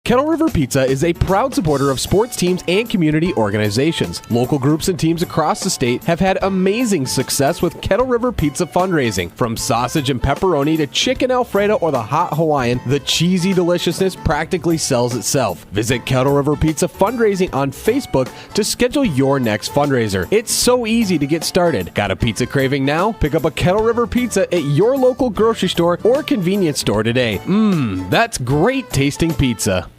Kettle River Pizza is a proud supporter of sports teams and community organizations. Local groups and teams across the state have had amazing success with Kettle River Pizza fundraising. From sausage and pepperoni to chicken Alfredo or the hot Hawaiian, the cheesy deliciousness practically sells itself. Visit Kettle River Pizza fundraising on Facebook to schedule your next fundraiser. It's so easy to get started. Got a pizza craving now? Pick up a Kettle River Pizza at your local grocery store or convenience store today. That's great tasting pizza.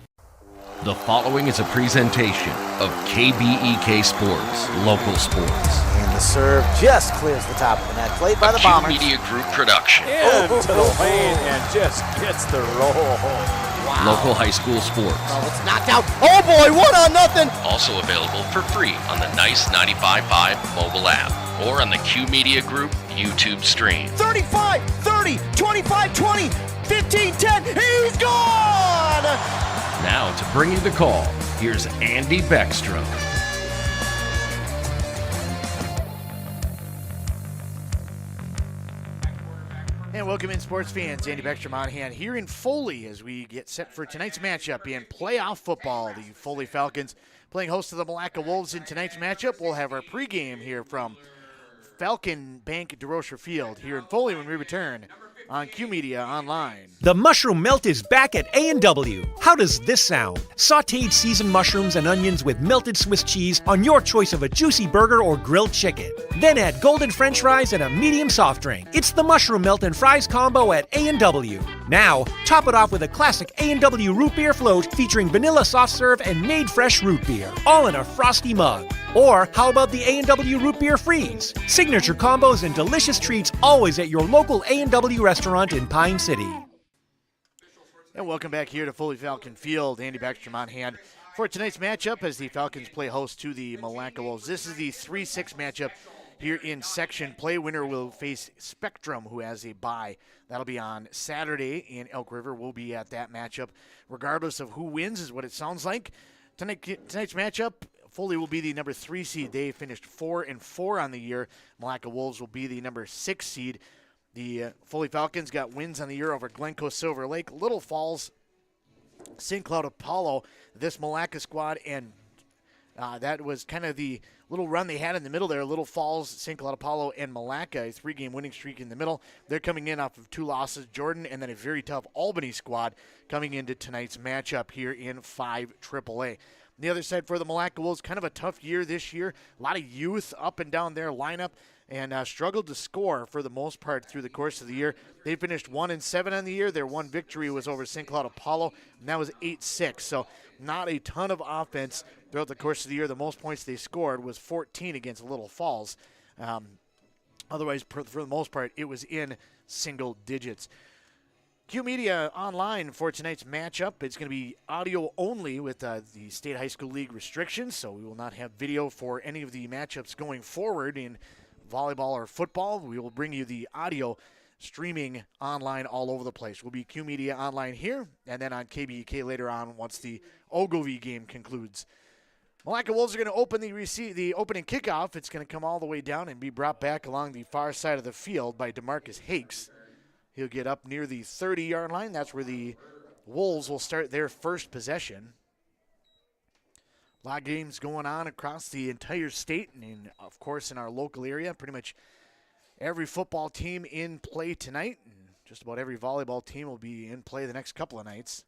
The following is a presentation of KBEK Sports, local sports. And the serve just clears the top of the net. Played by the Bombers. Media Group production. Into the lane and just gets the roll. Wow. Local high school sports. Oh, it's knocked out. Oh boy, 1-0. Also available for free on the Nice 95.5 mobile app or on the Q Media Group YouTube stream. 35, 30, 25, 20, 15, 10. He's gone! Now to bring you the call, here's Andy Beckstrom. And welcome in, sports fans. Andy Beckstrom on hand here in Foley as we get set for tonight's matchup in playoff football. The Foley Falcons playing host to the Milaca Wolves in tonight's matchup. We'll have our pregame here from Falcon Bank DeRocher Field here in Foley when we return on Q Media Online. The mushroom melt is back at A&W. How does this sound? Sautéed seasoned mushrooms and onions with melted Swiss cheese on your choice of a juicy burger or grilled chicken. Then add golden french fries and a medium soft drink. It's the mushroom melt and fries combo at A&W. Now, top it off with a classic A&W root beer float featuring vanilla soft serve and made fresh root beer, all in a frosty mug. Or how about the A&W root beer freeze? Signature combos and delicious treats always at your local A&W restaurant in Pine City. And welcome back here to Foley Falcon Field. Andy Beckstrom on hand for tonight's matchup as the Falcons play host to the Milaca Wolves. This is the 3-6 matchup here in section play. Winner will face Spectrum, who has a bye. That'll be on Saturday in Elk River. We'll be at that matchup regardless of who wins is what it sounds like. Tonight's matchup, Foley will be the number 3 seed. They finished 4-4 on the year. Milaca Wolves will be the number 6 seed. The Foley Falcons got wins on the year over Glencoe Silver Lake, Little Falls, St. Cloud Apollo, this Milaca squad, and that was kind of the little run they had in the middle there. Little Falls, St. Cloud Apollo, and Milaca, a 3-game winning streak in the middle. They're coming in off of 2 losses. Jordan, and then a very tough Albany squad coming into tonight's matchup here in 5 AAA. On the other side for the Milaca Wolves, kind of a tough year this year. A lot of youth up and down their lineup, and struggled to score for the most part through the course of the year. They finished 1-7 on the year. Their one victory was over St. Cloud Apollo, and that was 8-6. So not a ton of offense throughout the course of the year. The most points they scored was 14 against Little Falls. Otherwise, for the most part, it was in single digits. Q Media Online for tonight's matchup. It's going to be audio only with the State High School League restrictions, so we will not have video for any of the matchups going forward in volleyball or football. We will bring you the audio streaming online all over the place. We'll be Q Media Online here and then on KBEK later on once the Ogilvie game concludes. Milaca Wolves are going to open the opening kickoff. It's going to come all the way down and be brought back along the far side of the field by DeMarcus Hakes. He'll get up near the 30-yard line. That's where the Wolves will start their first possession. A lot of games going on across the entire state and, of course, in our local area. Pretty much every football team in play tonight, and just about every volleyball team will be in play the next couple of nights.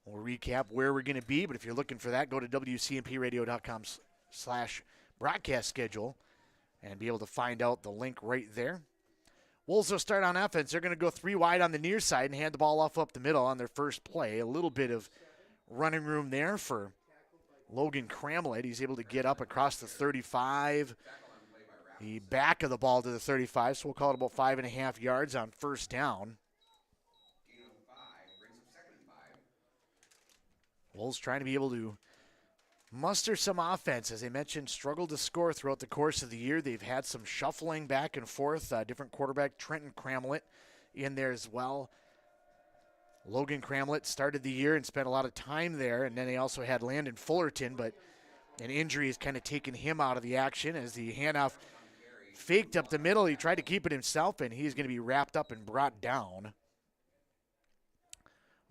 We'll recap where we're going to be, but if you're looking for that, go to wcmpradio.com/broadcast schedule and be able to find out the link right there. Wolves will start on offense. They're going to go 3 wide on the near side and hand the ball off up the middle on their first play. A little bit of running room there for Logan Cramlett. He's able to get up across the 35, the back of the ball to the 35, so we'll call it about 5.5 yards on first down. Wolves trying to be able to muster some offense. As I mentioned, struggled to score throughout the course of the year. They've had some shuffling back and forth. Different quarterback, Trenton Cramlett, in there as well. Logan Cramlett started the year and spent a lot of time there, and then they also had Landon Fullerton, but an injury has kind of taken him out of the action as the handoff faked up the middle. He tried to keep it himself, and he's going to be wrapped up and brought down.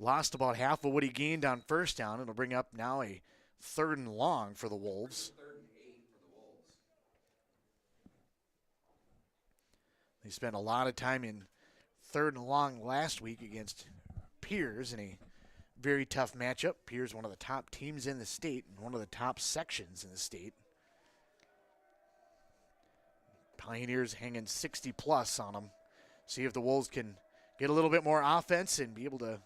lost about half of what he gained on first down. It'll bring up now a 3rd and long for the Wolves. They spent a lot of time in 3rd and long last week against Piers in a very tough matchup. Piers, one of the top teams in the state and one of the top sections in the state. Pioneers hanging 60 plus on them. See if the Wolves can get a little bit more offense and be able to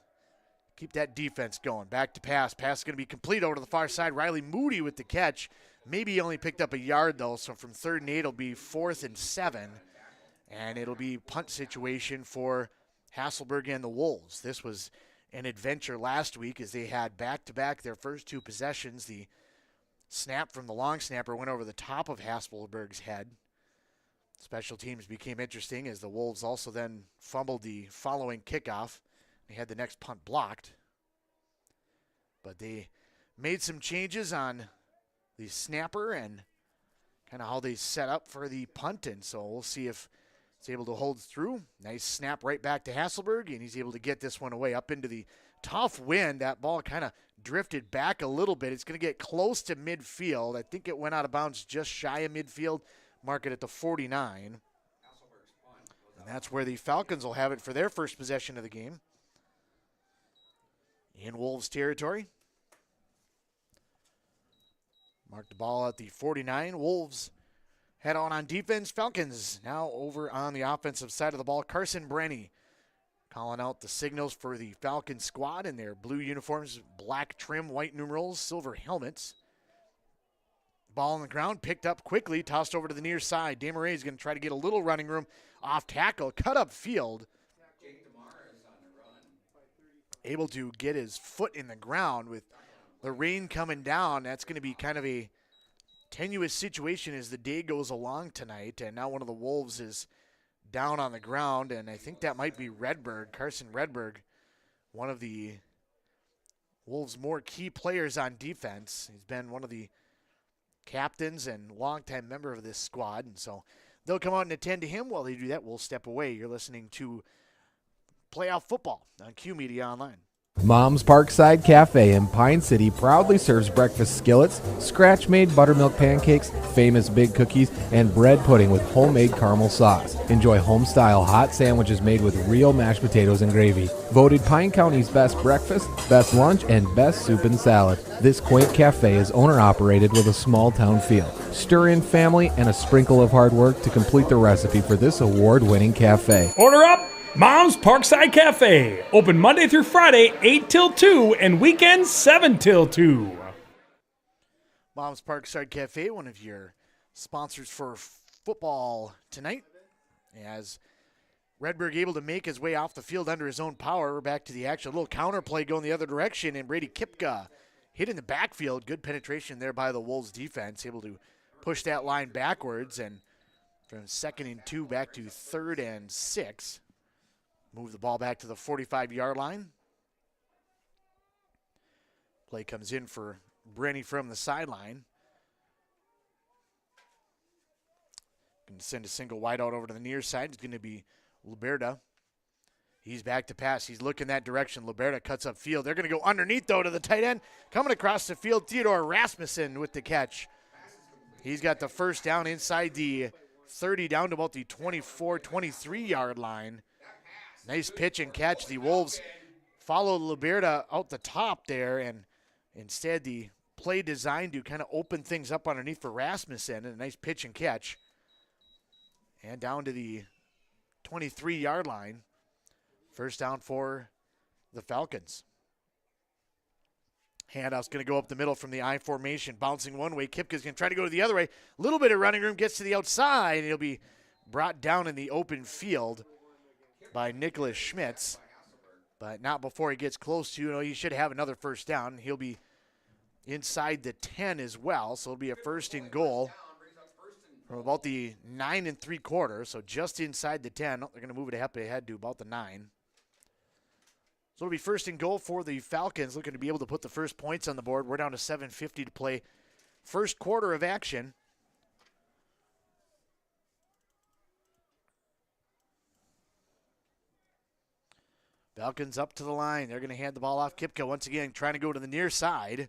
keep that defense going. Back to pass. Pass is going to be complete over to the far side. Riley Moody with the catch. Maybe he only picked up a yard, though, so from 3rd and 8, it'll be 4th and 7. And it'll be punt situation for Hasselberg and the Wolves. This was an adventure last week as they had back-to-back their first 2 possessions. The snap from the long snapper went over the top of Hasselberg's head. Special teams became interesting as the Wolves also then fumbled the following kickoff. They had the next punt blocked. But they made some changes on the snapper and kind of how they set up for the punt. And so we'll see if it's able to hold through. Nice snap right back to Hasselberg, and he's able to get this one away up into the tough wind. That ball kind of drifted back a little bit. It's going to get close to midfield. I think it went out of bounds just shy of midfield. Mark it at the 49. And that's where the Falcons will have it for their first possession of the game. In Wolves territory. Mark the ball at the 49. Wolves head on defense. Falcons now over on the offensive side of the ball. Carson Brenny calling out the signals for the Falcon squad in their blue uniforms, black trim, white numerals, silver helmets. Ball on the ground, picked up quickly, tossed over to the near side. Desmarais is going to try to get a little running room off tackle, cut up field. Able to get his foot in the ground with the rain coming down. That's going to be kind of a tenuous situation as the day goes along tonight. And now one of the Wolves is down on the ground, and I think that might be Redberg, Carson Redberg, one of the Wolves' more key players on defense. He's been one of the captains and longtime member of this squad, and so they'll come out and attend to him. While they do that, we'll step away. You're listening to Playoff Football on Q Media Online. Mom's Parkside Cafe in Pine City proudly serves breakfast skillets, scratch-made buttermilk pancakes, famous big cookies, and bread pudding with homemade caramel sauce. Enjoy home-style hot sandwiches made with real mashed potatoes and gravy. Voted Pine County's best breakfast, best lunch, and best soup and salad. This quaint cafe is owner-operated with a small-town feel. Stir in family and a sprinkle of hard work to complete the recipe for this award-winning cafe. Order up! Mom's Parkside Cafe. Open Monday through Friday, 8 till 2, and weekends, 7 till 2. Mom's Parkside Cafe, one of your sponsors for football tonight. As Redberg able to make his way off the field under his own power. We're back to the action. A little counter play going the other direction, and Brady Kipka hit in the backfield. Good penetration there by the Wolves defense, able to push that line backwards, and from 2nd and 2 back to 3rd and 6. Move the ball back to the 45-yard line. Play comes in for Brenny from the sideline. Going to send a single wide out over to the near side. It's going to be Liberta. He's back to pass. He's looking that direction. Liberta cuts up field. They're going to go underneath, though, to the tight end. Coming across the field, Theodore Rasmussen with the catch. He's got the first down inside the 30, down to about the 24, 23-yard line. Nice pitch and catch. The Wolves follow Liberta out the top there, and instead the play designed to kind of open things up underneath for Rasmussen, and a nice pitch and catch. And down to the 23-yard line. First down for the Falcons. Handoff's going to go up the middle from the I formation, bouncing one way. Kipka's going to try to go to the other way. A little bit of running room, gets to the outside, and he'll be brought down in the open field by Nicholas Schmitz, but not before he gets close to, he should have another first down. He'll be inside the 10 as well, so it'll be a 1st and goal from about the 9 3/4, so just inside the 10. They're going to move it ahead to about the 9. So it'll be 1st and goal for the Falcons, looking to be able to put the first points on the board. We're down to 7:50 to play. First quarter of action. Falcons up to the line. They're going to hand the ball off. Kipka once again trying to go to the near side.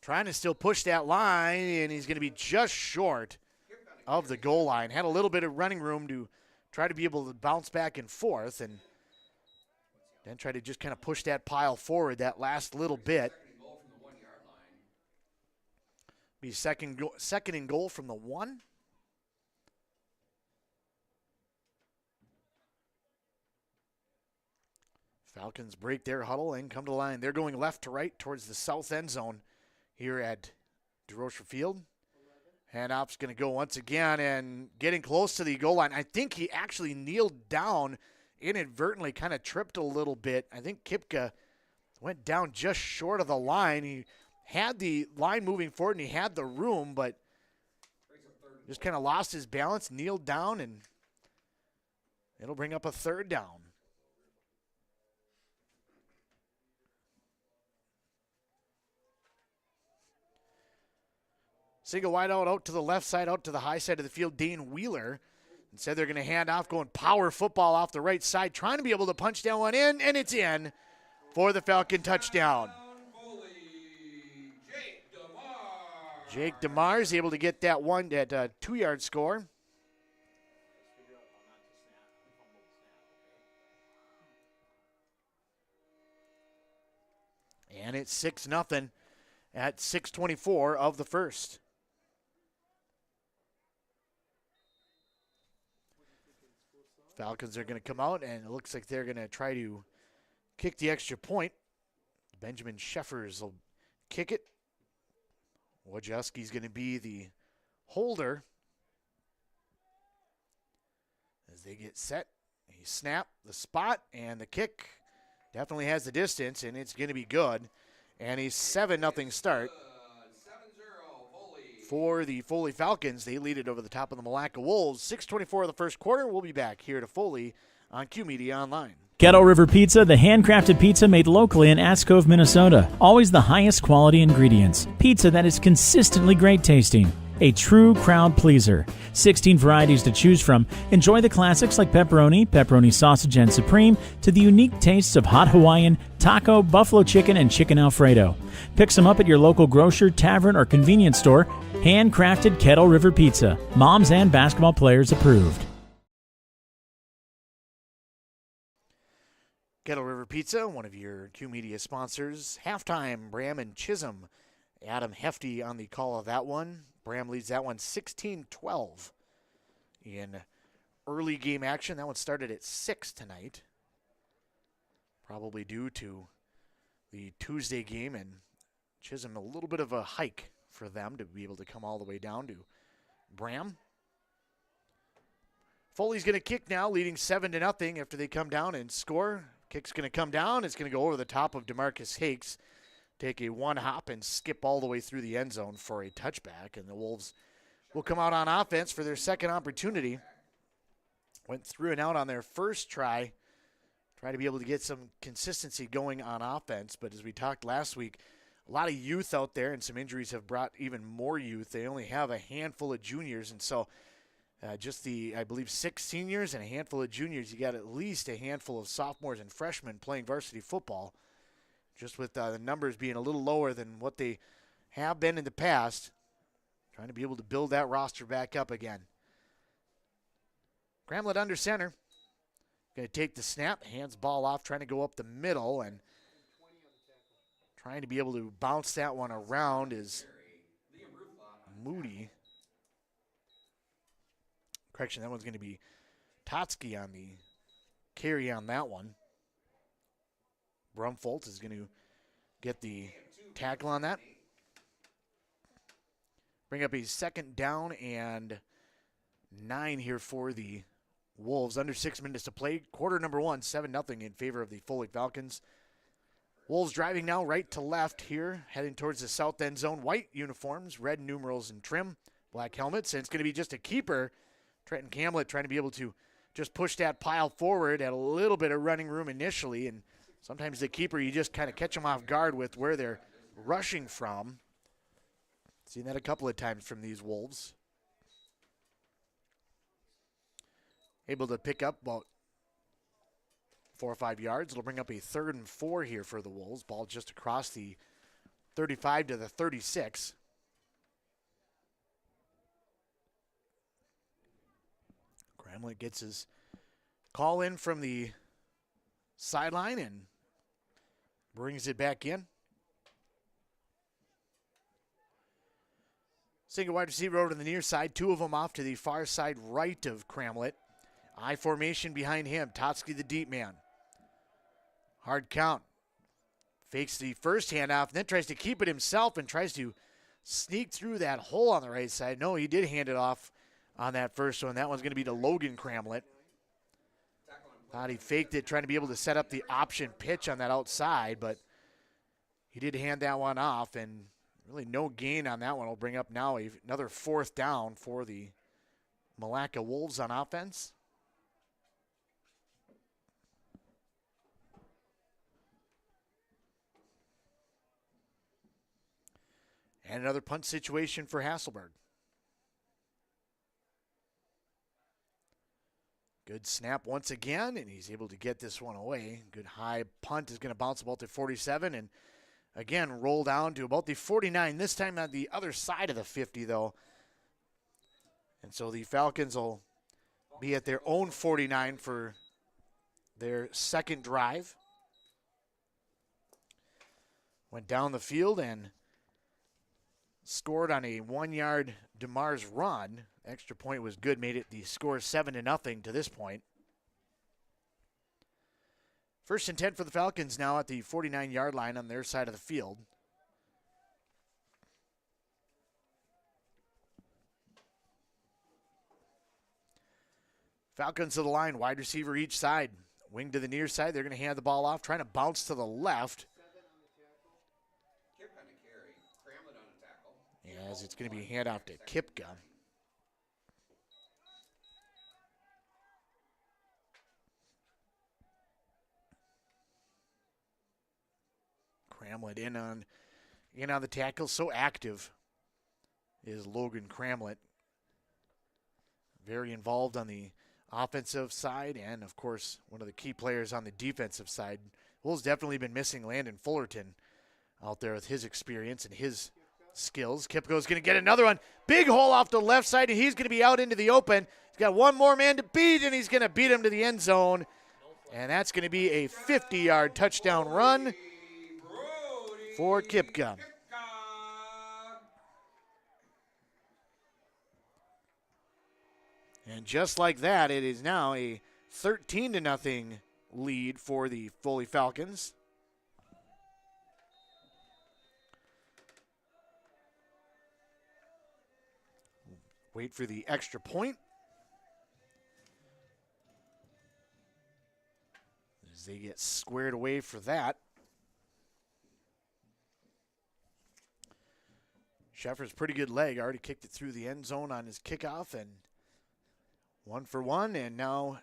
Trying to still push that line, and he's going to be just short of the goal line. Had a little bit of running room to try to be able to bounce back and forth, and then try to just kind of push that pile forward that last little bit. Be second and goal from the 1. Falcons break their huddle and come to the line. They're going left to right towards the south end zone here at DeRocher Field. Handoff's going to go once again and getting close to the goal line. I think he actually kneeled down inadvertently, kind of tripped a little bit. I think Kipka went down just short of the line. He had the line moving forward and he had the room, but just kind of lost his balance, kneeled down, and it'll bring up a third down. Single wide out to the left side, out to the high side of the field, Dane Wheeler. Instead, they're going to hand off, going power football off the right side, trying to be able to punch that one in, and it's in for the Falcon touchdown. Jake DeMar is able to get that 2-yard score. And it's 6-0 at 6:24 of the first. Falcons are going to come out, and it looks like they're going to try to kick the extra point. Benjamin Sheffers will kick it. Wojcicki's going to be the holder. As they get set, he snapped the spot, and the kick definitely has the distance, and it's going to be good. And a 7-0 start for the Foley Falcons. They lead it over the top of the Milaca Wolves. 6:24 of the first quarter. We'll be back here to Foley on Q Media Online. Kettle River Pizza, the handcrafted pizza made locally in Ask Cove, Minnesota. Always the highest quality ingredients. Pizza that is consistently great tasting. A true crowd pleaser. 16 varieties to choose from. Enjoy the classics like pepperoni, pepperoni sausage, and supreme, to the unique tastes of hot Hawaiian, taco, buffalo chicken, and chicken Alfredo. Pick some up at your local grocer, tavern, or convenience store. Handcrafted Kettle River Pizza. Moms and basketball players approved. Kettle River Pizza, one of your Q Media sponsors. Halftime, Bram and Chisholm. Adam Hefty on the call of that one. Bram leads that one 16-12 in early game action. That one started at 6 tonight. Probably due to the Tuesday game, and Chisholm a little bit of a hike for them to be able to come all the way down to Bram. Foley's going to kick now, leading 7-0 after they come down and score. Kick's going to come down. It's going to go over the top of DeMarcus Hakes. Take a one hop and skip all the way through the end zone for a touchback. And the Wolves will come out on offense for their second opportunity. Went through and out on their first try. Try to be able to get some consistency going on offense. But as we talked last week, a lot of youth out there, and some injuries have brought even more youth. They only have a handful of juniors. And so just I believe 6 seniors and a handful of juniors. You got at least a handful of sophomores and freshmen playing varsity football. Just with the numbers being a little lower than what they have been in the past. Trying to be able to build that roster back up again. Gramlet under center. Going to take the snap, hands ball off, trying to go up the middle, and trying to be able to bounce that one around is Moody. Correction, that one's going to be Totsky on the carry on that one. Brumfoltz is going to get the tackle on that. Bring up a 2nd down and 9 here for the Wolves. Under 6 minutes to play. Quarter number 1, 7-0 in favor of the Foley Falcons. Wolves driving now right to left here, heading towards the south end zone. White uniforms, red numerals and trim, black helmets. And it's going to be just a keeper. Trenton Camlett trying to be able to just push that pile forward, at a little bit of running room initially, and sometimes the keeper, you just kind of catch them off guard with where they're rushing from. Seen that a couple of times from these Wolves. Able to pick up about 4 or 5 yards. It'll bring up a 3rd and 4 here for the Wolves. Ball just across the 35 to the 36. Gramlich gets his call in from the sideline and brings it back in. Single wide receiver over to the near side. 2 of them off to the far side right of Gramlich. I formation behind him. Totsky the deep man. Hard count. Fakes the first handoff and then tries to keep it himself and tries to sneak through that hole on the right side. No, he did hand it off on that first one. That one's going to be to Logan Gramlich. Thought he faked it, trying to be able to set up the option pitch on that outside, but he did hand that one off, and really no gain on that one. Will bring up now another 4th down for the Milaca Wolves on offense. And another punt situation for Hasselberg. Good snap once again, and he's able to get this one away. Good high punt is going to bounce about the 47, and again, roll down to about the 49, this time on the other side of the 50, though. And so the Falcons will be at their own 49 for their second drive. Went down the field and scored on a 1-yard DeMars run. Extra point was good, made it the score 7-0 to this point. 1st and 10 for the Falcons now at the 49-yard line on their side of the field. Falcons to the line, wide receiver each side. Wing to the near side, they're going to hand the ball off, trying to bounce to the left. As it's going to be a handoff to Kipka. Gramlich in on the tackle. So active is Logan Gramlich. Very involved on the offensive side and, of course, one of the key players on the defensive side. Wolves definitely been missing Landon Fullerton out there with his experience and his skills. Kipko's going to get another one. Big hole off the left side, and he's going to be out into the open. He's got one more man to beat, and he's going to beat him to the end zone. And that's going to be a 50-yard touchdown run for Kipka. And just like that, it is now a 13-0 lead for the Foley Falcons. Wait for the extra point. As they get squared away for that. Sheffer's pretty good leg. Already kicked it through the end zone on his kickoff, and 1 for 1, and now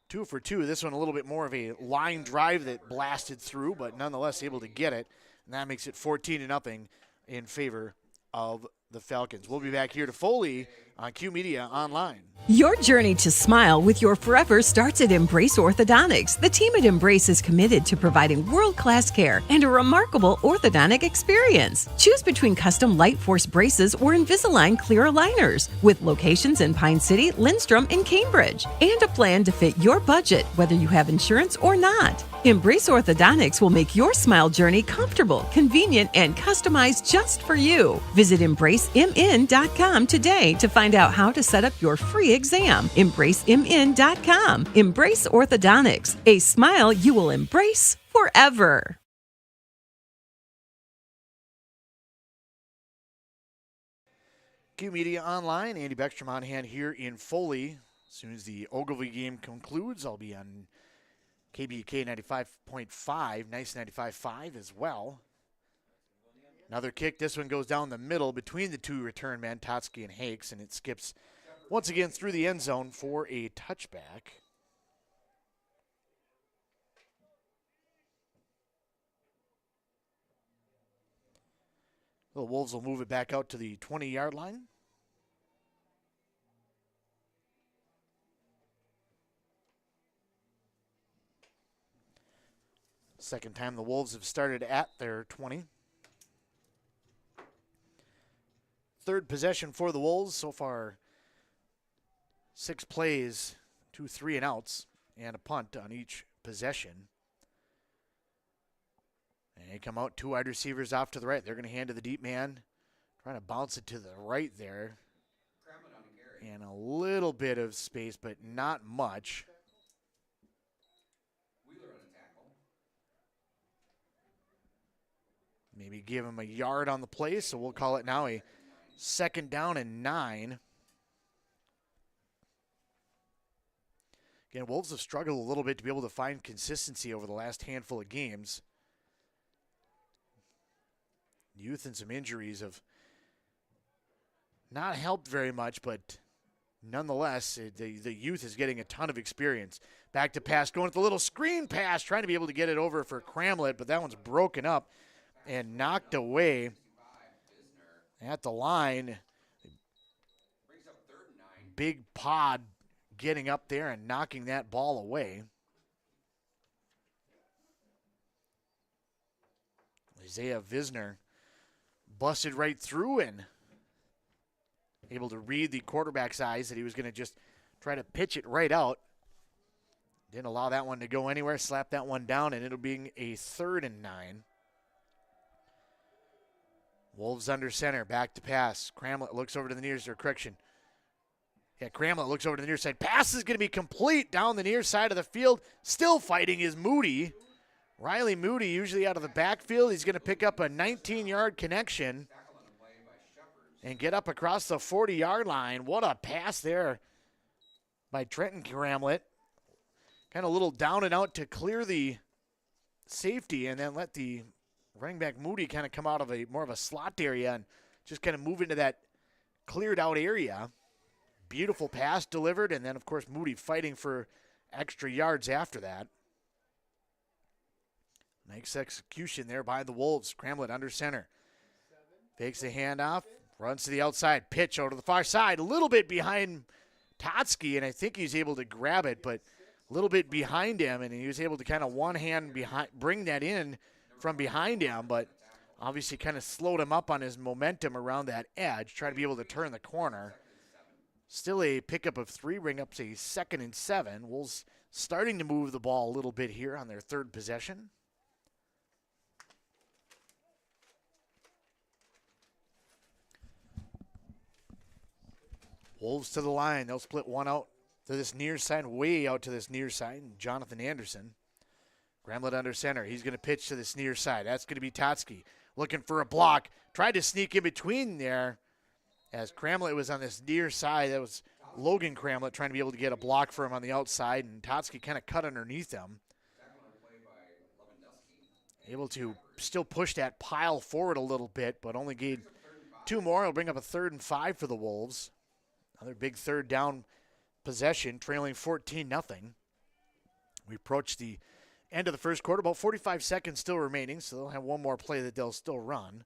2 for 2. This one a little bit more of a line drive that blasted through, but nonetheless able to get it. And that makes it 14-0 in favor of the Falcons. We'll be back here to Foley on Q Media Online. Your journey to smile with your forever starts at Embrace Orthodontics. The team at Embrace is committed to providing world-class care and a remarkable orthodontic experience. Choose between custom Light Force braces or Invisalign clear aligners with locations in Pine City, Lindstrom, and Cambridge, and a plan to fit your budget, whether you have insurance or not. Embrace Orthodontics will make your smile journey comfortable, convenient, and customized just for you. Visit EmbraceMN.com today to find out how to set up your free exam. EmbraceMN.com. Embrace Orthodontics, a smile you will embrace forever. Q Media Online, Andy Beckstrom on hand here in Foley. As soon as the Ogilvie game concludes, I'll be on KBK 95.5, Nice 95.5 as well. Another kick. This one goes down the middle between the two return men, Totsky and Hakes, and it skips once again through the end zone for a touchback. The Wolves will move it back out to the 20-yard line. Second time the Wolves have started at their 20. Third possession for the Wolves. So far, 6 plays, 2 3-and-outs, and a punt on each possession. And they come out, 2 wide receivers off to the right. They're going to hand to the deep man. Trying to bounce it to the right there. And a little bit of space, but not much. Maybe give him a yard on the play, so we'll call it now a 2nd down and 9. Again, Wolves have struggled a little bit to be able to find consistency over the last handful of games. Youth and some injuries have not helped very much, but nonetheless, the youth is getting a ton of experience. Back to pass, going with the little screen pass, trying to be able to get it over for Cramlett, but that one's broken up and knocked away at the line. Big Pod getting up there and knocking that ball away. Isaiah Visner busted right through and able to read the quarterback's eyes that he was going to just try to pitch it right out. Didn't allow that one to go anywhere, slapped that one down, and it'll be a 3rd and 9. Wolves under center, back to pass. Cramlett looks over to the near side, correction. Yeah, Cramlett looks over to the near side. Pass is going to be complete down the near side of the field. Still fighting is Moody. Riley Moody, usually out of the backfield. He's going to pick up a 19-yard connection and get up across the 40-yard line. What a pass there by Trenton Cramlett. Kind of a little down and out to clear the safety and then let the running back Moody kind of come out of more of a slot area and just kind of move into that cleared out area. Beautiful pass delivered, and then, of course, Moody fighting for extra yards after that. Nice execution there by the Wolves. Cramlett under center. Takes the handoff, runs to the outside, pitch over to the far side, a little bit behind Totsky, and I think he's able to grab it, but a little bit behind him, and he was able to kind of one hand behind, bring that in from behind him, but obviously kind of slowed him up on his momentum around that edge, trying to be able to turn the corner. Still a pickup of 3, bring up to a 2nd and 7. Wolves starting to move the ball a little bit here on their 3rd possession. Wolves to the line. They'll split one out to this near side, way out to this near side. Jonathan Anderson. Cramlett under center. He's going to pitch to this near side. That's going to be Totsky looking for a block. Tried to sneak in between there as Cramlett was on this near side. That was Logan Cramlett trying to be able to get a block for him on the outside, and Totsky kind of cut underneath him. Able to still push that pile forward a little bit, but only gained 2 more. It'll bring up a 3rd and 5 for the Wolves. Another big 3rd down possession, trailing 14-0. We approach the end of the first quarter, about 45 seconds still remaining, so they'll have one more play that they'll still run.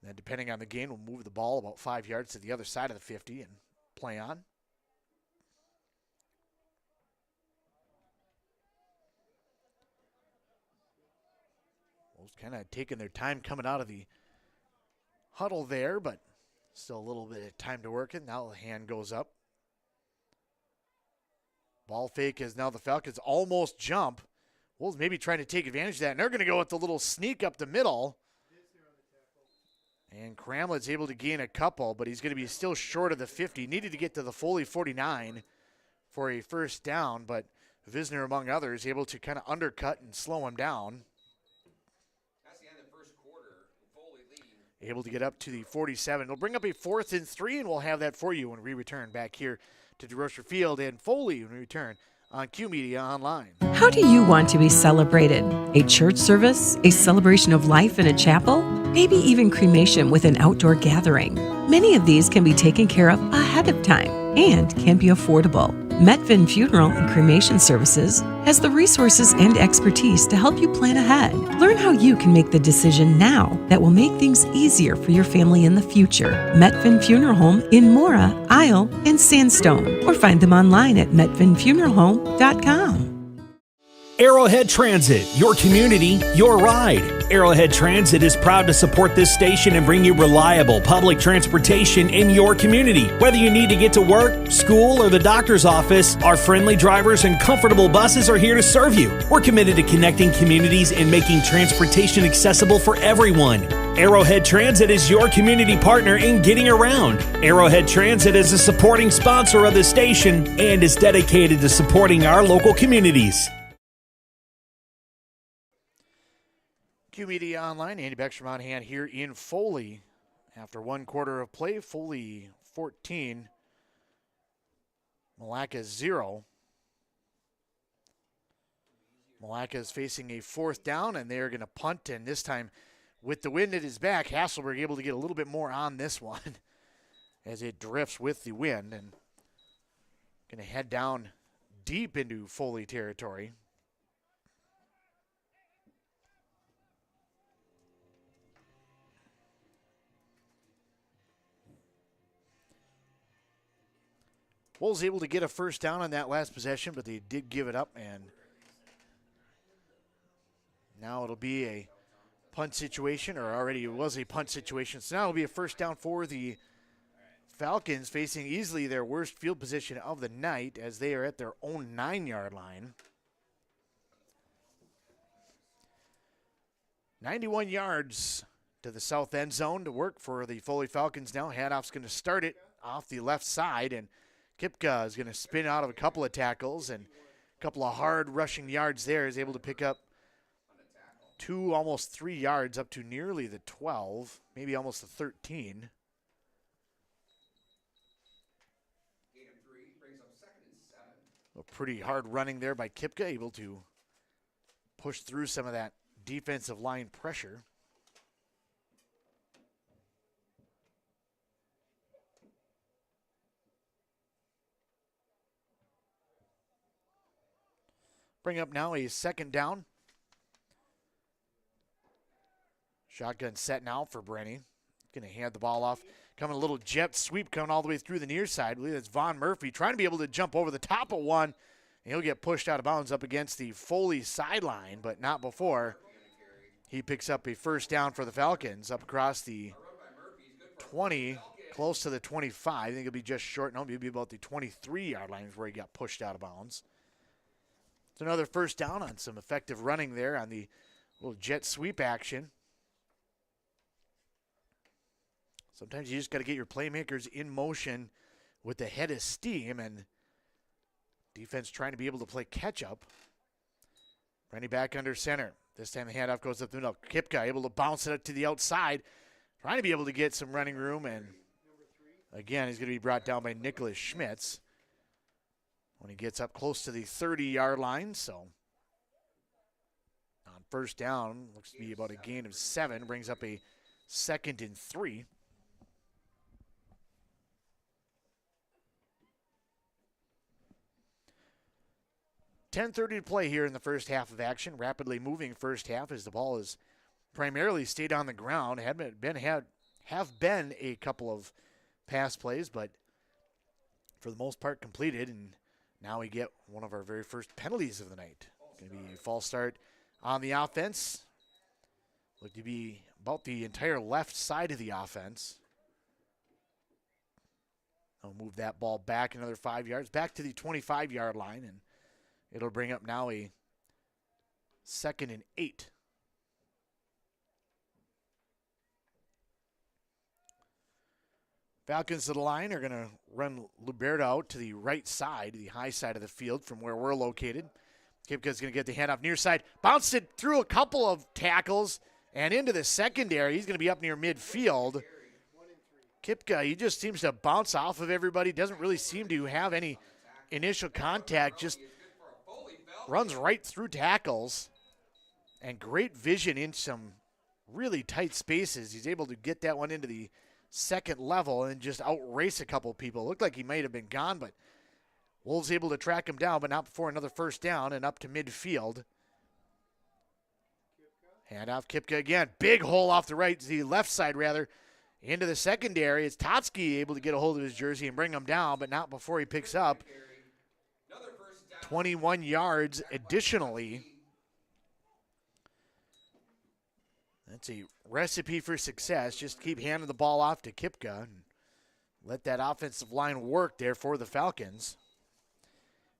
Then depending on the game, we'll move the ball about 5 yards to the other side of the 50 and play on. Wolves kind of taking their time coming out of the huddle there, but still a little bit of time to work it. Now the hand goes up. Ball fake is now the Falcons almost jump. Wolves maybe trying to take advantage of that, and they're going to go with the little sneak up the middle. And Cramlett's able to gain a couple, but he's going to be still short of the 50. Needed to get to the Foley 49 for a 1st down, but Visner, among others, able to kind of undercut and slow him down. That's the end of the first quarter. Foley leading. Able to get up to the 47. It'll bring up a 4th and 3, and we'll have that for you when we return back here to DeRocher Field and Foley when we return on Q Media Online. How do you want to be celebrated? A church service? A celebration of life in a chapel? Maybe even cremation with an outdoor gathering. Many of these can be taken care of ahead of time and can be affordable. Metvin Funeral and Cremation Services has the resources and expertise to help you plan ahead. Learn how you can make the decision now that will make things easier for your family in the future. Metvin Funeral Home in Mora, Isle, and Sandstone, or find them online at metvinfuneralhome.com. Arrowhead Transit, your community, your ride. Arrowhead Transit is proud to support this station and bring you reliable public transportation in your community. Whether you need to get to work, school, or the doctor's office, our friendly drivers and comfortable buses are here to serve you. We're committed to connecting communities and making transportation accessible for everyone. Arrowhead Transit is your community partner in getting around. Arrowhead Transit is a supporting sponsor of the station and is dedicated to supporting our local communities. Q Media Online, Andy Beckstrom on hand here in Foley. After one quarter of play, Foley 14, Milaca 0. Milaca is facing a fourth down, and they're going to punt, and this time with the wind at his back, Hasselberg able to get a little bit more on this one as it drifts with the wind, and going to head down deep into Foley territory. Wolves able to get a first down on that last possession, but they did give it up, and now it'll be a punt situation, or already it was a punt situation. So now it'll be a first down for the Falcons, facing easily their worst field position of the night as they are at their own 9-yard line. 91 yards to the south end zone to work for the Foley Falcons now. Handoff's going to start it off the left side, and Kipka is going to spin out of a couple of tackles, and a couple of hard rushing yards there. Is able to pick up 2, almost 3 yards up to nearly the 12, maybe almost the 13. A pretty hard running there by Kipka, able to push through some of that defensive line pressure. Bring up now a second down. Shotgun set now for Brenny. Going to hand the ball off. Coming a little jet sweep coming all the way through the near side. I believe that's Von Murphy trying to be able to jump over the top of one. And he'll get pushed out of bounds up against the Foley sideline, but not before he picks up a first down for the Falcons up across the 20, close to the 25. I think it'll be just short. No, maybe about the 23-yard line is where he got pushed out of bounds. It's another first down on some effective running there on the little jet sweep action. Sometimes you just got to get your playmakers in motion with the head of steam, and defense trying to be able to play catch-up. Rennie back under center. This time the handoff goes up the middle. Kipka able to bounce it up to the outside, trying to be able to get some running room, and again, he's going to be brought down by Nicholas Schmitz when he gets up close to the 30-yard line. So on first down, looks to be about a gain of 7, brings up a 2nd and 3. .10:30 to play here in the first half of action. Rapidly moving first half as the ball has primarily stayed on the ground. Have been a couple of pass plays, but for the most part completed. And now we get one of our very first penalties of the night. Going to be a false start on the offense. Look to be about the entire left side of the offense. I'll move that ball back another 5 yards, back to the 25-yard line, and it'll bring up now a 2nd and 8. Falcons to the line are going to run Luberto out to the right side, the high side of the field from where we're located. Kipka's going to get the handoff near side. Bounced it through a couple of tackles and into the secondary. He's going to be up near midfield. Kipka, he just seems to bounce off of everybody. Doesn't really seem to have any initial contact. Just runs right through tackles. And great vision in some really tight spaces. He's able to get that one into the second level and just outrace a couple people. Looked like he might have been gone, but Wolves able to track him down, but not before another first down and up to midfield. Hand off Kipka again. Big hole off the right, the left side rather, into the secondary. It's Totsky able to get a hold of his jersey and bring him down, but not before he picks up 21 yards additionally. That's a recipe for success. Just keep handing the ball off to Kipka and let that offensive line work there for the Falcons.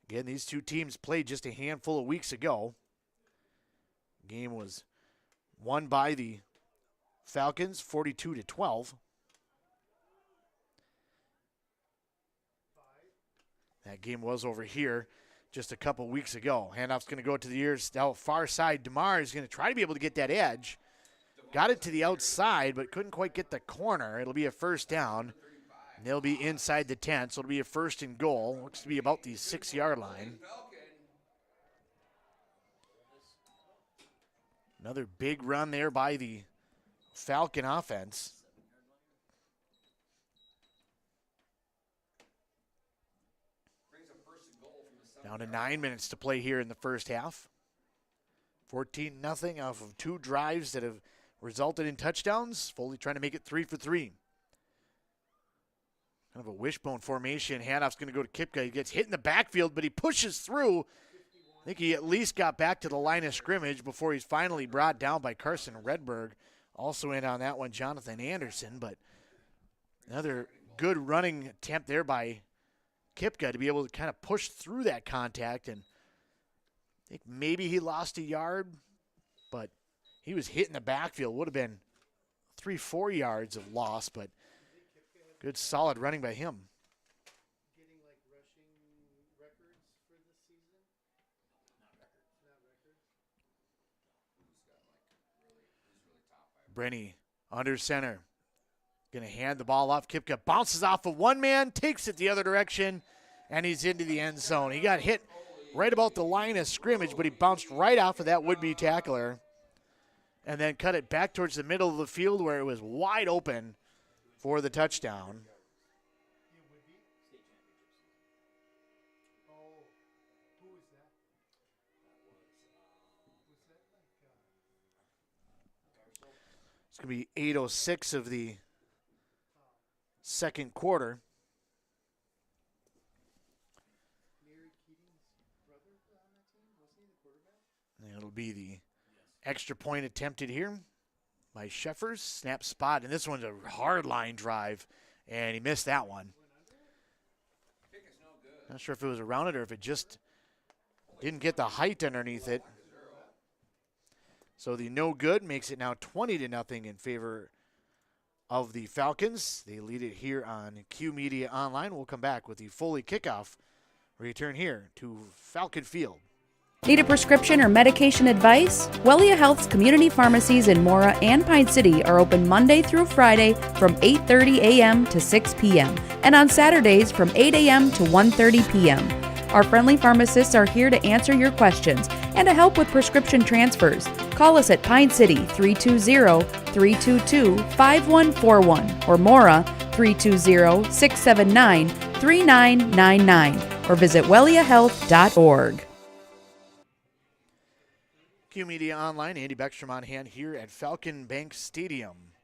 Again, these two teams played just a handful of weeks ago. Game was won by the Falcons, 42-12. That game was over here just a couple weeks ago. Handoff's going to go to the far side. DeMar is going to try to be able to get that edge. Got it to the outside, but couldn't quite get the corner. It'll be a first down. And they'll be inside the 10, so it'll be a first and goal. Looks to be about the 6-yard line. Another big run there by the Falcon offense. Down to 9 minutes to play here in the first half. 14-0 off of 2 drives that have resulted in touchdowns. Foley trying to make it 3 for 3. Kind of a wishbone formation. Handoff's going to go to Kipka. He gets hit in the backfield, but he pushes through. I think he at least got back to the line of scrimmage before he's finally brought down by Carson Redberg. Also in on that one, Jonathan Anderson, but another good running attempt there by Kipka to be able to kind of push through that contact. And I think maybe he lost a yard, but he was hit in the backfield. Would have been 3-4 yards of loss, but good solid running by him. Brenny under center. Going to hand the ball off. Kipka bounces off of one man, takes it the other direction, and he's into the end zone. He got hit right about the line of scrimmage, but he bounced right off of that would-be tackler and then cut it back towards the middle of the field where it was wide open for the touchdown. It's going to be 8:06 of the second quarter. And it'll be the extra point attempted here by Sheffers. Snap spot, and this one's a hard line drive, and he missed that one. Not sure if it was around it or if it just didn't get the height underneath it. So the no good makes it now 20-0 in favor of the Falcons. They lead it here on Q Media Online. We'll come back with the Foley kickoff. Return here to Falcon Field. Need a prescription or medication advice? Wellia Health's community pharmacies in Mora and Pine City are open Monday through Friday from 8:30 a.m. to 6 p.m. and on Saturdays from 8 a.m. to 1:30 p.m. Our friendly pharmacists are here to answer your questions and to help with prescription transfers. Call us at Pine City 320-322-5141 or Mora 320-679-3999 or visit welliahealth.org. Q Media Online, Andy Beckstrom on hand here at Falcon Bank Stadium.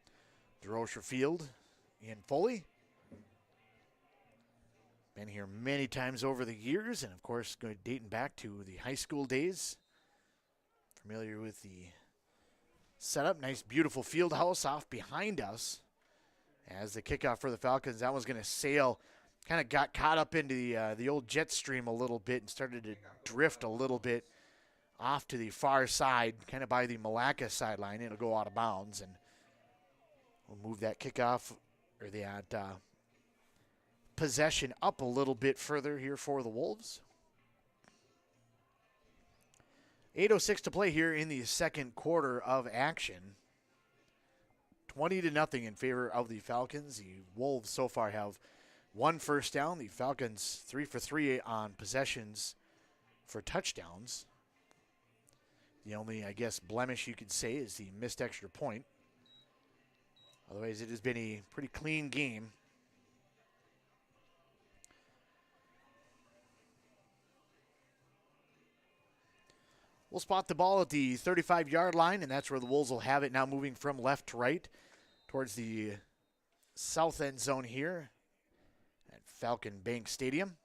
DeRocher Field in Foley. Been here many times over the years, and of course, dating back to the high school days. Familiar with the setup. Nice, beautiful field house off behind us. As the kickoff for the Falcons, that was going to sail. Kind of got caught up into the old jet stream a little bit and started to drift a little bit off to the far side, kind of by the Milaca sideline. It'll go out of bounds, and we'll move that kickoff, or that possession up a little bit further here for the Wolves. 8:06 to play here in the second quarter of action. 20-0 in favor of the Falcons. The Wolves so far have 1 first down. The Falcons 3 for 3 on possessions for touchdowns. The only, I guess, blemish you could say is the missed extra point. Otherwise, it has been a pretty clean game. We'll spot the ball at the 35-yard line, and that's where the Wolves will have it now, moving from left to right towards the south end zone here at Falcon Bank Stadium.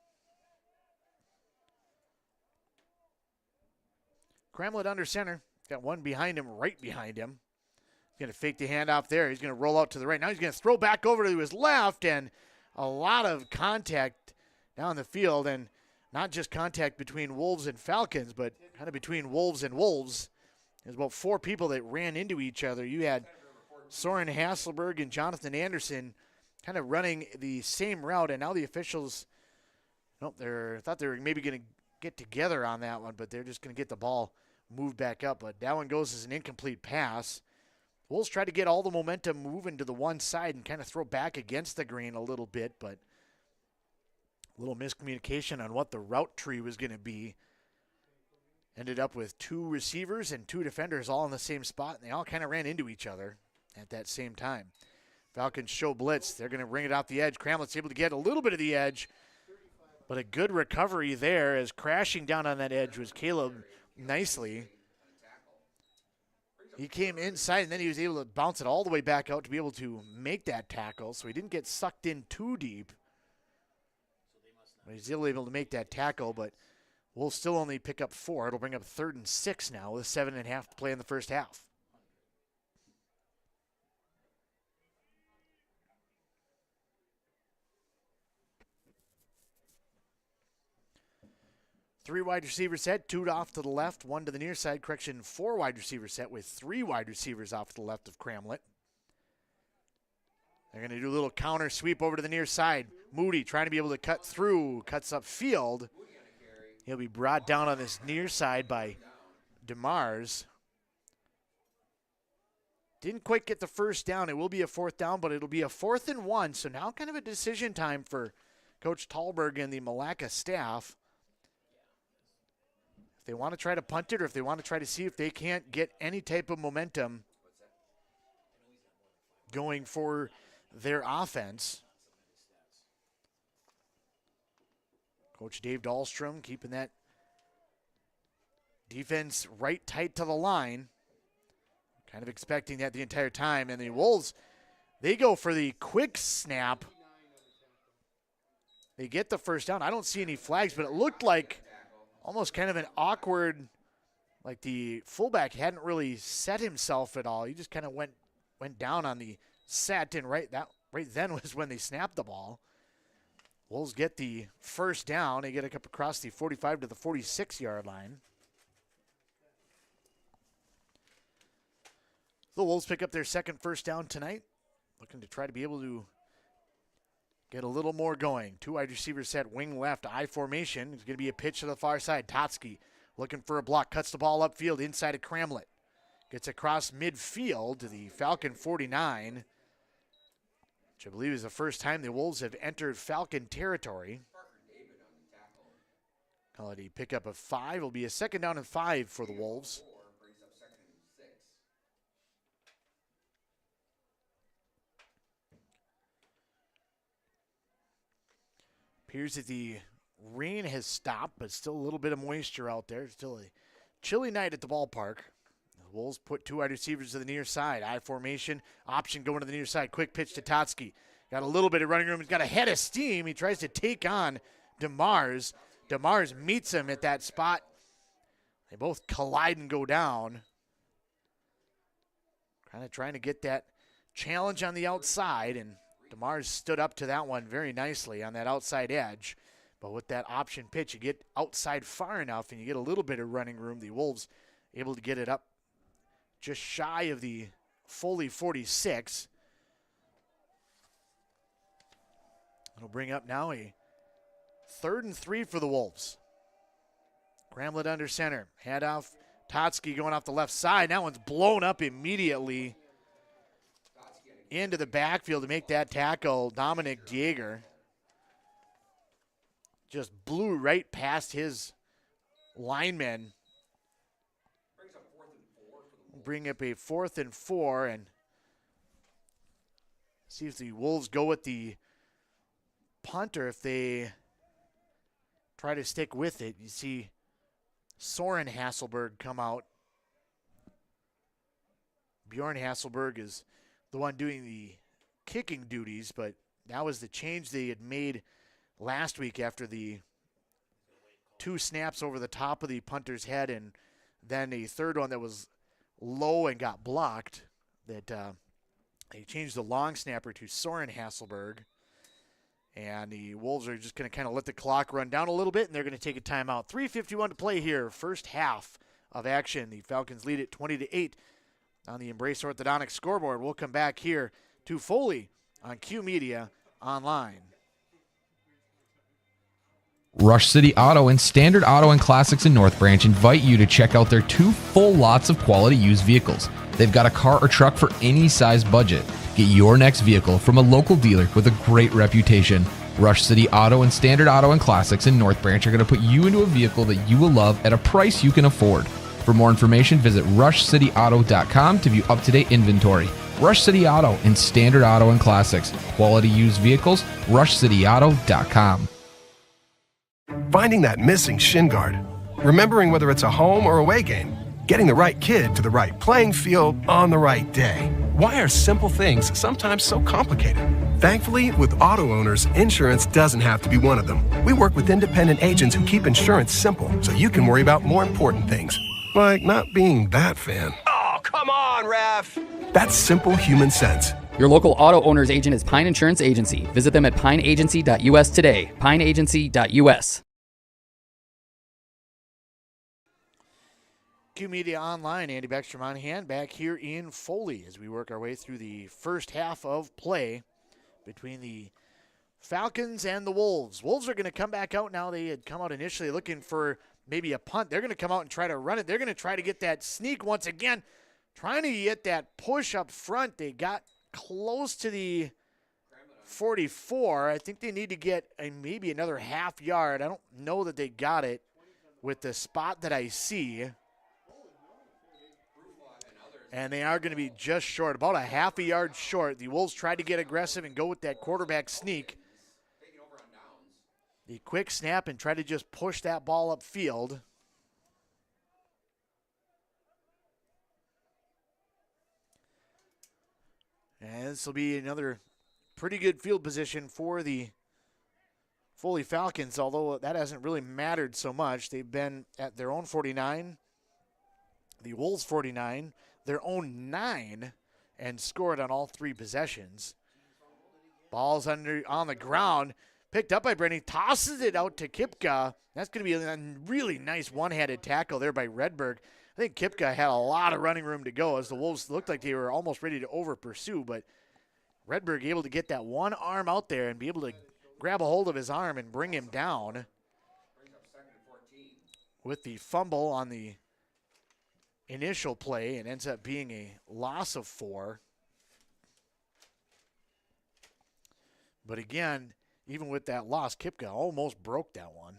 Cramlett under center. Got one behind him, right behind him. He's going to fake the handoff there. He's going to roll out to the right. Now he's going to throw back over to his left, and a lot of contact down the field, and not just contact between Wolves and Falcons, but kind of between Wolves and Wolves. There's about 4 people that ran into each other. You had Soren Hasselberg and Jonathan Anderson kind of running the same route, and now the officials, thought they were maybe going to get together on that one, but they're just going to get the ball moved back up. But that one goes as an incomplete pass. Wolves try to get all the momentum moving to the one side and kind of throw back against the grain a little bit, but a little miscommunication on what the route tree was going to be. Ended up with 2 receivers and 2 defenders all in the same spot, and they all kind of ran into each other at that same time. Falcons show blitz. They're going to bring it off the edge. Cramlett's able to get a little bit of the edge, but a good recovery there as crashing down on that edge was Caleb nicely. He came inside, and then he was able to bounce it all the way back out to be able to make that tackle, so he didn't get sucked in too deep. But he's still able to make that tackle, but we'll still only pick up 4. It'll bring up 3rd and 6 now with 7.5 to play in the first half. Three wide receiver set, 2 off to the left, 1 to the near side. Correction, 4 wide receiver set with 3 wide receivers off to the left of Cramlett. They're going to do a little counter sweep over to the near side. Moody trying to be able to cut through, cuts upfield. He'll be brought down on this near side by DeMars. Didn't quite get the first down. It will be a 4th down, but it'll be a 4th and 1. So now kind of a decision time for Coach Tallberg and the Milaca staff. If they want to try to punt it, or if they want to try to see if they can't get any type of momentum going for their offense. Coach Dave Dahlstrom keeping that defense right tight to the line. Kind of expecting that the entire time. And the Wolves, they go for the quick snap. They get the first down. I don't see any flags, but it looked like almost kind of an awkward, like the fullback hadn't really set himself at all. He just kind of went down on the set, and right then was when they snapped the ball. Wolves get the first down. They get it up across the 45 to the 46-yard line. The Wolves pick up their second first down tonight, looking to try to be able to get a little more going. 2 wide receivers set, wing left, I formation. It's going to be a pitch to the far side. Totsky looking for a block, cuts the ball upfield inside of Cramlett. Gets across midfield to the Falcon 49, which I believe is the first time the Wolves have entered Falcon territory. Call it a pickup of 5. It'll be a 2nd down and 5 for the Wolves. Appears that the rain has stopped, but still a little bit of moisture out there. Still a chilly night at the ballpark. The Wolves put 2 wide receivers to the near side. I formation, option going to the near side. Quick pitch to Totsky. Got a little bit of running room. He's got a head of steam. He tries to take on DeMars. DeMars meets him at that spot. They both collide and go down. Kind of trying to get that challenge on the outside, and DeMars stood up to that one very nicely on that outside edge. But with that option pitch, you get outside far enough and you get a little bit of running room. The Wolves able to get it up just shy of the Foley 46. It'll bring up now a 3rd and 3 for the Wolves. Cramlett under center. Handoff. Totsky going off the left side. That one's blown up immediately into the backfield to make that tackle. Dominic Dieger just blew right past his lineman. Bring up a 4th and 4, and see if the Wolves go with the punt or if they try to stick with it. You see Soren Hasselberg come out. Bjorn Hasselberg is the one doing the kicking duties, but that was the change they had made last week after the 2 snaps over the top of the punter's head and then a third one that was low and got blocked. That they changed the long snapper to Soren Hasselberg. And the Wolves are just going to kind of let the clock run down a little bit, and they're going to take a timeout. 3:51 to play here, first half of action. The Falcons lead it 20-8 on the Embrace Orthodontics scoreboard. We'll come back here to Foley on Q Media Online. Rush City Auto and Standard Auto and Classics in North Branch invite you to check out their 2 full lots of quality used vehicles. They've got a car or truck for any size budget. Get your next vehicle from a local dealer with a great reputation. Rush City Auto and Standard Auto and Classics in North Branch are going to put you into a vehicle that you will love at a price you can afford. For more information, visit rushcityauto.com to view up-to-date inventory. Rush City Auto and Standard Auto and Classics. Quality used vehicles, rushcityauto.com. Finding that missing shin guard. Remembering whether it's a home or away game. Getting the right kid to the right playing field on the right day. Why are simple things sometimes so complicated? Thankfully, with auto owners, insurance doesn't have to be one of them. We work with independent agents who keep insurance simple so you can worry about more important things. Like not being that fan. Oh, come on, ref. That's simple human sense. Your local auto owner's agent is Pine Insurance Agency. Visit them at pineagency.us today. pineagency.us. Q Media Online, Andy Beckstrom back here in Foley as we work our way through the first half of play between the Falcons and the Wolves. Wolves are going to come back out now. They had come out initially looking for maybe a punt. They're going to come out and try to run it. They're going to try to get that sneak once again, trying to get that push up front. They got close to the 44. I think they need to get maybe another half yard. I don't know that they got it with the spot that I see. And they are going to be just short, about a half a yard short. The Wolves tried to get aggressive and go with that quarterback sneak. The quick snap and try to just push that ball upfield. And this will be another pretty good field position for the Foley Falcons, although that hasn't really mattered so much. They've been at their own 49, the Wolves 49, their own 9, and scored on all 3 possessions. Ball's on the ground, picked up by Brennan, tosses it out to Kipka. That's going to be a really nice one-handed tackle there by Redberg. I think Kipka had a lot of running room to go as the Wolves looked like they were almost ready to over-pursue, but Redberg able to get that one arm out there and be able to grab a hold of his arm and bring him down with the fumble on the initial play, and ends up being a loss of 4. But again, even with that loss, Kipka almost broke that one.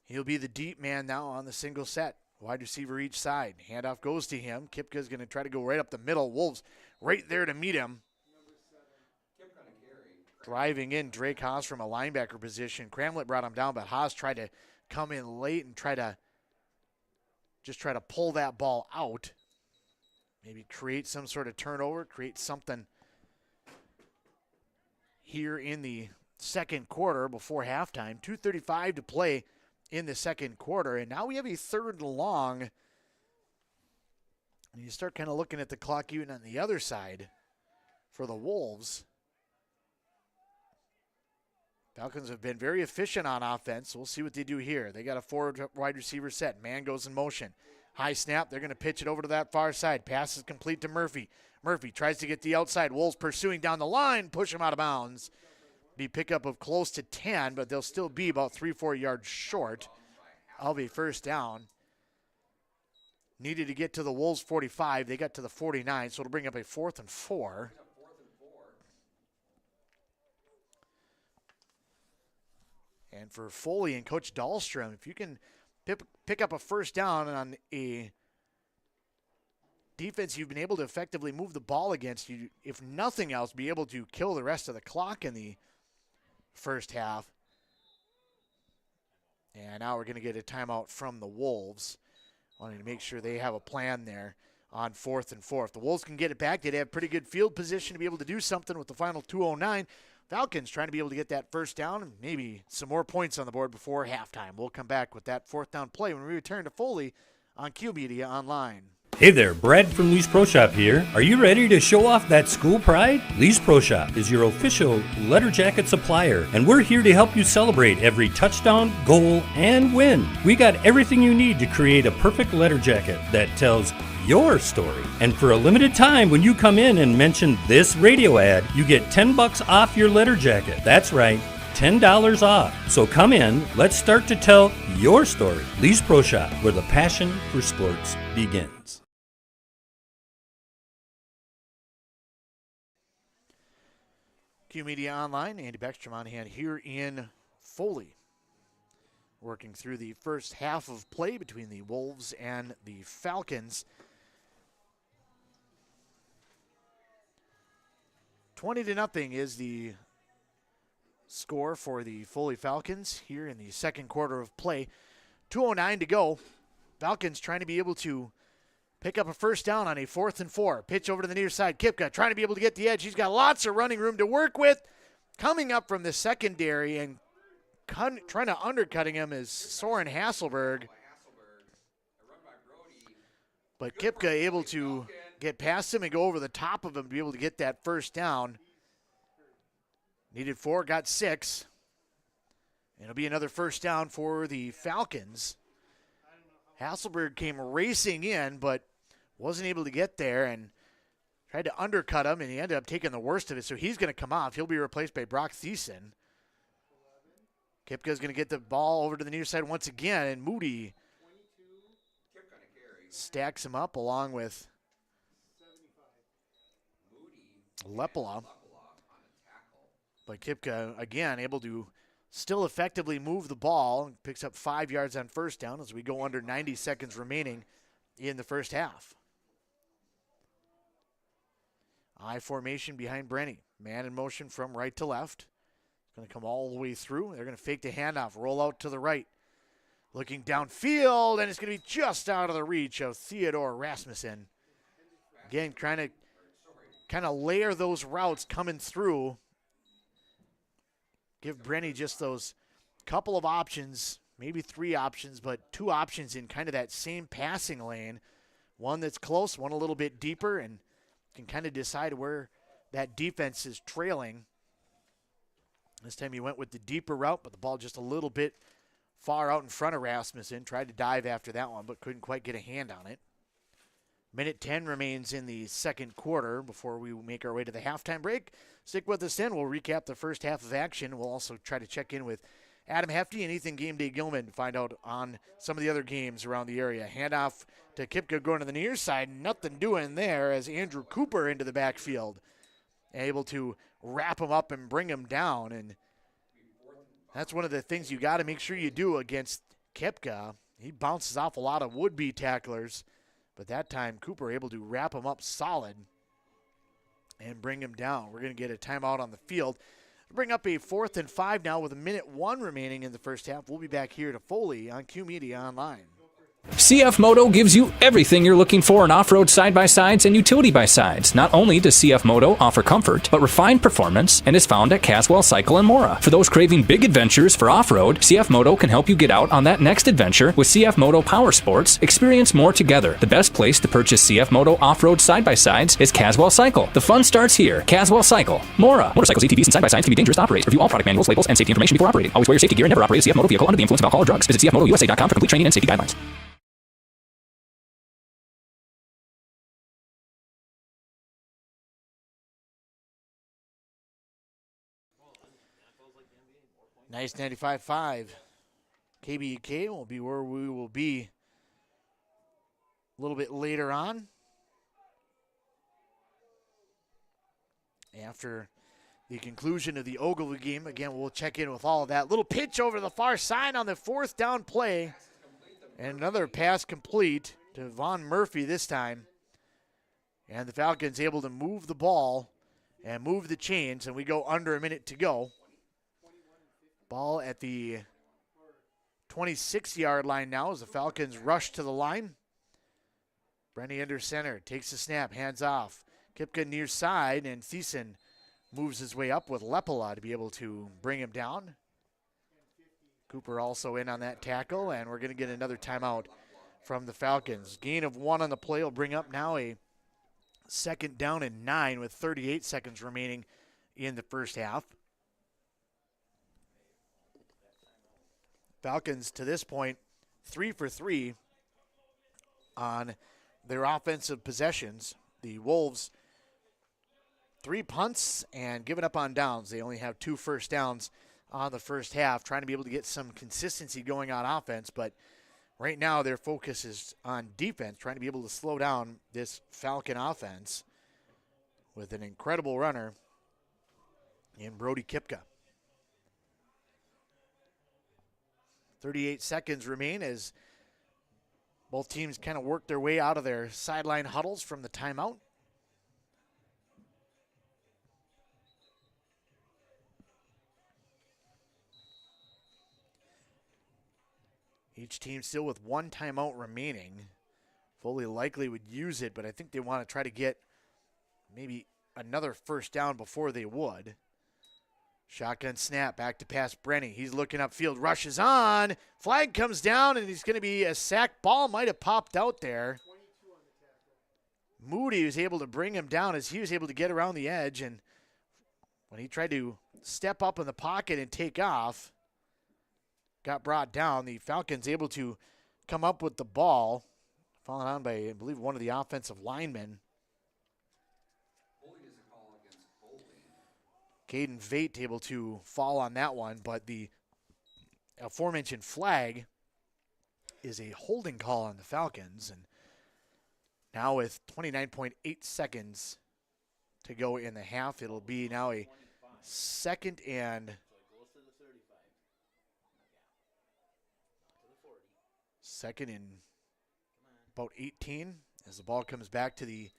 He'll be the deep man now on the single set. Wide receiver each side. Handoff goes to him. Kipka's going to try to go right up the middle. Wolves right there to meet him. Driving in Drake Haas from a linebacker position. Cramlett brought him down, but Haas tried to come in late and try to pull that ball out. Maybe create some sort of turnover, create something here in the second quarter before halftime. 2:35 to play in the second quarter, and now we have a 3rd and long. And you start kind of looking at the clock even on the other side for the Wolves. Falcons have been very efficient on offense. We'll see what they do here. They got a 4 wide receiver set. Man goes in motion. High snap. They're going to pitch it over to that far side. Pass is complete to Murphy. Murphy tries to get the outside. Wolves pursuing down the line. Push him out of bounds. Be pickup of close to 10, but they'll still be about 3-4 yards short of a first down. Needed to get to the Wolves 45. They got to the 49, so it'll bring up a 4th and 4. And for Foley and Coach Dahlstrom, if you can pick up a first down on a defense you've been able to effectively move the ball against, you, if nothing else, be able to kill the rest of the clock in the first half. And now we're going to get a timeout from the Wolves, wanting to make sure they have a plan there on 4th and 4. If the Wolves can get it back, they'd have pretty good field position to be able to do something with the final 2:09. Falcons trying to be able to get that first down and maybe some more points on the board before halftime. We'll come back with that fourth down play when we return to Foley on Q Media Online. Hey there, Brad from Lee's Pro Shop here. Are you ready to show off that school pride? Lee's Pro Shop is your official letter jacket supplier, and we're here to help you celebrate every touchdown, goal, and win. We got everything you need to create a perfect letter jacket that tells your story. And for a limited time, when you come in and mention this radio ad, you get $10 off your letter jacket. That's right, $10 off. So come in, let's start to tell your story. Lee's Pro Shop, where the passion for sports begins. Q Media Online, Andy Beckstrom on hand here in Foley. Working through the first half of play between the Wolves and the Falcons. 20-0 is the score for the Foley Falcons here in the second quarter of play. 2:09 to go. Falcons trying to be able to pick up a first down on a 4th and 4. Pitch over to the near side. Kipka trying to be able to get the edge. He's got lots of running room to work with. Coming up from the secondary and trying to undercutting him is Soren Hasselberg. But Kipka able to get past him and go over the top of him to be able to get that first down. Needed 4, got 6. It'll be another first down for the Falcons. Hasselberg came racing in, but wasn't able to get there and tried to undercut him, and he ended up taking the worst of it, so he's going to come off. He'll be replaced by Brock Thiessen. Kipka's going to get the ball over to the near side once again, and Moody stacks him up along with Lepola. But Kipka, again, able to still effectively move the ball. Picks up 5 yards on first down as we go under 90 seconds remaining in the first half. I formation behind Brenny. Man in motion from right to left. Going to come all the way through. They're going to fake the handoff, roll out to the right. Looking downfield, and it's going to be just out of the reach of Theodore Rasmussen. Again, trying to kind of layer those routes coming through. Give Brenny just those couple of options, maybe 3 options, but 2 options in kind of that same passing lane. One that's close, one a little bit deeper, and can kind of decide where that defense is trailing. This time he went with the deeper route, but the ball just a little bit far out in front of Rasmussen. Tried to dive after that one, but couldn't quite get a hand on it. Minute 10 remains in the second quarter before we make our way to the halftime break. Stick with us then. We'll recap the first half of action. We'll also try to check in with Adam Hefty and Ethan Game Day Gilman to find out on some of the other games around the area. Handoff to Kipka going to the near side. Nothing doing there as Andrew Cooper into the backfield. Able to wrap him up and bring him down. And that's one of the things you got to make sure you do against Kipka. He bounces off a lot of would-be tacklers. But that time, Cooper able to wrap him up solid and bring him down. We're going to get a timeout on the field. Bring up a 4th and 5 now with 1:01 remaining in the first half. We'll be back here to Foley on Q Media Online. CF Moto gives you everything you're looking for in off-road side-by-sides and utility by-sides. Not only does CF Moto offer comfort, but refined performance and is found at Caswell Cycle and Mora. For those craving big adventures for off-road, CF Moto can help you get out on that next adventure with CF Moto Power Sports. Experience more together. The best place to purchase CF Moto off-road side-by-sides is Caswell Cycle. The fun starts here. Caswell Cycle, Mora. Motorcycles, ATVs, and side-by-sides can be dangerous to operate. Review all product manuals, labels, and safety information before operating. Always wear your safety gear and never operate a CF Moto vehicle under the influence of alcohol or drugs. Visit CFMotoUSA.com for complete training and safety guidelines. Nice 95.5. KBK will be where we will be a little bit later on. After the conclusion of the Ogilvie game, again, we'll check in with all of that. Little pitch over the far side on the 4th down play. And another pass complete to Von Murphy this time. And the Falcons able to move the ball and move the chains, and we go under a minute to go. Ball at the 26-yard line now as the Falcons rush to the line. Brenny under center, takes the snap, hands off. Kipka near side, and Thiessen moves his way up with Lepola to be able to bring him down. Cooper also in on that tackle, and we're going to get another timeout from the Falcons. Gain of 1 on the play will bring up now a 2nd down and 9 with 38 seconds remaining in the first half. Falcons to this point 3 for 3 on their offensive possessions. The Wolves 3 punts and giving up on downs. They only have 2 first downs on the first half, trying to be able to get some consistency going on offense, but right now their focus is on defense, trying to be able to slow down this Falcon offense with an incredible runner in Brody Kipka. 38 seconds remain as both teams kind of work their way out of their sideline huddles from the timeout. Each team still with 1 timeout remaining. Foley likely would use it, but I think they want to try to get maybe another first down before they would. Shotgun snap, back to pass Brenny. He's looking upfield, rushes on. Flag comes down, and he's going to be a sack. Ball might have popped out there. Moody was able to bring him down as he was able to get around the edge, and when he tried to step up in the pocket and take off, got brought down. The Falcons able to come up with the ball, fallen on by, I believe, one of the offensive linemen. Caden Vate able to fall on that one, but the aforementioned flag is a holding call on the Falcons. And now with 29.8 seconds to go in the half, it'll be now a 2nd and 2nd and about 18 as the ball comes back to the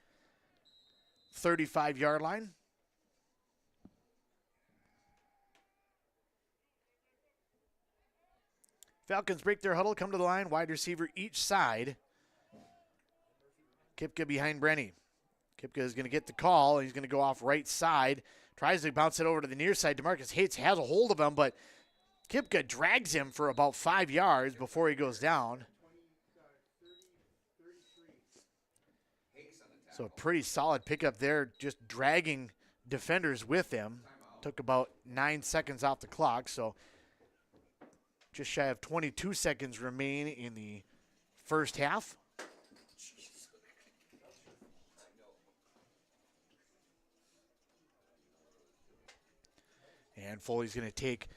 35-yard line. Falcons break their huddle, come to the line, wide receiver each side. Kipka behind Brenny. Kipka is going to get the call. He's going to go off right side. Tries to bounce it over to the near side. DeMarcus Hates has a hold of him, but Kipka drags him for about 5 yards before he goes down. So a pretty solid pickup there, just dragging defenders with him. Took about 9 seconds off the clock, so just shy of 22 seconds remain in the first half. And Foley's going to take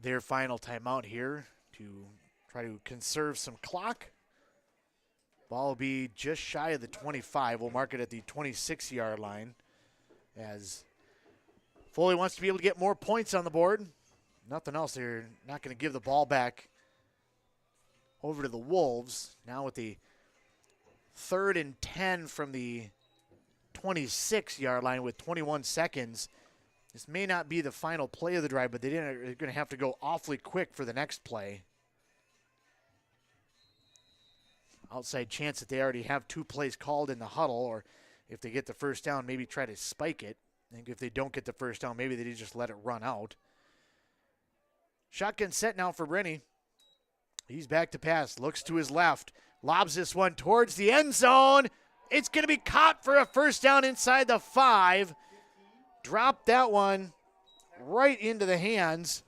their final timeout here to try to conserve some clock. Ball will be just shy of the 25. We'll mark it at the 26-yard line as Foley wants to be able to get more points on the board. Nothing else. They're not going to give the ball back over to the Wolves. Now with the 3rd and 10 from the 26-yard line with 21 seconds. This may not be the final play of the drive, but they're going to have to go awfully quick for the next play. Outside chance that they already have 2 plays called in the huddle, or if they get the first down, maybe try to spike it. I think if they don't get the first down, maybe they just let it run out. Shotgun set now for Brenny. He's back to pass, looks to his left, lobs this one towards the end zone. It's going to be caught for a first down inside the 5. Dropped that one right into the hands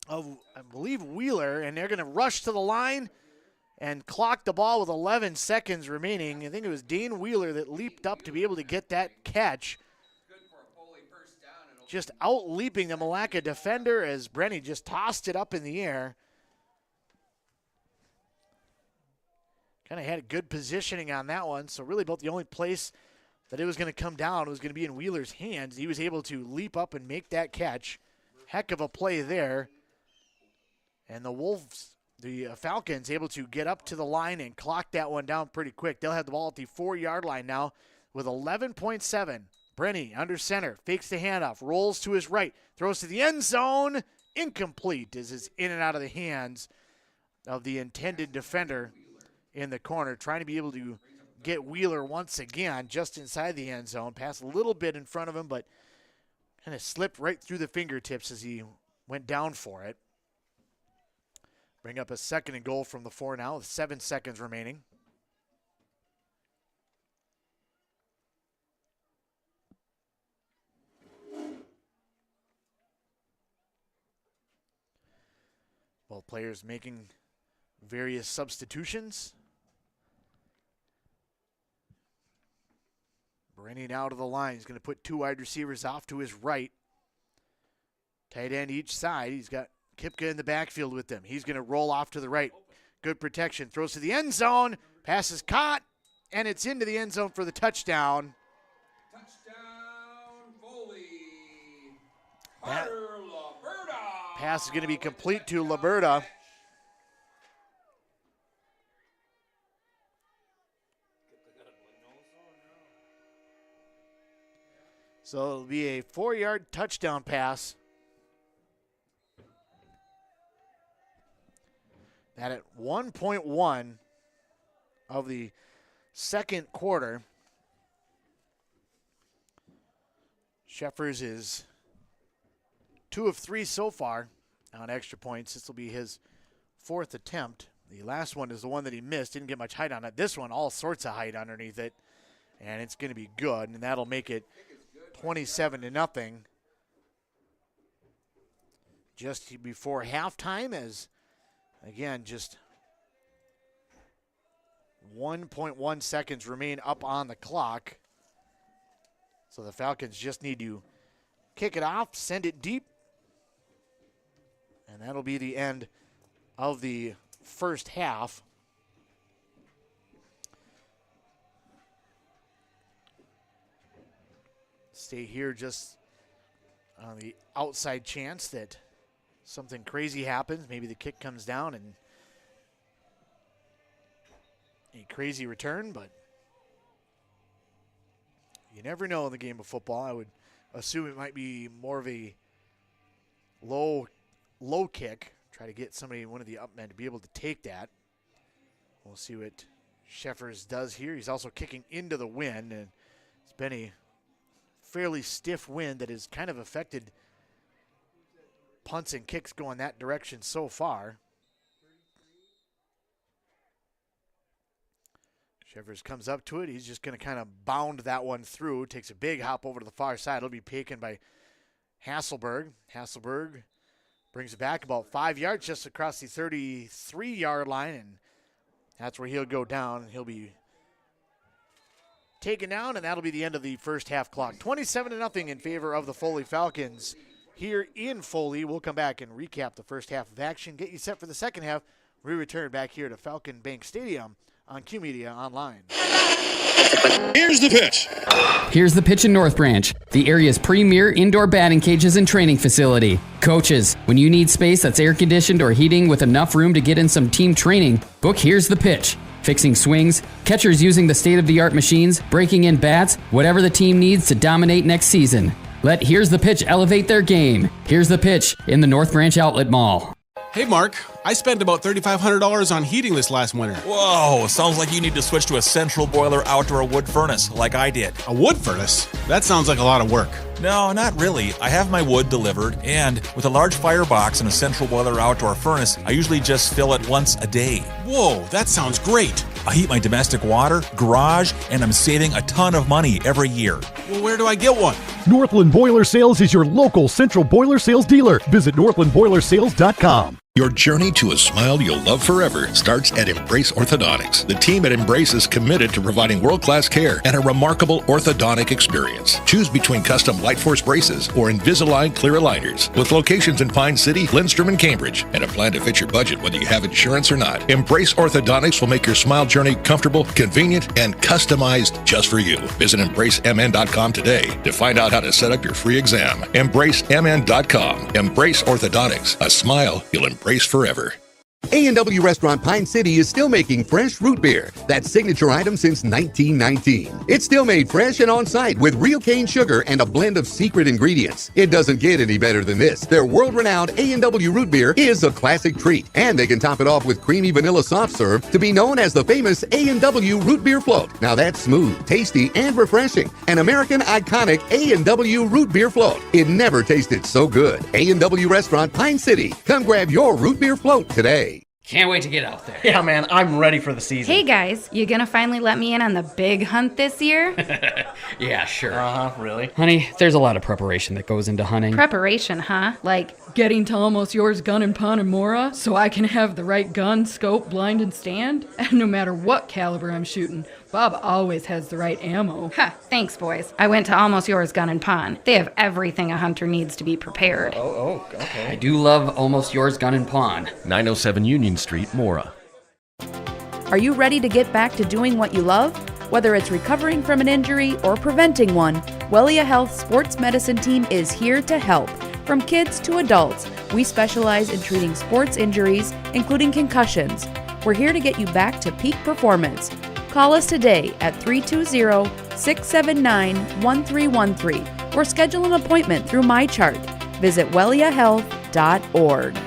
of, I believe, Wheeler, and they're going to rush to the line and clock the ball with 11 seconds remaining. I think it was Dane Wheeler that leaped up to be able to get that catch. Just out-leaping the Milaca defender as Brenny just tossed it up in the air. Kind of had a good positioning on that one, so really about the only place that it was going to come down was going to be in Wheeler's hands. He was able to leap up and make that catch. Heck of a play there. And the Falcons able to get up to the line and clock that one down pretty quick. They'll have the ball at the 4-yard line now with 11.7. Brenny under center, fakes the handoff, rolls to his right, throws to the end zone. Incomplete as it's in and out of the hands of the intended defender in the corner, trying to be able to get Wheeler once again just inside the end zone. Pass a little bit in front of him, but And it slipped right through the fingertips as he went down for it. Bring up a 2nd and goal from the 4 now with 7 seconds remaining. Both players making various substitutions. Brennan out of the line. He's going to put 2 wide receivers off to his right. Tight end each side. He's got Kipka in the backfield with them. He's going to roll off to the right. Good protection. Throws to the end zone. Pass is caught, and it's into the end zone for the touchdown. Touchdown, Foley. That Carter Laberta. pass is going to be complete to Laberta. So it'll be a 4-yard touchdown pass. That at 1.1 of the second quarter, Sheffers is 2 of 3 so far on extra points. This will be his 4th attempt. The last one is the one that he missed. Didn't get much height on it. This one, all sorts of height underneath it. And it's going to be good, and that'll make it 27-0. Just before halftime, as again, just 1.1 seconds remain up on the clock. So the Falcons just need to kick it off, send it deep, and that'll be the end of the first half. Stay here just on the outside chance that something crazy happens. Maybe the kick comes down and a crazy return, but you never know in the game of football. I would assume it might be more of a low kick. Try to get somebody, one of the up men, to be able to take that. We'll see what Sheffers does here. He's also kicking into the wind, and it's been a fairly stiff wind that has kind of affected punts and kicks going that direction so far. Sheffers comes up to it. He's just going to kind of bound that one through. Takes a big hop over to the far side. It'll be taken by Hasselberg. Hasselberg brings it back about 5 yards just across the 33-yard line, and that's where he'll go down. He'll be taken down, and that'll be the end of the first half clock. 27-0 in favor of the Foley Falcons here in Foley. We'll come back and recap the first half of action, get you set for the second half. We return back here to Falcon Bank Stadium on Q Media Online. Here's the pitch. Here's the pitch in North Branch, the area's premier indoor batting cages and training facility. Coaches, when you need space that's air-conditioned or heating with enough room to get in some team training, book Here's the Pitch. Fixing swings, catchers using the state-of-the-art machines, breaking in bats, whatever the team needs to dominate next season. Let Here's the Pitch elevate their game. Here's the Pitch in the North Branch Outlet Mall. Hey, Mark, I spent about $3,500 on heating this last winter. Whoa, sounds like you need to switch to a central boiler outdoor wood furnace, like I did. A wood furnace? That sounds like a lot of work. No, not really. I have my wood delivered, and with a large firebox and a central boiler outdoor furnace, I usually just fill it once a day. Whoa, that sounds great. I heat my domestic water, garage, and I'm saving a ton of money every year. Well, where do I get one? Northland Boiler Sales is your local central boiler sales dealer. Visit northlandboilersales.com. Your journey to a smile you'll love forever starts at Embrace Orthodontics. The team at Embrace is committed to providing world-class care and a remarkable orthodontic experience. Choose between custom Light Force braces or Invisalign clear aligners. With locations in Pine City, Lindstrom, and Cambridge, and a plan to fit your budget whether you have insurance or not. Embrace Orthodontics will make your smile journey comfortable, convenient, and customized just for you. Visit EmbraceMN.com today to find out how to set up your free exam. EmbraceMN.com. Embrace Orthodontics. A smile you'll embrace forever. A&W Restaurant Pine City is still making fresh root beer, that signature item since 1919. It's still made fresh and on-site with real cane sugar and a blend of secret ingredients. It doesn't get any better than this. Their world-renowned A&W root beer is a classic treat, and they can top it off with creamy vanilla soft serve to be known as the famous A&W root beer float. Now that's smooth, tasty, and refreshing. An American iconic A&W root beer float. It never tasted so good. A&W Restaurant Pine City. Come grab your root beer float today. Can't wait to get out there. Yeah, man, I'm ready for the season. Hey guys, you gonna finally let me in on the big hunt this year? Yeah, sure. Really? Honey, there's a lot of preparation that goes into hunting. Preparation, huh? Like getting to Almost Yours Gun and Pawn in Mora so I can have the right gun, scope, blind, and stand? And no matter what caliber I'm shooting, Bob always has the right ammo. Ha, thanks, boys. I went to Almost Yours Gun and Pawn. They have everything a hunter needs to be prepared. Okay. I do love Almost Yours Gun and Pawn. 907 Union Street, Mora. Are you ready to get back to doing what you love? Whether it's recovering from an injury or preventing one, Wellia Health Sports Medicine Team is here to help. From kids to adults, we specialize in treating sports injuries, including concussions. We're here to get you back to peak performance. Call us today at 320-679-1313 or schedule an appointment through MyChart. Visit welliahealth.org.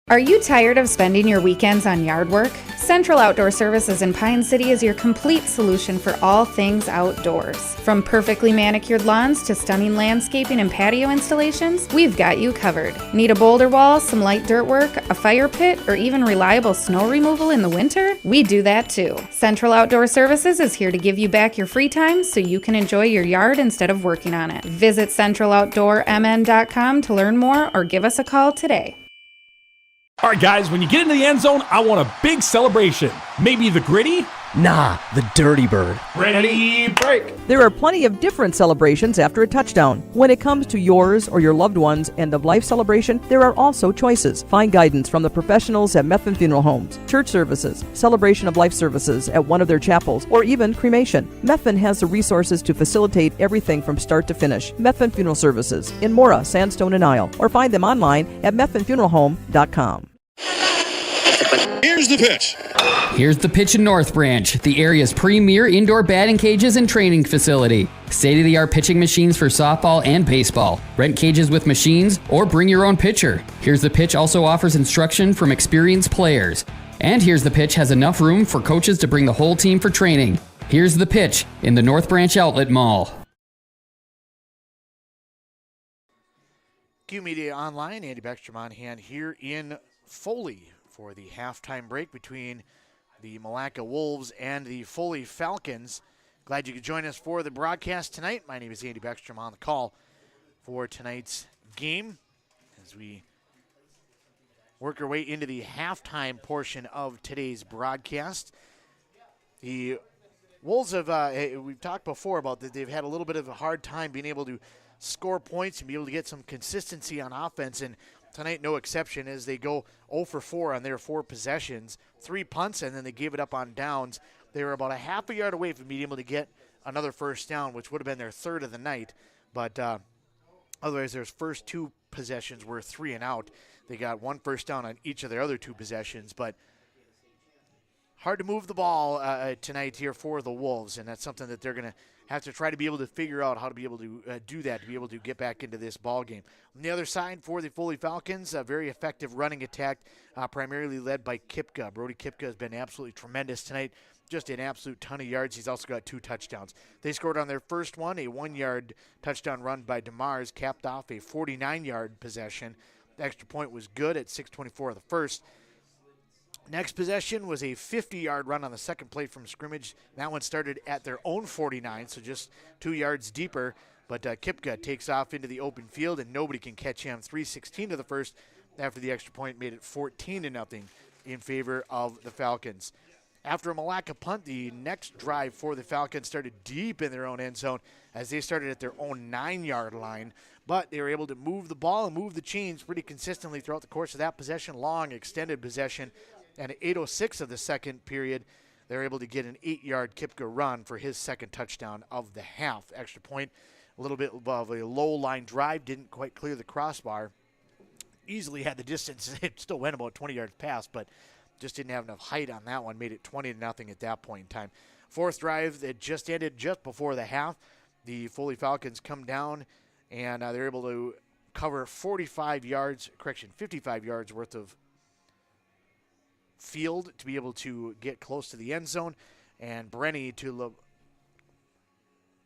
Are you tired of spending your weekends on yard work? Central Outdoor Services in Pine City is your complete solution for all things outdoors. From perfectly manicured lawns to stunning landscaping and patio installations, we've got you covered. Need a boulder wall, some light dirt work, a fire pit, or even reliable snow removal in the winter? We do that too. Central Outdoor Services is here to give you back your free time so you can enjoy your yard instead of working on it. Visit centraloutdoormn.com to learn more or give us a call today. All right, guys, when you get into the end zone, I want a big celebration. Maybe the gritty? Nah, the Dirty Bird. Ready, break. There are plenty of different celebrations after a touchdown. When it comes to yours or your loved one's end-of-life celebration, there are also choices. Find guidance from the professionals at Methvin Funeral Homes, church services, celebration of life services at one of their chapels, or even cremation. Methvin has the resources to facilitate everything from start to finish. Methvin Funeral Services in Mora, Sandstone, and Isle, or find them online at methvinfuneralhome.com. Here's the pitch. Here's the pitch in North Branch, the area's premier indoor batting cages and training facility. State-of-the-art pitching machines for softball and baseball. Rent cages with machines or bring your own pitcher. Here's the Pitch also offers instruction from experienced players. And Here's the Pitch has enough room for coaches to bring the whole team for training. Here's the Pitch in the North Branch Outlet Mall. Q Media Online, Andy Beckstrom on hand here in Foley for the halftime break between the Milaca Wolves and the Foley Falcons. Glad you could join us for the broadcast tonight. My name is Andy Beckstrom on the call for tonight's game as we work our way into the halftime portion of today's broadcast. The Wolves have, we've talked before about that they've had a little bit of a hard time being able to score points and be able to get some consistency on offense, and tonight no exception as they go 0 for 4 on their 4 possessions, 3 punts, and then they gave it up on downs. They were about a half a yard away from being able to get another first down, which would have been their third of the night, but otherwise their first 2 possessions were 3 and out. They got 1 first down on each of their other 2 possessions, but hard to move the ball tonight here for the Wolves, and that's something that they're going to have to try to be able to figure out how to be able to do that, to be able to get back into this ball game. On the other side for the Foley Falcons, a very effective running attack, primarily led by Kipka. Brody Kipka has been absolutely tremendous tonight, just an absolute ton of yards. He's also got 2 touchdowns. They scored on their first one, a 1-yard touchdown run by DeMars, capped off a 49-yard possession. The extra point was good at 6:24 of the first. Next possession was a 50-yard run on the second play from scrimmage. That one started at their own 49, so just 2 yards deeper. But Kipka takes off into the open field, and nobody can catch him. 3:16 to the first after the extra point made it 14-0 in favor of the Falcons. After a Milaca punt, the next drive for the Falcons started deep in their own end zone as they started at their own 9-yard line. But they were able to move the ball and move the chains pretty consistently throughout the course of that possession, long extended possession. And at 8:06 of the second period, they were able to get an 8-yard Kipka run for his second touchdown of the half. Extra point, a little bit of a low line drive, didn't quite clear the crossbar. easily had the distance. It still went about 20 yards past, but just didn't have enough height on that one. Made it 20-0 at that point in time. Fourth drive that just ended just before the half. The Foley Falcons come down, and they're able to cover 55 yards worth of field to be able to get close to the end zone. And Brenny to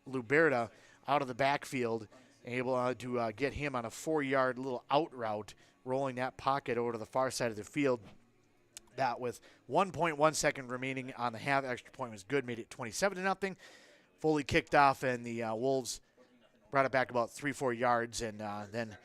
Luberta out of the backfield, able to get him on a 4-yard little out route, rolling that pocket over to the far side of the field. That with 1.1 second remaining on the half. Extra point was good, made it 27-0. Foley kicked off, and the Wolves brought it back about 3-4 yards, and then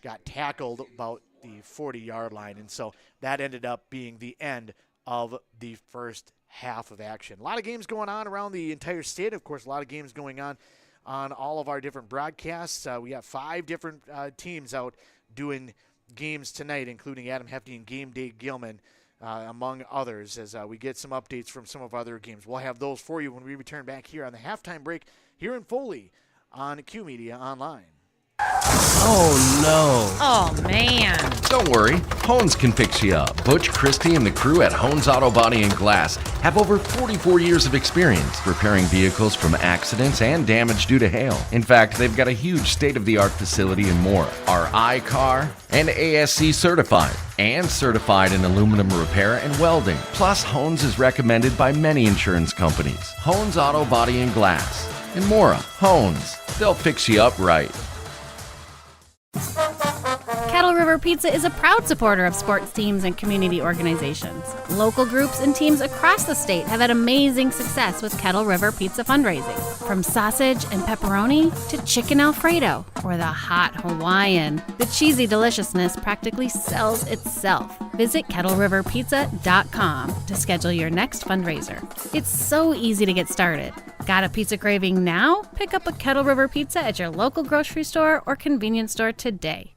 got tackled about the 40-yard line. And so that ended up being the end of the first half of action. A lot of games going on around the entire state. Of course, a lot of games going on all of our different broadcasts. We got 5 different teams out doing games tonight, including Adam Hefty and Game Day Gilman, among others, as we get some updates from some of our other games. We'll have those for you when we return back here on the halftime break here in Foley on Q Media Online. Oh, no. Oh, man. Don't worry, Hones can fix you up. Butch Christie and the crew at Hones Auto Body and Glass have over 44 years of experience repairing vehicles from accidents and damage due to hail. In fact, they've got a huge state-of-the-art facility in Mora, are iCar and ASC certified, and certified in aluminum repair and welding. Plus, Hones is recommended by many insurance companies. Hones Auto Body and Glass. In Mora, Hones. They'll fix you up right. Kettle River Pizza is a proud supporter of sports teams and community organizations. Local groups and teams across the state have had amazing success with Kettle River Pizza fundraising. From sausage and pepperoni to chicken Alfredo or the hot Hawaiian, the cheesy deliciousness practically sells itself. Visit KettleRiverPizza.com to schedule your next fundraiser. It's so easy to get started. Got a pizza craving now? Pick up a Kettle River Pizza at your local grocery store or convenience store today.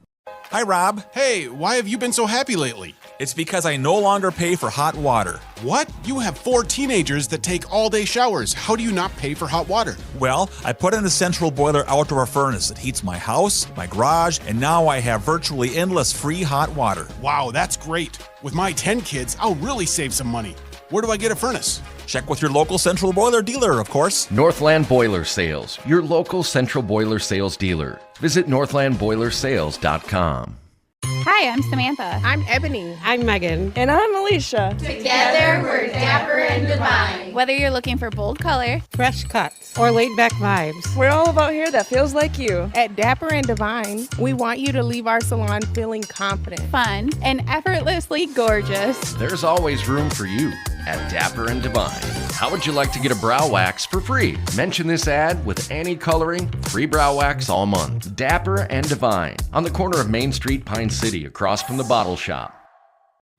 Hi, Rob. Hey, why have you been so happy lately? It's because I no longer pay for hot water. What? You have 4 teenagers that take all-day showers. How do you not pay for hot water? Well, I put in a central boiler outdoor furnace that heats my house, my garage, and now I have virtually endless free hot water. Wow, that's great. With my 10 kids, I'll really save some money. Where do I get a furnace? Check with your local central boiler dealer, of course. Northland Boiler Sales, your local central boiler sales dealer. Visit northlandboilersales.com. Hi, I'm Samantha. I'm Ebony. I'm Megan. And I'm Alicia. Together, we're dapper and divine. Whether you're looking for bold color, fresh cuts, or laid-back vibes, we're all about hair that feels like you. At Dapper and Divine, we want you to leave our salon feeling confident, fun, and effortlessly gorgeous. There's always room for you at Dapper and Divine. How would you like to get a brow wax for free? Mention this ad with any coloring, free brow wax all month. Dapper and Divine, on the corner of Main Street, Pine City, across from the Bottle Shop.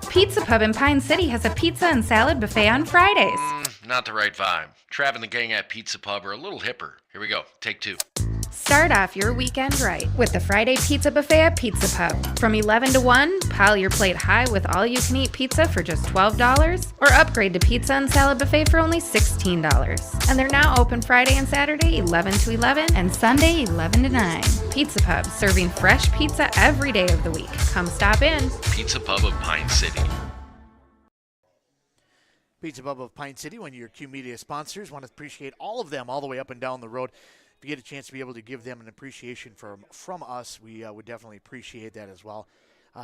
Pizza Pub in Pine City has a pizza and salad buffet on Fridays. Not the right vibe. Trav and the gang at Pizza Pub are a little hipper. Here we go, take 2. Start off your weekend right with the Friday Pizza Buffet at Pizza Pub. From 11 to 1, pile your plate high with all-you-can-eat pizza for just $12, or upgrade to pizza and salad buffet for only $16. And they're now open Friday and Saturday 11 to 11 and Sunday 11 to 9. Pizza Pub, serving fresh pizza every day of the week. Come stop in. Pizza Pub of Pine City. Pizza Pub of Pine City, one of your Q Media sponsors. Want to appreciate all of them all the way up and down the road. If you get a chance to be able to give them an appreciation from us, we would definitely appreciate that as well.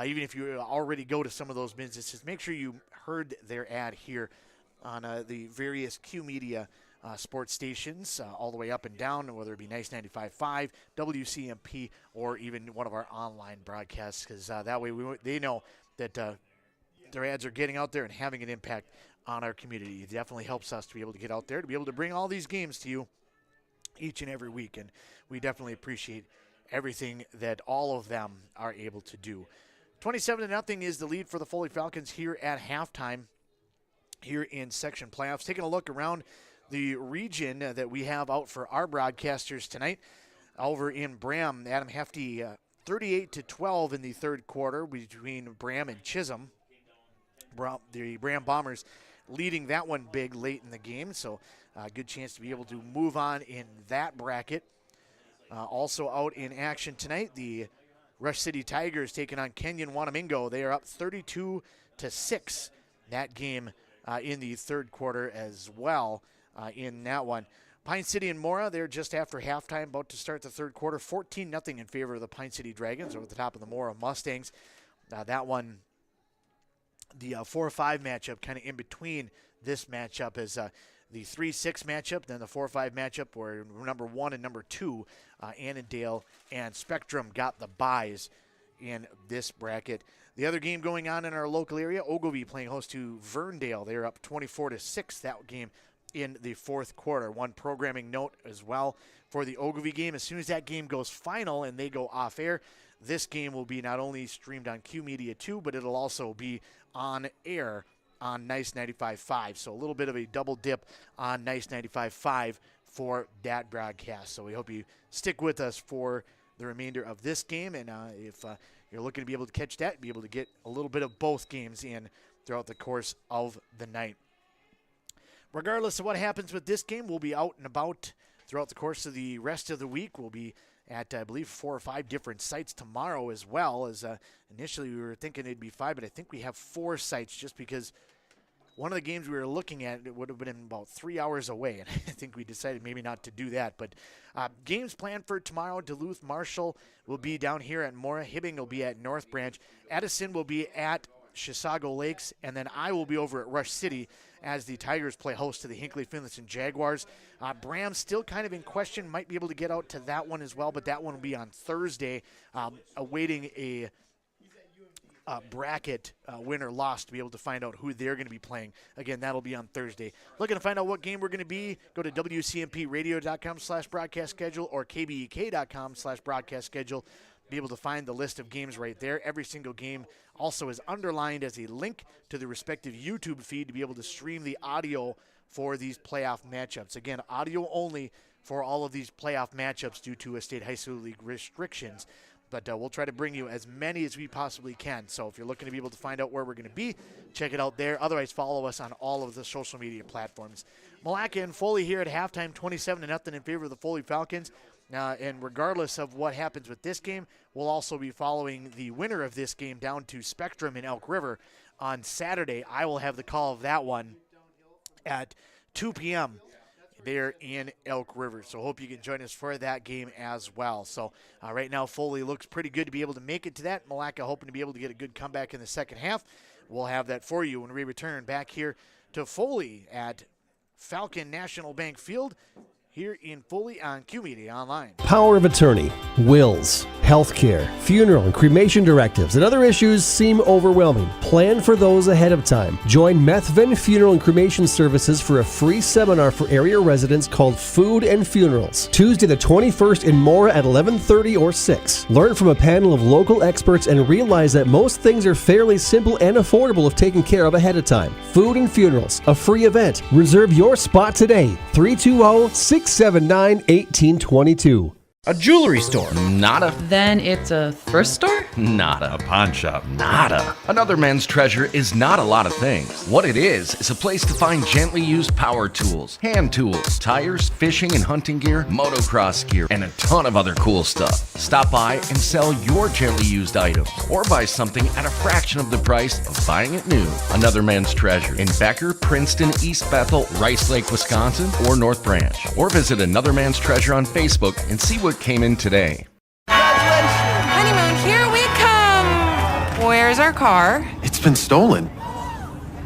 Even if you already go to some of those businesses, make sure you heard their ad here on the various Q Media sports stations all the way up and down, whether it be Nice 95.5, WCMP, or even one of our online broadcasts, because that way they know that their ads are getting out there and having an impact on our community. It definitely helps us to be able to get out there, to be able to bring all these games to you each and every week, and we definitely appreciate everything that all of them are able to do. 27-0 is the lead for the Foley Falcons here at halftime here in section playoffs. Taking a look around the region that we have out for our broadcasters tonight. Over in Bram, Adam Hefty 38-12 in the third quarter between Bram and Chisholm. The Bram Bombers leading that one big late in the game, so good chance to be able to move on in that bracket. Also out in action tonight, the Rush City Tigers taking on Kenyon Wanamingo. They are up 32-6. That game in the third quarter as well in that one. Pine City and Mora, they're just after halftime, about to start the third quarter. 14-0 in favor of the Pine City Dragons over the top of the Mora Mustangs. That one, the 4-5 matchup, kind of in between this matchup is the 3-6 matchup, then the 4-5 matchup where number 1 and number 2, Annandale and Spectrum, got the byes in this bracket. The other game going on in our local area, Ogilvie playing host to Verndale. They're up 24-6 that game in the fourth quarter. One programming note as well for the Ogilvie game. As soon as that game goes final and they go off air, this game will be not only streamed on Q Media 2, but it'll also be on air on Nice 95.5. So a little bit of a double dip on Nice 95.5 for that broadcast. So we hope you stick with us for the remainder of this game. And if you're looking to be able to catch that, be able to get a little bit of both games in throughout the course of the night. Regardless of what happens with this game, we'll be out and about throughout the course of the rest of the week. We'll be at, I believe, 4 or 5 different sites tomorrow as well. As initially we were thinking it'd be 5, but I think we have 4 sites just because one of the games we were looking at, it would have been about 3 hours away, and I think we decided maybe not to do that. But games planned for tomorrow: Duluth Marshall will be down here at Mora. Hibbing will be at North Branch. Edison will be at Chisago Lakes, and then I will be over at Rush City as the Tigers play host to the Hinckley Finlayson Jaguars. Bram still kind of in question, might be able to get out to that one as well, but that one will be on Thursday, awaiting a bracket win or loss to be able to find out who they're going to be playing. Again, that'll be on Thursday. Looking to find out what game we're going to be, go to WCMPradio.com/broadcast schedule or KBEK.com/broadcast schedule. Be able to find the list of games right there. Every single game also is underlined as a link to the respective YouTube feed to be able to stream the audio for these playoff matchups. Again, audio only for all of these playoff matchups due to state high school league restrictions. But we'll try to bring you as many as we possibly can. So if you're looking to be able to find out where we're going to be, check it out there. Otherwise, follow us on all of the social media platforms. Milaca and Foley here at halftime, 27-0 in favor of the Foley Falcons. And regardless of what happens with this game, we'll also be following the winner of this game down to Spectrum in Elk River on Saturday. I will have the call of that one at 2 p.m. there in Elk River. So hope you can join us for that game as well. So right now, Foley looks pretty good to be able to make it to that. Milaca hoping to be able to get a good comeback in the second half. We'll have that for you when we return back here to Foley at Falcon National Bank Field here in Foley on Q Media Online. Power of attorney, wills, healthcare, funeral and cremation directives, and other issues seem overwhelming. Plan for those ahead of time. Join Methvin Funeral and Cremation Services for a free seminar for area residents called Food and Funerals. Tuesday the 21st in Mora at 11:30 or 6. Learn from a panel of local experts and realize that most things are fairly simple and affordable if taken care of ahead of time. Food and Funerals, a free event. Reserve your spot today. 320-679-1822. A jewelry store. Nada. Then it's a thrift store? Nada. A pawn shop. Nada. Another Men's Treasure is not a lot of things. What it is a place to find gently used power tools, hand tools, tires, fishing and hunting gear, motocross gear, and a ton of other cool stuff. Stop by and sell your gently used items, or buy something at a fraction of the price of buying it new. Another Men's Treasure in Becker, Princeton, East Bethel, Rice Lake, Wisconsin, or North Branch. Or visit Another Man's Treasure on Facebook and see what came in today. Honeymoon, here we come. Where's our car? It's been stolen.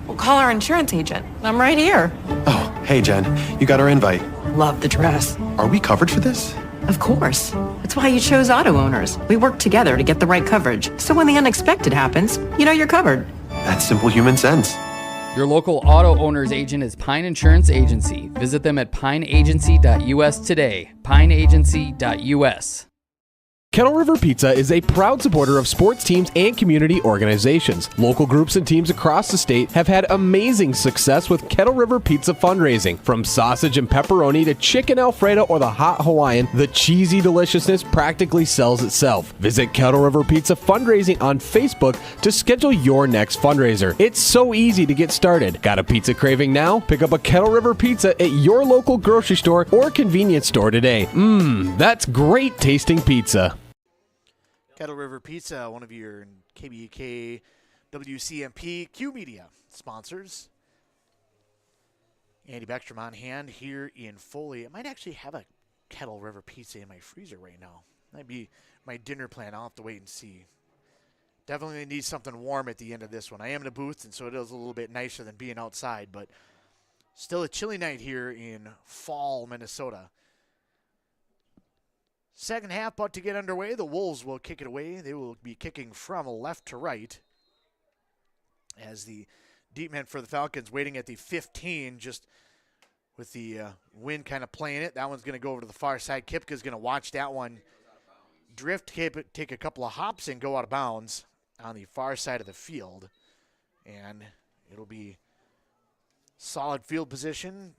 We'll call our insurance agent. I'm right here. Oh, hey, Jen. You got our invite. Love the dress. Are we covered for this? Of course. That's why you chose auto owners. We work together to get the right coverage. So when the unexpected happens, you know you're covered. That's simple human sense. Your local auto owner's agent is Pine Insurance Agency. Visit them at pineagency.us today. pineagency.us. Kettle River Pizza is a proud supporter of sports teams and community organizations. Local groups and teams across the state have had amazing success with Kettle River Pizza fundraising. From sausage and pepperoni to chicken Alfredo or the hot Hawaiian, the cheesy deliciousness practically sells itself. Visit Kettle River Pizza Fundraising on Facebook to schedule your next fundraiser. It's so easy to get started. Got a pizza craving now? Pick up a Kettle River Pizza at your local grocery store or convenience store today. That's great tasting pizza. Kettle River Pizza, one of your KBK, WCMP, Q Media sponsors. Andy Beckstrom on hand here in Foley. I might actually have a Kettle River Pizza in my freezer right now. That'd be my dinner plan. I'll have to wait and see. Definitely need something warm at the end of this one. I am in a booth, and so it is a little bit nicer than being outside, but still a chilly night here in fall, Minnesota. Second half about to get underway. The Wolves will kick it away. They will be kicking from left to right as the deep man for the Falcons waiting at the 15, just with the wind kind of playing it. That one's going to go over to the far side. Kipka's going to watch that one drift, take a couple of hops, and go out of bounds on the far side of the field. And it'll be solid field position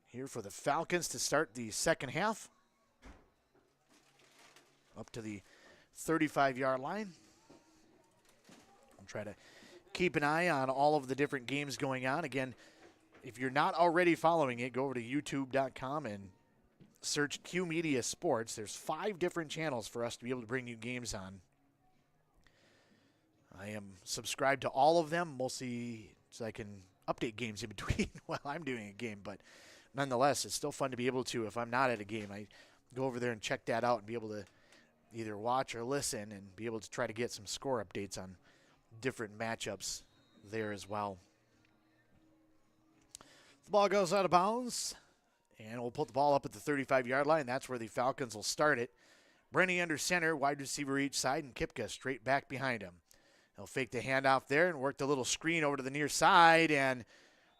here for the Falcons to start the second half. Up to the 35-yard line. I'll try to keep an eye on all of the different games going on. Again, if you're not already following it, go over to youtube.com and search Q Media Sports. There's 5 different channels for us to be able to bring you games on. I am subscribed to all of them, mostly so I can update games in between while I'm doing a game. But nonetheless, it's still fun to be able to, if I'm not at a game, I go over there and check that out and be able to either watch or listen and be able to try to get some score updates on different matchups there as well. The ball goes out of bounds, and we'll put the ball up at the 35-yard line. That's where the Falcons will start it. Brenny under center, wide receiver each side, and Kipka straight back behind him. He'll fake the handoff there and work the little screen over to the near side, and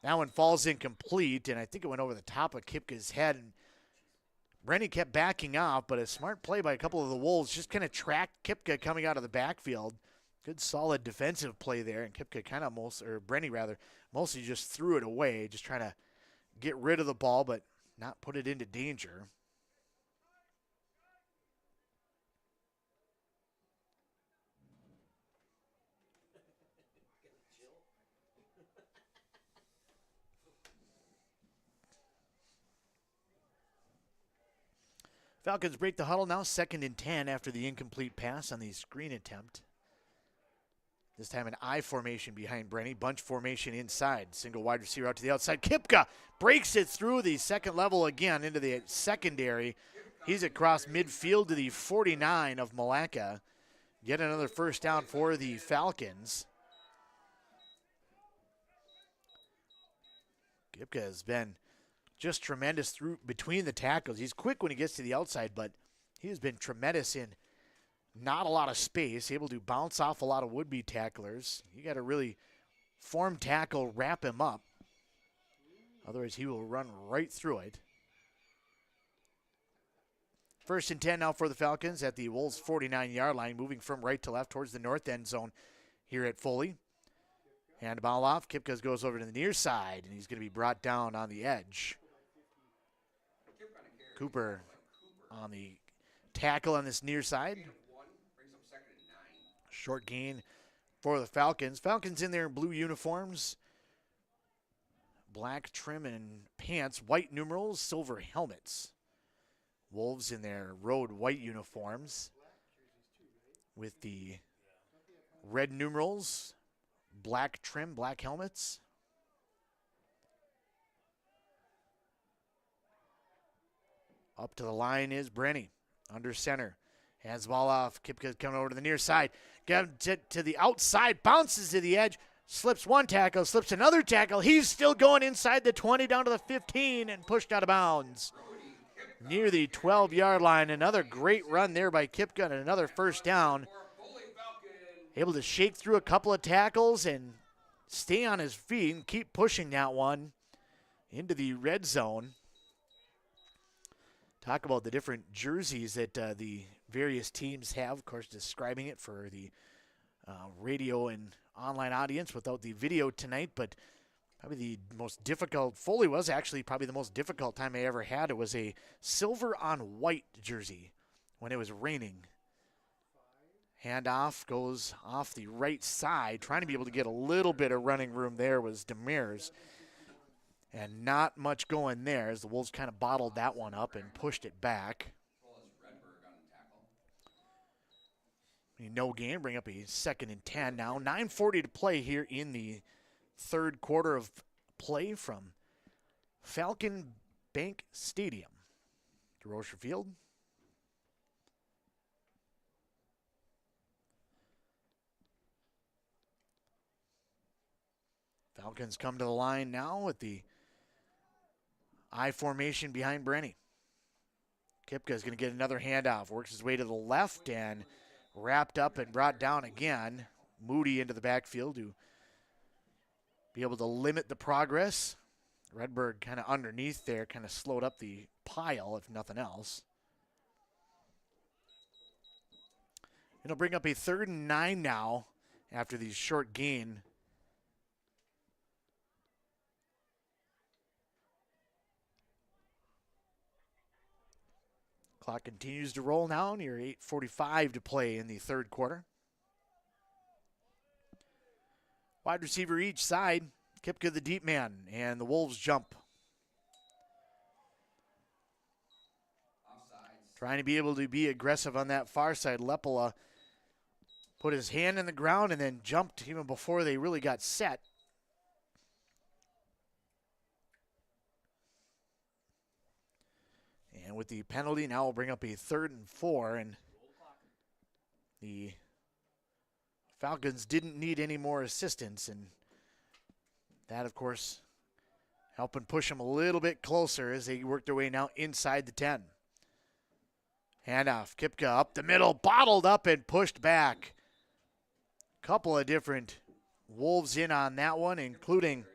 that one falls incomplete, and I think it went over the top of Kipka's head. And Brenny kept backing off, but a smart play by a couple of the Wolves just kind of tracked Kipka coming out of the backfield. Good solid defensive play there, and Kipka kind of Brenny mostly just threw it away, just trying to get rid of the ball but not put it into danger. Falcons break the huddle now, 2nd and 10 after the incomplete pass on the screen attempt. This time an I formation behind Brenny, bunch formation inside. Single wide receiver out to the outside. Kipka breaks it through the second level again into the secondary. He's across midfield to the 49 of Milaca. Yet another first down for the Falcons. Kipka has been just tremendous through between the tackles. He's quick when he gets to the outside, but he has been tremendous in not a lot of space, able to bounce off a lot of would-be tacklers. You got to really form tackle, wrap him up. Otherwise, he will run right through it. 1st and 10 now for the Falcons at the Wolves' 49-yard line, moving from right to left towards the north end zone here at Foley. Hand ball off. Kipka goes over to the near side, and he's going to be brought down on the edge. Cooper on the tackle on this near side. Short gain for the Falcons. Falcons in their blue uniforms. Black trim and pants, white numerals, silver helmets. Wolves in their road white uniforms with the red numerals, black trim, black helmets. Up to the line is Brenny, under center. Hands the ball off. Kipka coming over to the near side. Get him to the outside, bounces to the edge, slips one tackle, slips another tackle. He's still going inside the 20 down to the 15 and pushed out of bounds. Near the 12-yard line. Another great run there by Kipka and another first down. Able to shake through a couple of tackles and stay on his feet and keep pushing that one into the red zone. Talk about the different jerseys that the various teams have, of course, describing it for the radio and online audience without the video tonight, but probably the most difficult, Foley was actually probably the most difficult time I ever had. It was a silver on white jersey when it was raining. Handoff goes off the right side, trying to be able to get a little bit of running room there was Demers. And not much going there as the Wolves kind of bottled that one up and pushed it back. No gain, bring up a 2nd and 10 now. 9:40 to play here in the third quarter of play from Falcon Bank Stadium. DeRocher Field. Falcons come to the line now with the I formation behind Brenny. Kipka is going to get another handoff. Works his way to the left and wrapped up and brought down again. Moody into the backfield to be able to limit the progress. Redberg kind of underneath there, kind of slowed up the pile, if nothing else. It'll bring up a 3rd and 9 now after the short gain. Clock continues to roll now, near 8:45 to play in the third quarter. Wide receiver each side. Kipka the deep man, and the Wolves jump. Trying to be able to be aggressive on that far side. Lepola put his hand in the ground and then jumped even before they really got set. And with the penalty, now we'll bring up a 3rd and 4, and the Falcons didn't need any more assistance, and that, of course, helping push them a little bit closer as they work their way now inside the 10. Handoff, Kipka up the middle, bottled up and pushed back. Couple of different Wolves in on that one, including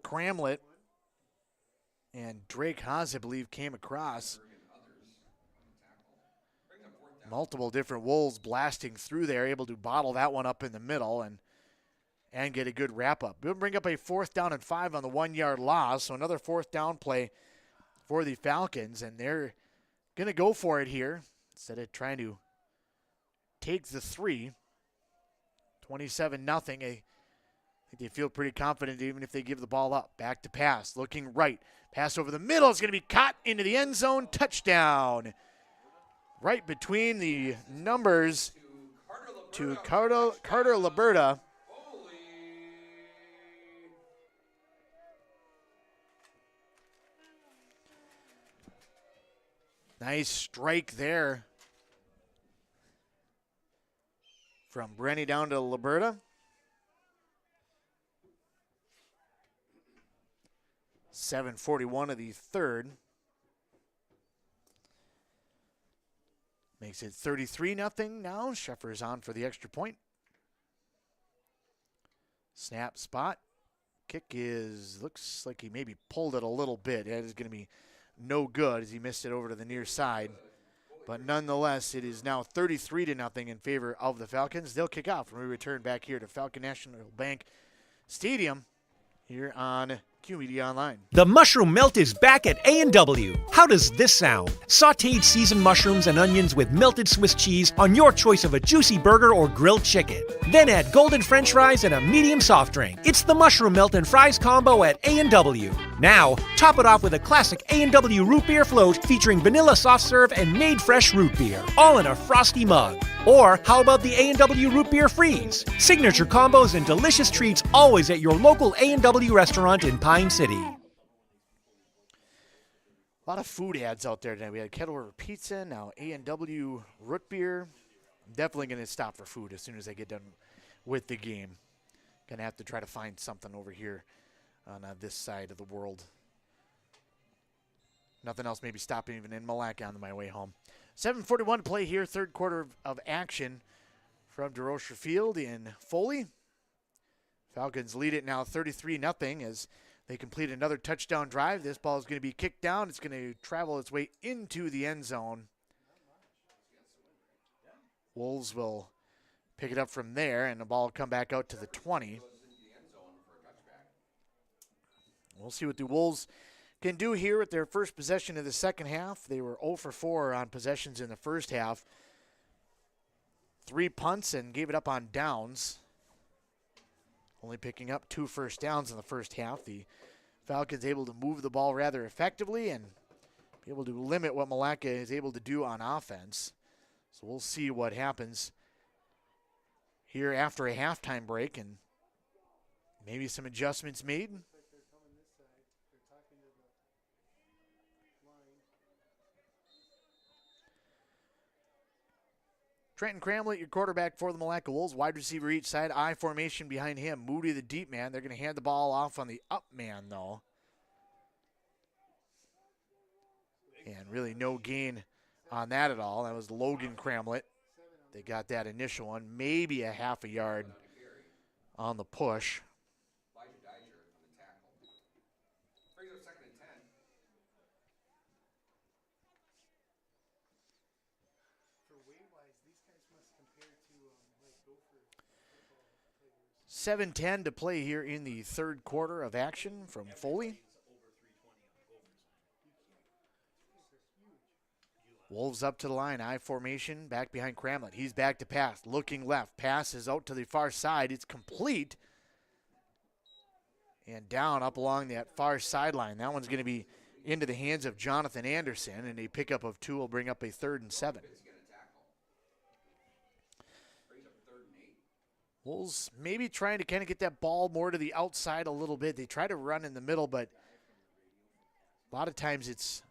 Cramlett. And Drake Haas, I believe, came across. Multiple different Wolves blasting through there, able to bottle that one up in the middle and get a good wrap-up. We'll bring up a 4th down and 5 on the 1-yard loss, so another 4th down play for the Falcons, and they're going to go for it here instead of trying to take the 3. 27-0. I think they feel pretty confident even if they give the ball up. Back to pass, looking right. Pass over the middle is going to be caught into the end zone. Touchdown. Right between the numbers to Carter Liberta. Nice strike there from Brenny down to Liberta. 7:41 of the third. Makes it 33-0 now. Sheffer's on for the extra point. Snap spot. Kick looks like he maybe pulled it a little bit. It is going to be no good as he missed it over to the near side. But nonetheless, it is now 33-0 in favor of the Falcons. They'll kick off when we return back here to Falcon National Bank Stadium here on QMedia Online. The mushroom melt is back at A&W. How does this sound? Sautéed seasoned mushrooms and onions with melted Swiss cheese on your choice of a juicy burger or grilled chicken. Then add golden French fries and a medium soft drink. It's the mushroom melt and fries combo at A&W. Now, top it off with a classic A&W root beer float featuring vanilla soft serve and made fresh root beer, all in a frosty mug. Or how about the A&W Root Beer Freeze? Signature combos and delicious treats always at your local A&W restaurant in Pine City. A lot of food ads out there today. We had Kettle River Pizza, now A&W Root Beer. I'm definitely going to stop for food as soon as I get done with the game. Going to have to try to find something over here on this side of the world. Nothing else maybe stopping even in Milaca on my way home. 7:41 to play here, third quarter of action from DeRocher Field in Foley. Falcons lead it now 33-0 as they complete another touchdown drive. This ball is going to be kicked down. It's going to travel its way into the end zone. Wolves will pick it up from there, and the ball will come back out to the 20. We'll see what the Wolves can do here with their first possession of the second half. They were 0 for 4 on possessions in the first half. 3 punts and gave it up on downs. Only picking up 2 first downs in the first half. The Falcons able to move the ball rather effectively and be able to limit what Milaca is able to do on offense. So we'll see what happens here after a halftime break and maybe some adjustments made. Trenton Cramlett, your quarterback for the Milaca Wolves. Wide receiver each side. I formation behind him. Moody, the deep man. They're going to hand the ball off on the up man, though. And really no gain on that at all. That was Logan Cramlett. They got that initial one. Maybe a half a yard on the push. $7:10 to play here in the third quarter of action from Foley. Wolves up to the line, I formation, back behind Cramlett. He's back to pass, looking left. Pass is out to the far side. It's complete. And down up along that far sideline. That one's going to be into the hands of Jonathan Anderson, and a pickup of 2 will bring up a 3rd and 7. Wolves maybe trying to kind of get that ball more to the outside a little bit. They try to run in the middle, but a lot of times it's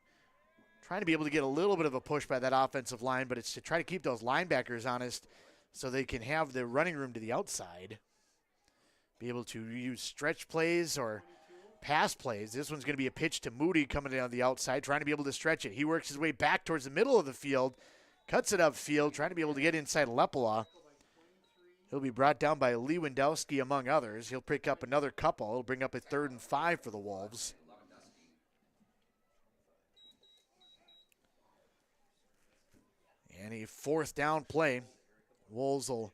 trying to be able to get a little bit of a push by that offensive line, but it's to try to keep those linebackers honest so they can have the running room to the outside, be able to use stretch plays or pass plays. This one's going to be a pitch to Moody coming down the outside, trying to be able to stretch it. He works his way back towards the middle of the field, cuts it upfield, trying to be able to get inside Lepala. He'll be brought down by Lewandowski, among others. He'll pick up another couple. He'll bring up a 3rd and 5 for the Wolves. And a 4th down play. Wolves will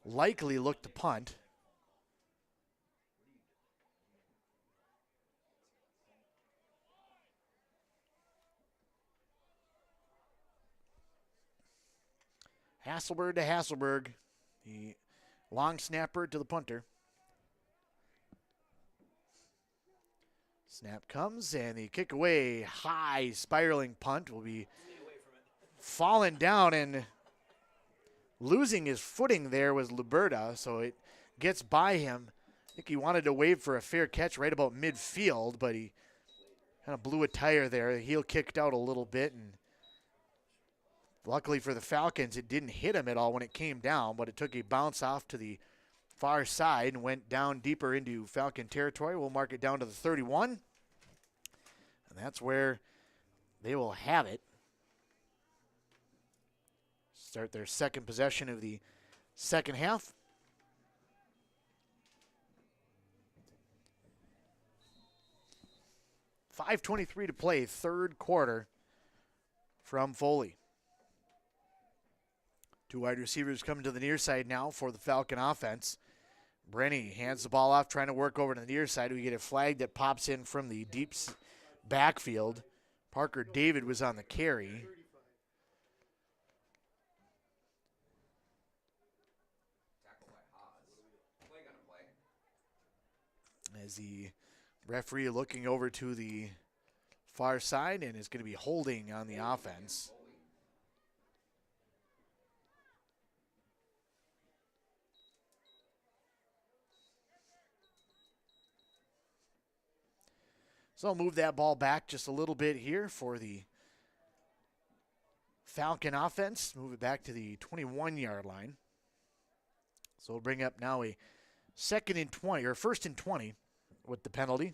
likely look to punt. Hasselberg to Hasselberg, the long snapper to the punter. Snap comes, and the kick away, high spiraling punt will be falling down, and losing his footing there was Luberta, so it gets by him. I think he wanted to wave for a fair catch right about midfield, but he kind of blew a tire there. The heel kicked out a little bit, and luckily for the Falcons, it didn't hit him at all when it came down, but it took a bounce off to the far side and went down deeper into Falcon territory. We'll mark it down to the 31, and that's where they will have it. Start their second possession of the second half. $5:23 to play, third quarter from Foley. 2 wide receivers coming to the near side now for the Falcon offense. Brenny hands the ball off, trying to work over to the near side. We get a flag that pops in from the deep backfield. Parker David was on the carry. As the referee looking over to the far side and is going to be holding on the offense. So I'll move that ball back just a little bit here for the Falcon offense. Move it back to the 21-yard line. So we'll bring up now a 2nd and 20, or 1st and 20 with the penalty.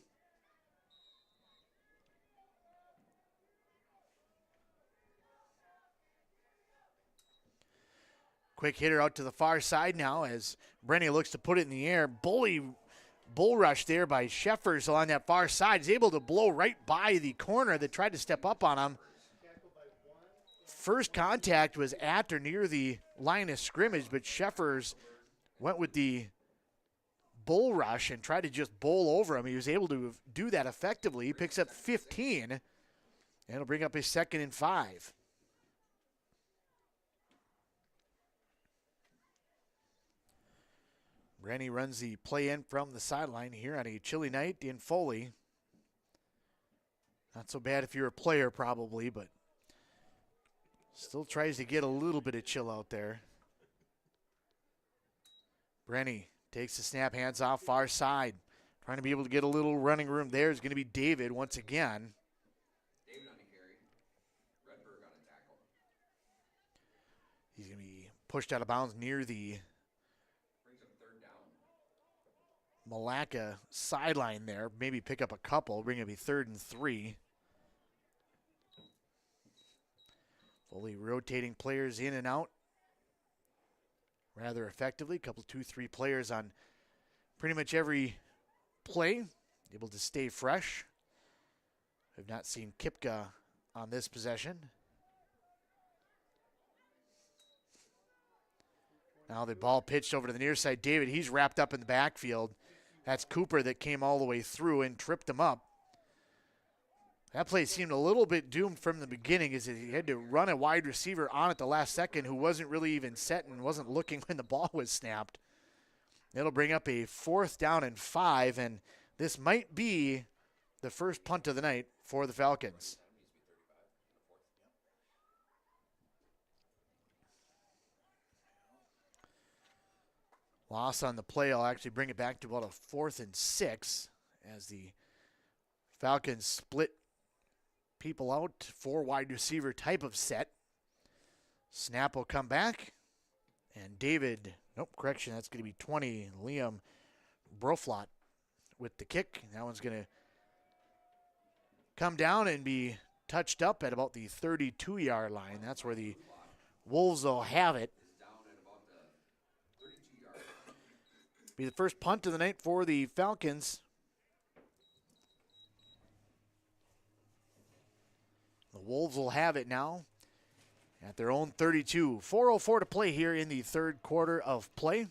Quick hitter out to the far side now as Brenny looks to put it in the air. Bull rush there by Sheffers along that far side. He's able to blow right by the corner that tried to step up on him. First contact was at or near the line of scrimmage, but Sheffers went with the bull rush and tried to just bowl over him. He was able to do that effectively. He picks up 15, and it'll bring up his 2nd and 5. Rennie runs the play in from the sideline here on a chilly night in Foley. Not so bad if you're a player probably, but Still tries to get a little bit of chill out there. Brenny takes the snap, hands off, far side. Trying to be able to get a little running room there is going to be David once again. David on the carry. Redberg on a tackle. He's going to be pushed out of bounds near the Brings up third down. Milaca sideline there. Maybe pick up a couple. Bring it be 3rd and 3. Foley rotating players in and out rather effectively. Couple 2-3 players on pretty much every play, able to stay fresh. We've not seen Kipka on this possession. Now the ball pitched over to the near side. David, he's wrapped up in the backfield. That's Cooper that came all the way through and tripped him up. That play seemed a little bit doomed from the beginning as he had to run a wide receiver on at the last second who wasn't really even set and wasn't looking when the ball was snapped. It'll bring up a 4th down and 5, and this might be the first punt of the night for the Falcons. Loss on the play will actually bring it back to about a 4th and 6 as the Falcons split people out, 4 wide receiver type of set. Snap will come back, and David, correction, that's going to be 20, Liam Broflot with the kick. That one's going to come down and be touched up at about the 32-yard line. That's where the Wolves will have it. Be the first punt of the night for the Falcons. The Wolves will have it now at their own 32. 4:04 to play here in the 3rd quarter of play.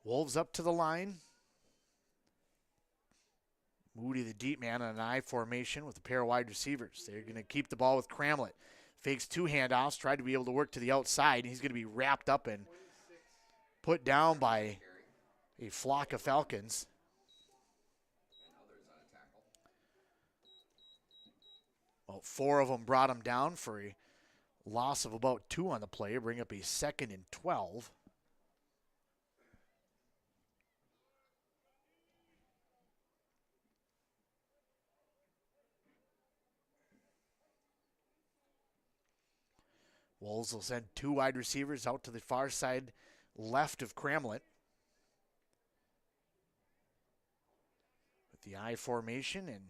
Wolves up to the line. Moody, the deep man, on an I formation with a pair of wide receivers. They're going to keep the ball with Cramlett. Fakes 2 handoffs, tried to be able to work to the outside. He's going to be wrapped up and put down by a flock of Falcons. About 4 of them brought him down for a loss of about 2 on the play. Bring up a 2nd and 12. Wolves will send 2 wide receivers out to the far side left of Cramlett. With the I formation and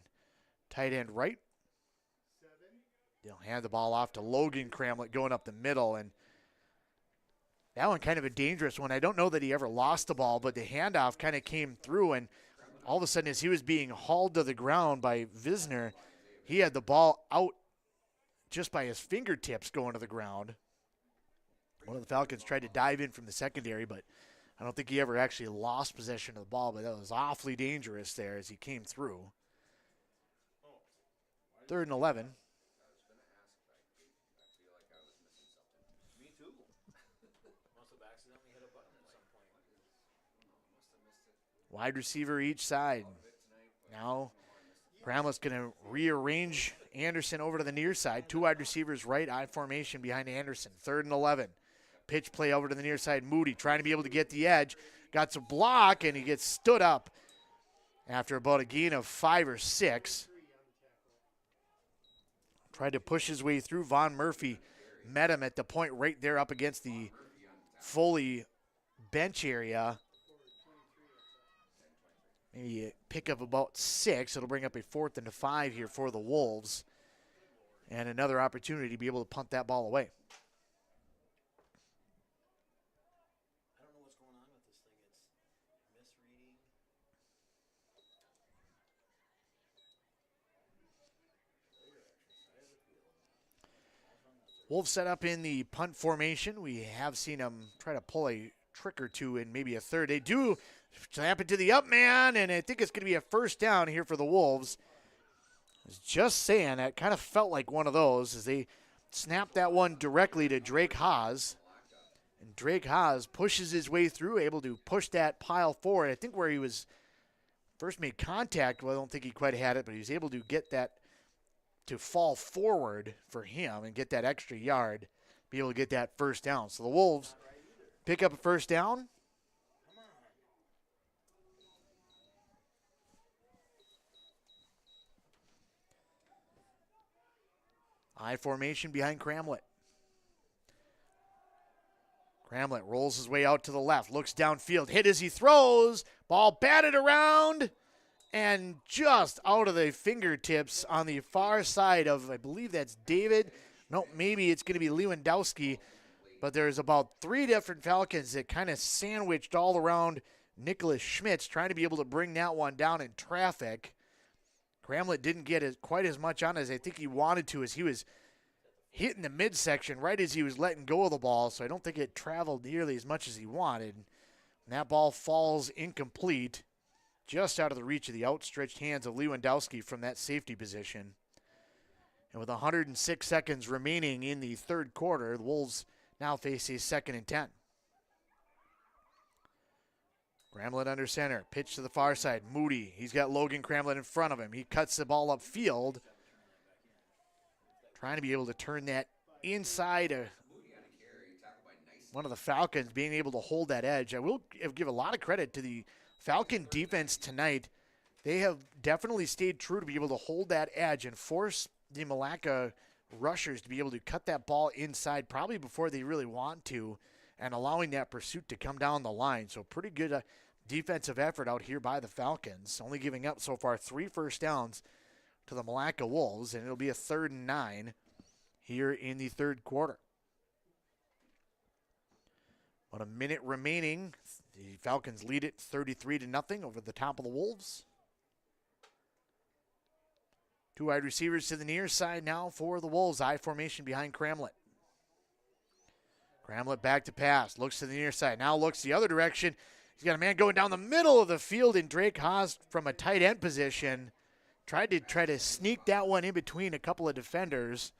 tight end right. They'll hand the ball off to Logan Cramlett going up the middle. And that one kind of a dangerous one. I don't know that he ever lost the ball, but the handoff kind of came through. And all of a sudden as he was being hauled to the ground by Visner, he had the ball out just by his fingertips going to the ground. One of the Falcons tried to dive in from the secondary, but I don't think he ever actually lost possession of the ball, but that was awfully dangerous there as he came through. 3rd and 11. Wide receiver each side. Now Cramlett's going to rearrange Anderson over to the near side. 2 wide receivers right, I formation behind Anderson. 3rd and 11. Pitch play over to the near side. Moody trying to be able to get the edge. Got some block, and he gets stood up after about a gain of 5 or 6. Tried to push his way through. Von Murphy met him at the point right there up against the Foley bench area. Maybe a pick of about 6. It'll bring up a 4th and a 5 here for the Wolves. And another opportunity to be able to punt that ball away. I don't know what's going on with this thing. It's misreading. Wolves set up in the punt formation. We have seen them try to pull a trick or two in maybe a third. They do snap it to the up man, and I think it's going to be a 1st down here for the Wolves. I was just saying, that kind of felt like one of those as they snapped that one directly to Drake Haas. And Drake Haas pushes his way through, able to push that pile forward. I think where he was first made contact, well, I don't think he quite had it, but he was able to get that to fall forward for him and get that extra yard, be able to get that first down. So the Wolves pick up a first down. I formation behind Cramlett. Cramlett rolls his way out to the left, looks downfield, hit as he throws, ball batted around, and just out of the fingertips on the far side of, I believe that's David. No, maybe it's going to be Lewandowski, but there's about 3 different Falcons that kind of sandwiched all around Nicholas Schmitz, trying to be able to bring that one down in traffic. Cramlett didn't get quite as much on as I think he wanted to, as he was hitting the midsection right as he was letting go of the ball, so I don't think it traveled nearly as much as he wanted. And that ball falls incomplete, just out of the reach of the outstretched hands of Lewandowski from that safety position. And with 106 seconds remaining in the third quarter, the Wolves now face a 2nd and 10. Cramlett under center, pitch to the far side. Moody, he's got Logan Cramlett in front of him. He cuts the ball upfield, trying to be able to turn that inside. One of the Falcons being able to hold that edge. I will give a lot of credit to the Falcon defense tonight. They have definitely stayed true to be able to hold that edge and force the Milaca rushers to be able to cut that ball inside probably before they really want to, and allowing that pursuit to come down the line. So pretty good defensive effort out here by the Falcons, only giving up so far 3 first downs to the Milaca Wolves, and it'll be a 3rd and 9 here in the third quarter. About a minute remaining. The Falcons lead it 33-0 over the top of the Wolves. 2 wide receivers to the near side now for the Wolves. I formation behind Cramlett. Cramlett back to pass. Looks to the near side. Now looks the other direction. He's got a man going down the middle of the field in Drake Haas from a tight end position. Tried to sneak that one in between a couple of defenders.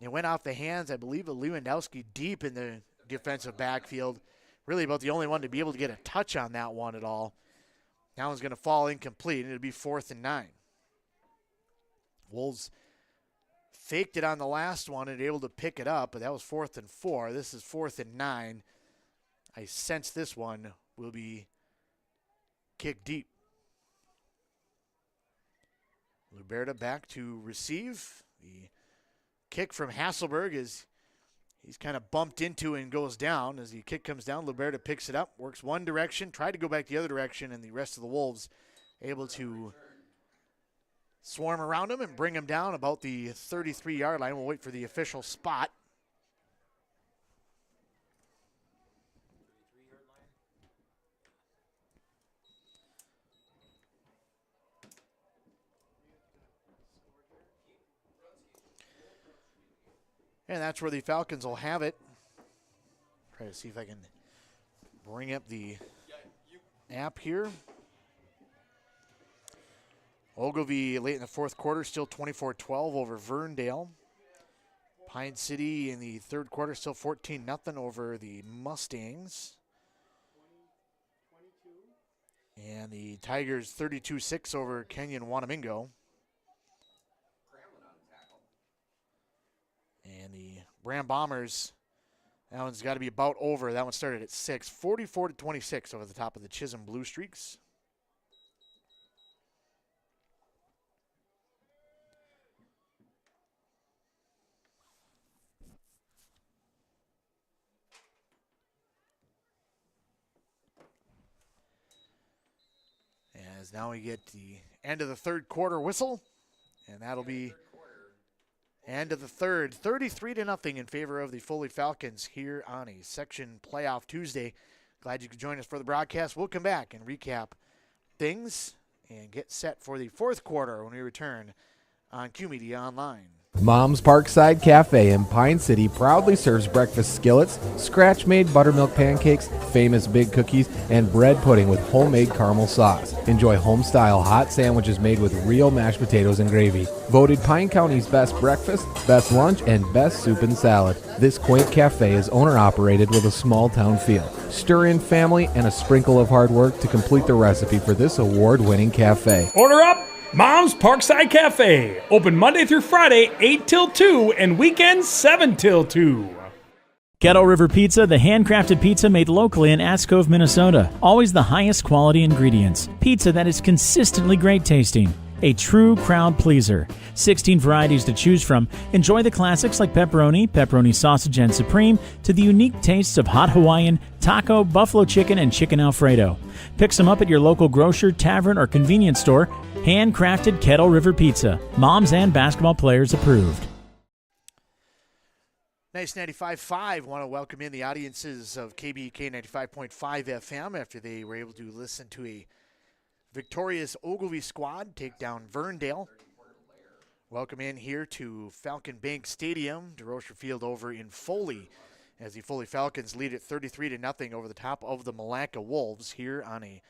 It went off the hands, I believe, of Lewandowski deep in the defensive backfield. Really about the only one to be able to get a touch on that one at all. That one's going to fall incomplete, and it'll be 4th and 9. Wolves faked it on the last one and able to pick it up, but that was 4th and 4. This is 4th and 9. I sense this one will be kicked deep. Luberta back to receive. The kick from Hasselberg is he's kind of bumped into and goes down. As the kick comes down, Luberta picks it up, works one direction, tried to go back the other direction, and the rest of the Wolves able to swarm around him and bring him down about the 33-yard line. We'll wait for the official spot. And that's where the Falcons will have it. Try to see if I can bring up the app here. Ogilvie late in the fourth quarter, still 24-12 over Verndale. Pine City in the third quarter, still 14-0 over the Mustangs. And the Tigers 32-6 over Kenyon Wanamingo. And the Bram Bombers, that one's got to be about over. That one started at 6, 44-26 over the top of the Chisholm Blue Streaks. As now we get the end of the third quarter whistle, and that'll be end of the third, 33-0 in favor of the Foley Falcons here on a section playoff Tuesday. Glad you could join us for the broadcast. We'll come back and recap things and get set for the fourth quarter when we return on Q Media Online. Mom's Parkside Cafe in Pine City proudly serves breakfast skillets, scratch-made buttermilk pancakes, famous big cookies, and bread pudding with homemade caramel sauce. Enjoy home-style hot sandwiches made with real mashed potatoes and gravy. Voted Pine County's best breakfast, best lunch, and best soup and salad. This quaint cafe is owner-operated with a small-town feel. Stir in family and a sprinkle of hard work to complete the recipe for this award-winning cafe. Order up! Mom's Parkside Cafe. Open Monday through Friday, 8 till 2, and weekends, 7 till 2. Kettle River Pizza, the handcrafted pizza made locally in Ask Cove, Minnesota. Always the highest quality ingredients. Pizza that is consistently great tasting. A true crowd pleaser. 16 varieties to choose from. Enjoy the classics like pepperoni, pepperoni sausage and supreme, to the unique tastes of hot Hawaiian, taco, buffalo chicken, and chicken Alfredo. Pick some up at your local grocer, tavern, or convenience store. Handcrafted Kettle River Pizza. Moms and basketball players approved. Nice 95.5. Want to welcome in the audiences of KBK 95.5 FM after they were able to listen to a victorious Ogilvie squad take down Verndale. Welcome in here to Falcon Bank Stadium, DeRocher Field over in Foley, as the Foley Falcons lead it 33-0 over the top of the Milaca Wolves here on a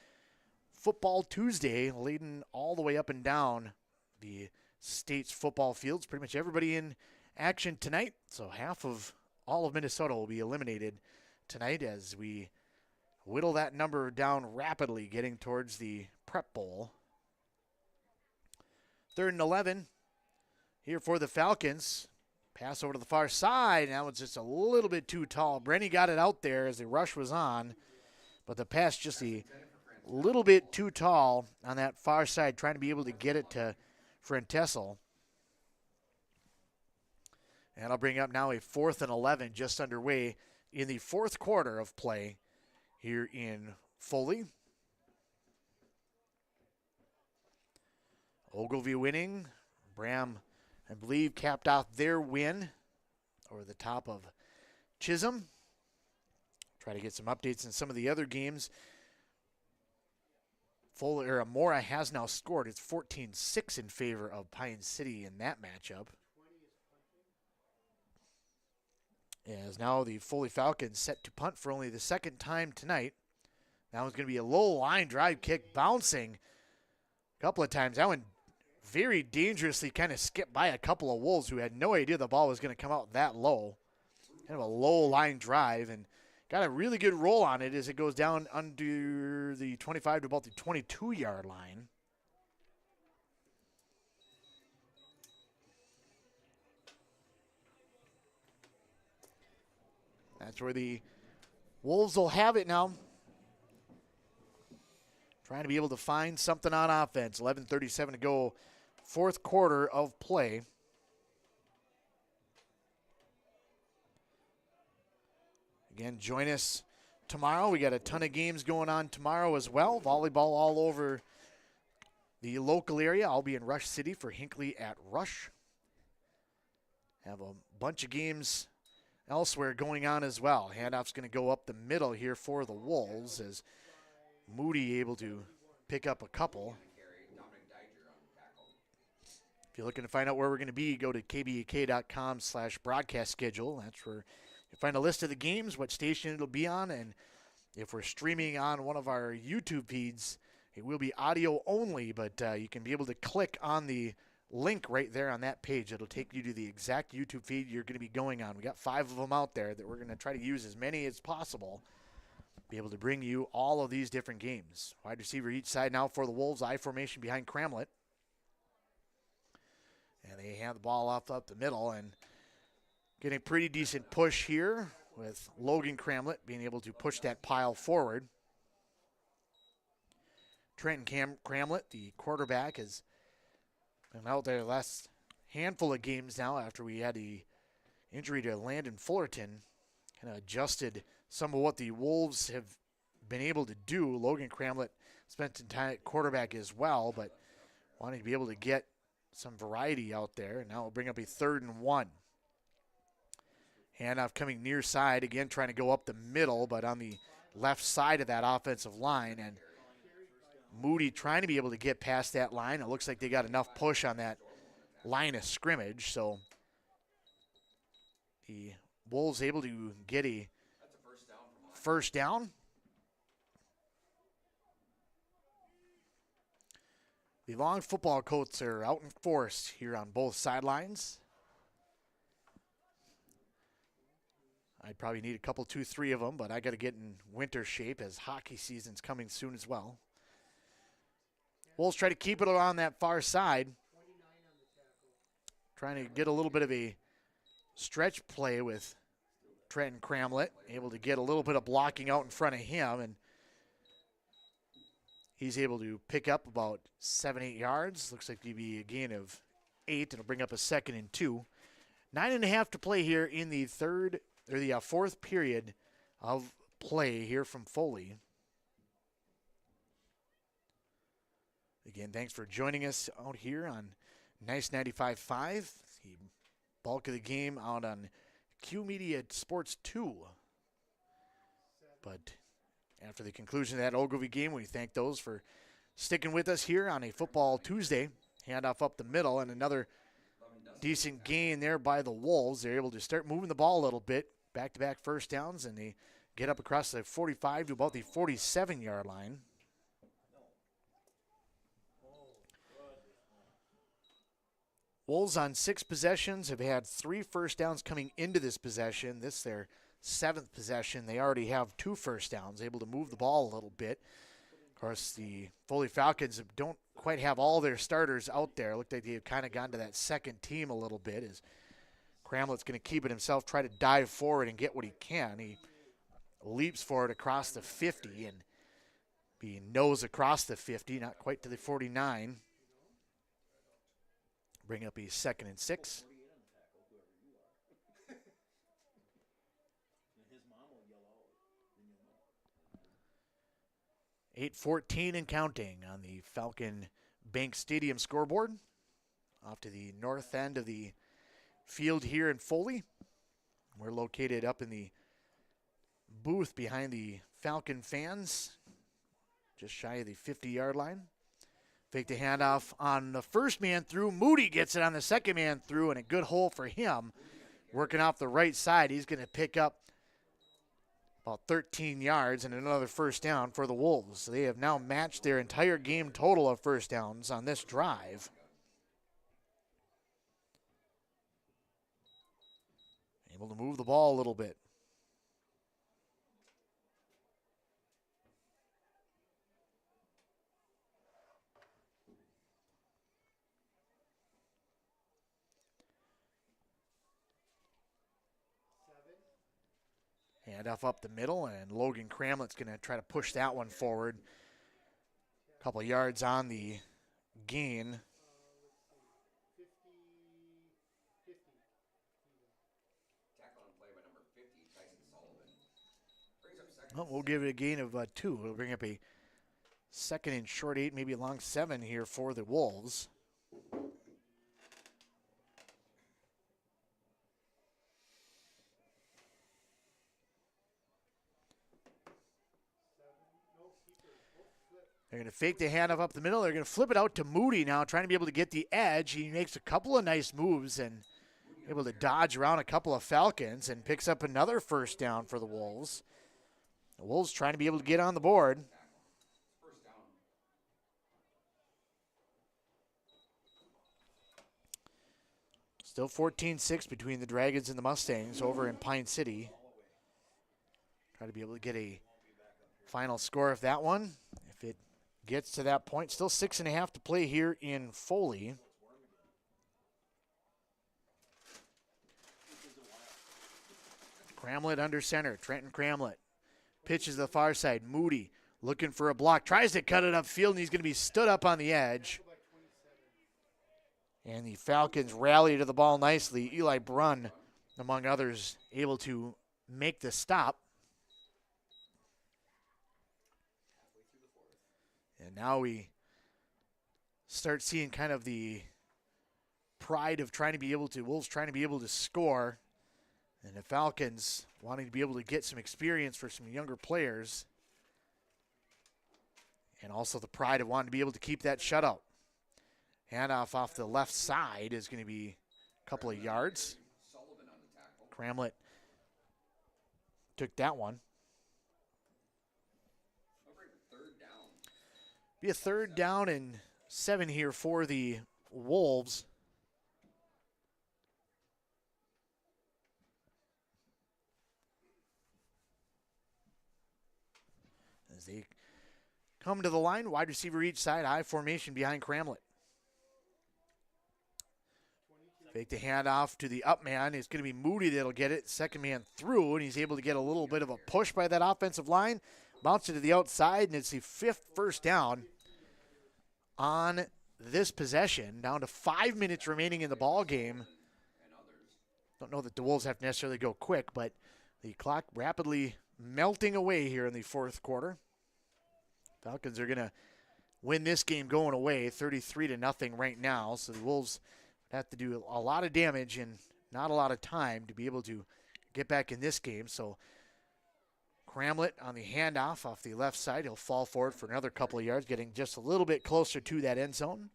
Football Tuesday, leading all the way up and down the state's football fields. Pretty much everybody in action tonight, so half of all of Minnesota will be eliminated tonight as we whittle that number down rapidly, getting towards the Prep Bowl. 3rd and 11 here for the Falcons. Pass over to the far side. That was just a little bit too tall. Brenny got it out there as the rush was on, but the pass just a little bit too tall on that far side, trying to be able to get it to Frentessel. And I'll bring up now a 4th and 11 just underway in the fourth quarter of play here in Foley. Ogilvie winning. Bram, I believe, capped off their win over the top of Chisholm. Try to get some updates in some of the other games. Mora has now scored. It's 14-6 in favor of Pine City in that matchup. As now the Foley Falcons set to punt for only the second time tonight. That one's going to be a low line drive kick, bouncing a couple of times. That one very dangerously kind of skipped by a couple of Wolves who had no idea the ball was going to come out that low. Kind of a low line drive, and got a really good roll on it as it goes down under the 25 to about the 22-yard line. That's where the Wolves will have it now. Trying to be able to find something on offense. 11:37 to go, fourth quarter of play. Again, join us tomorrow. We got a ton of games going on tomorrow as well. Volleyball all over the local area. I'll be in Rush City for Hinckley at Rush. Have a bunch of games elsewhere going on as well. Handoff's going to go up the middle here for the Wolves as Moody able to pick up a couple. If you're looking to find out where we're going to be, go to kbak.com/broadcast schedule. That's where you'll find a list of the games, what station it'll be on, and if we're streaming on one of our YouTube feeds, it will be audio only, but you can be able to click on the link right there on that page. It'll take you to the exact YouTube feed you're going to be going on. We got 5 of them out there that we're going to try to use as many as possible. Be able to bring you all of these different games. Wide receiver each side now for the Wolves. I formation behind Cramlett. And they hand the ball off up the middle and getting a pretty decent push here with Logan Cramlett being able to push that pile forward. Trenton Cramlett, the quarterback, has been out there the last handful of games now after we had the injury to Landon Fullerton. Kind of adjusted some of what the Wolves have been able to do. Logan Cramlett spent some time at quarterback as well, but wanting to be able to get some variety out there. And now we'll bring up a 3rd and 1. Handoff coming near side, again trying to go up the middle, but on the left side of that offensive line. And Moody trying to be able to get past that line. It looks like they got enough push on that line of scrimmage, so The Wolves able to get a first down. The long football coats are out in force here on both sidelines. I'd probably need a couple, 2, 3 of them, but I got to get in winter shape as hockey season's coming soon as well. Wolves try to keep it on that far side. Trying to get a little bit of a stretch play with Trenton Cramlett, able to get a little bit of blocking out in front of him, and he's able to pick up about 7-8 yards. Looks like it'd be a gain of 8. It'll bring up a 2nd and 2. 9.5 to play here in the fourth period of play here from Foley. Again, thanks for joining us out here on Nice 95.5. The bulk of the game out on Q Media Sports 2. But after the conclusion of that Ogilvie game, we thank those for sticking with us here on a Football Tuesday. Handoff up the middle, and another decent gain there by the Wolves. They're able to start moving the ball a little bit. Back-to-back first downs, and they get up across the 45 to about the 47-yard line. Wolves on 6 possessions have had 3 first downs coming into this possession. This their 7th possession. They already have 2 first downs, able to move the ball a little bit. Of course, the Foley Falcons don't quite have all their starters out there. Looked like they've kind of gone to that second team a little bit. As Cramlett's going to keep it himself, try to dive forward and get what he can. He leaps forward across the 50 and he nose across the 50, not quite to the 49. Bring up a 2nd and 6. 8:14 and counting on the Falcon Bank Stadium scoreboard. Off to the north end of the field here in Foley. We're located up in the booth behind the Falcon fans, just shy of the 50-yard line. Fake the handoff on the first man through. Moody gets it on the second man through, and a good hole for him. Working off the right side, he's going to pick up about 13 yards and another first down for the Wolves. So they have now matched their entire game total of first downs on this drive. Able to move the ball a little bit. Handoff up the middle, and Logan Cramlett's going to try to push that one forward. A couple of yards on the gain. Well, we'll give it a gain of 2. We'll bring up a 2nd and short 8, maybe a long 7 here for the Wolves. They're going to fake the handoff up the middle. They're going to flip it out to Moody now, trying to be able to get the edge. He makes a couple of nice moves and able to dodge around a couple of Falcons and picks up another first down for the Wolves. The Wolves trying to be able to get on the board. Still 14-6 between the Dragons and the Mustangs over in Pine City. Try to be able to get a final score of that one. If it gets to that point, still 6.5 to play here in Foley. Cramlett under center, Trenton Cramlett. Pitches to the far side, Moody looking for a block, tries to cut it upfield, and he's going to be stood up on the edge. And the Falcons rally to the ball nicely. Eli Brunn, among others, able to make the stop. And now we start seeing kind of the pride of trying to be able to, Wolves trying to be able to score, and the Falcons wanting to be able to get some experience for some younger players, and also the pride of wanting to be able to keep that shutout. Handoff off the left side is going to be a couple of yards. Cramlett took that one. Be a 3rd down and 7 here for the Wolves. As they come to the line, wide receiver each side, I formation behind Cramlett. Fake the handoff to the up man. It's going to be Moody that'll get it. Second man through, and he's able to get a little bit of a push by that offensive line. Bounce it to the outside, and it's the 5th first down on this possession. Down to 5 minutes remaining in the ball game. Don't know that the Wolves have to necessarily go quick, but the clock rapidly melting away here in the 4th quarter. Falcons are going to win this game going away 33-0 right now, so the Wolves have to do a lot of damage and not a lot of time to be able to get back in this game. So Cramlett on the handoff off the left side. He'll fall forward for another couple of yards, getting just a little bit closer to that end zone.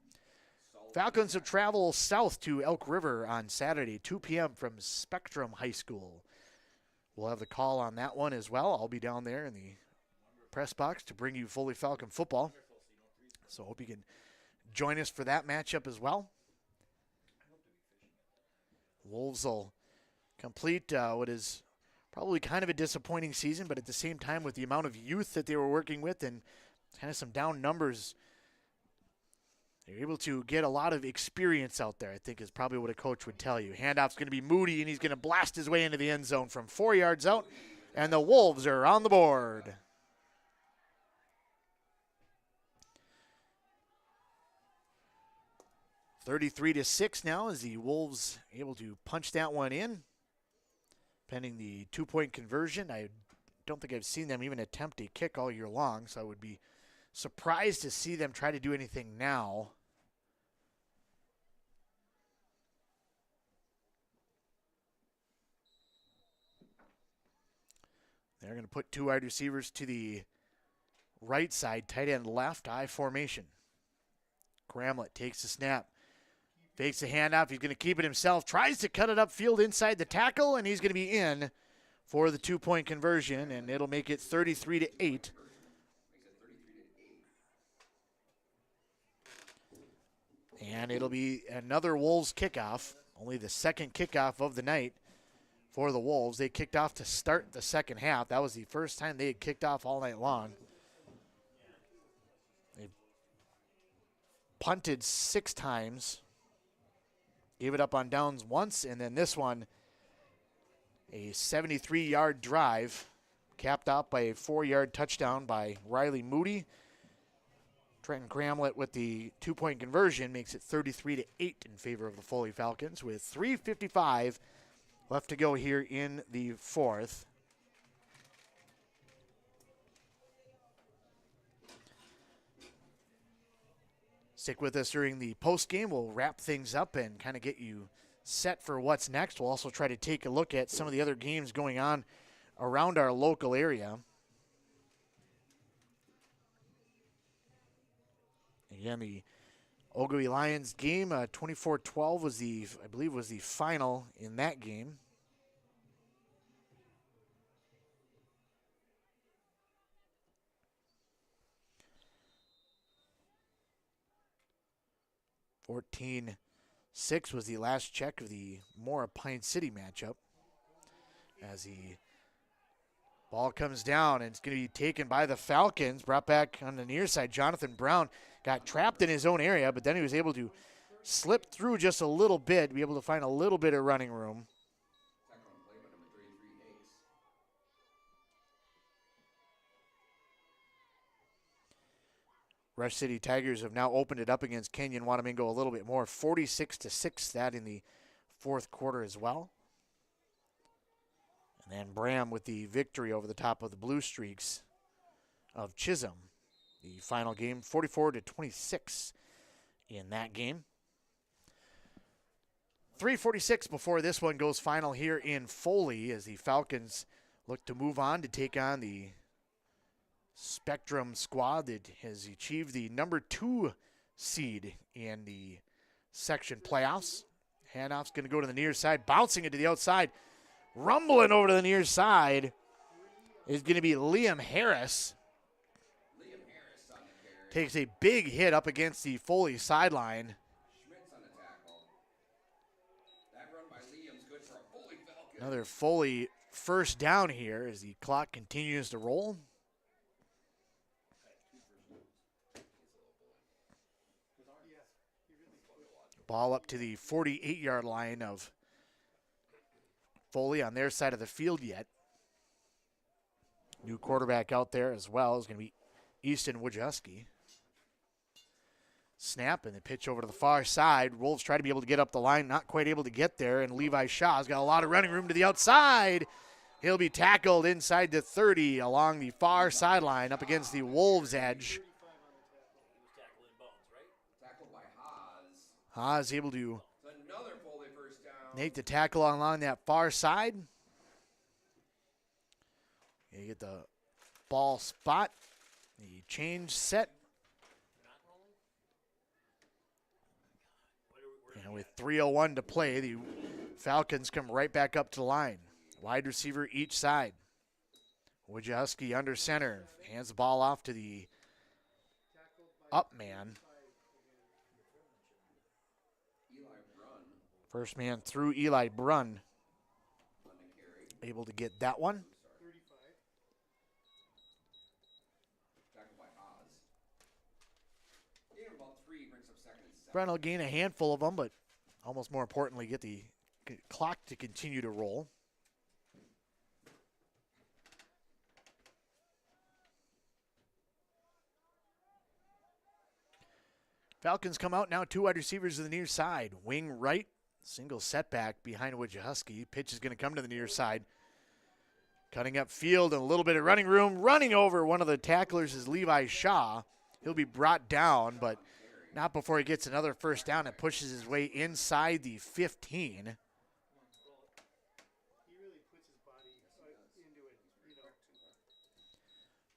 Falcons will travel south to Elk River on Saturday, 2 p.m. from Spectrum High School. We'll have the call on that one as well. I'll be down there in the press box to bring you Foley Falcon football. So hope you can join us for that matchup as well. Wolves will complete what is probably kind of a disappointing season, but at the same time with the amount of youth that they were working with and kind of some down numbers, they're able to get a lot of experience out there, I think is probably what a coach would tell you. Handoff's going to be Moody, and he's going to blast his way into the end zone from 4 yards out, and the Wolves are on the board. (33-6) now as the Wolves able to punch that one in, pending the 2-point conversion. I don't think I've seen them even attempt a kick all year long, so I would be surprised to see them try to do anything now. They're going to put 2 wide receivers to the right side, tight end left, I formation. Cramlett takes the snap. Fakes the handoff. He's going to keep it himself. Tries to cut it upfield inside the tackle, and he's going to be in for the 2-point conversion, and it'll make it 33-8. And it'll be another Wolves kickoff, only the second kickoff of the night for the Wolves. They kicked off to start the second half. That was the first time they had kicked off all night long. They punted 6 times. Gave it up on downs once, and then this one, a 73-yard drive, capped off by a 4-yard touchdown by Riley Moody. Trenton Cramlett with the 2-point conversion makes it 33-8 in favor of the Foley Falcons with 3:55 left to go here in the 4th. Stick with us during the postgame. We'll wrap things up and kind of get you set for what's next. We'll also try to take a look at some of the other games going on around our local area. Again, the Ogowe Lions game, 24-12 was I believe was the final in that game. (14-6) was the last check of the Mora Pine City matchup. As the ball comes down, and it's going to be taken by the Falcons, brought back on the near side. Jonathan Brown got trapped in his own area, but then he was able to slip through just a little bit, be able to find a little bit of running room. Rush City Tigers have now opened it up against Kenyon Wanamingo a little bit more. 46-6, that in the 4th quarter as well. And then Bram with the victory over the top of the Blue Streaks of Chisholm. The final game, 44-26 in that game. 3:46 before this one goes final here in Foley as the Falcons look to move on to take on the Spectrum squad that has achieved the number 2 seed in the section playoffs. Handoff's going to go to the near side, bouncing it to the outside. rumbling over to the near side is going to be Liam Harris. Takes a big hit up against the Foley sideline. Another Foley first down here as the clock continues to roll. Ball up to the 48-yard line of Foley on their side of the field yet. New quarterback out there as well is going to be Easton Wojcicki. Snap and the pitch over to the far side. Wolves try to be able to get up the line, not quite able to get there, and Levi Shaw's got a lot of running room to the outside. He'll be tackled inside the 30 along the far sideline up against the Wolves' edge. Haas able to make the tackle along that far side. You get the ball spot, the change set. And with 3:01 to play, the Falcons come right back up to the line. Wide receiver each side. Wojcicki under center. Hands the ball off to the up man. First man through Eli Brunn. Able to get that one. Brunn will gain a handful of them, but almost more importantly, get the clock to continue to roll. Falcons come out now, two wide receivers to the near side. Wing right, single setback behind Wojcicki. Pitch is going to come to the near side. Cutting up field and a little bit of running room. Running over one of the tacklers is Levi Shaw. He'll be brought down, but not before he gets another first down and pushes his way inside the 15.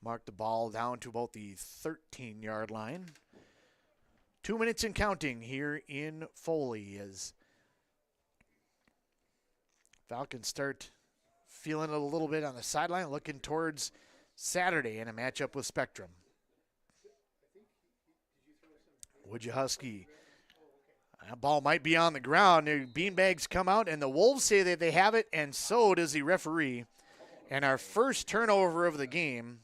Mark the ball down to about the 13-yard line. 2 minutes and counting here in Foley as Falcons start feeling it a little bit on the sideline, looking towards Saturday in a matchup with Spectrum. Wojcicki. That ball might be on the ground. The beanbags come out, and the Wolves say that they have it, and so does the referee. And our first turnover of the game.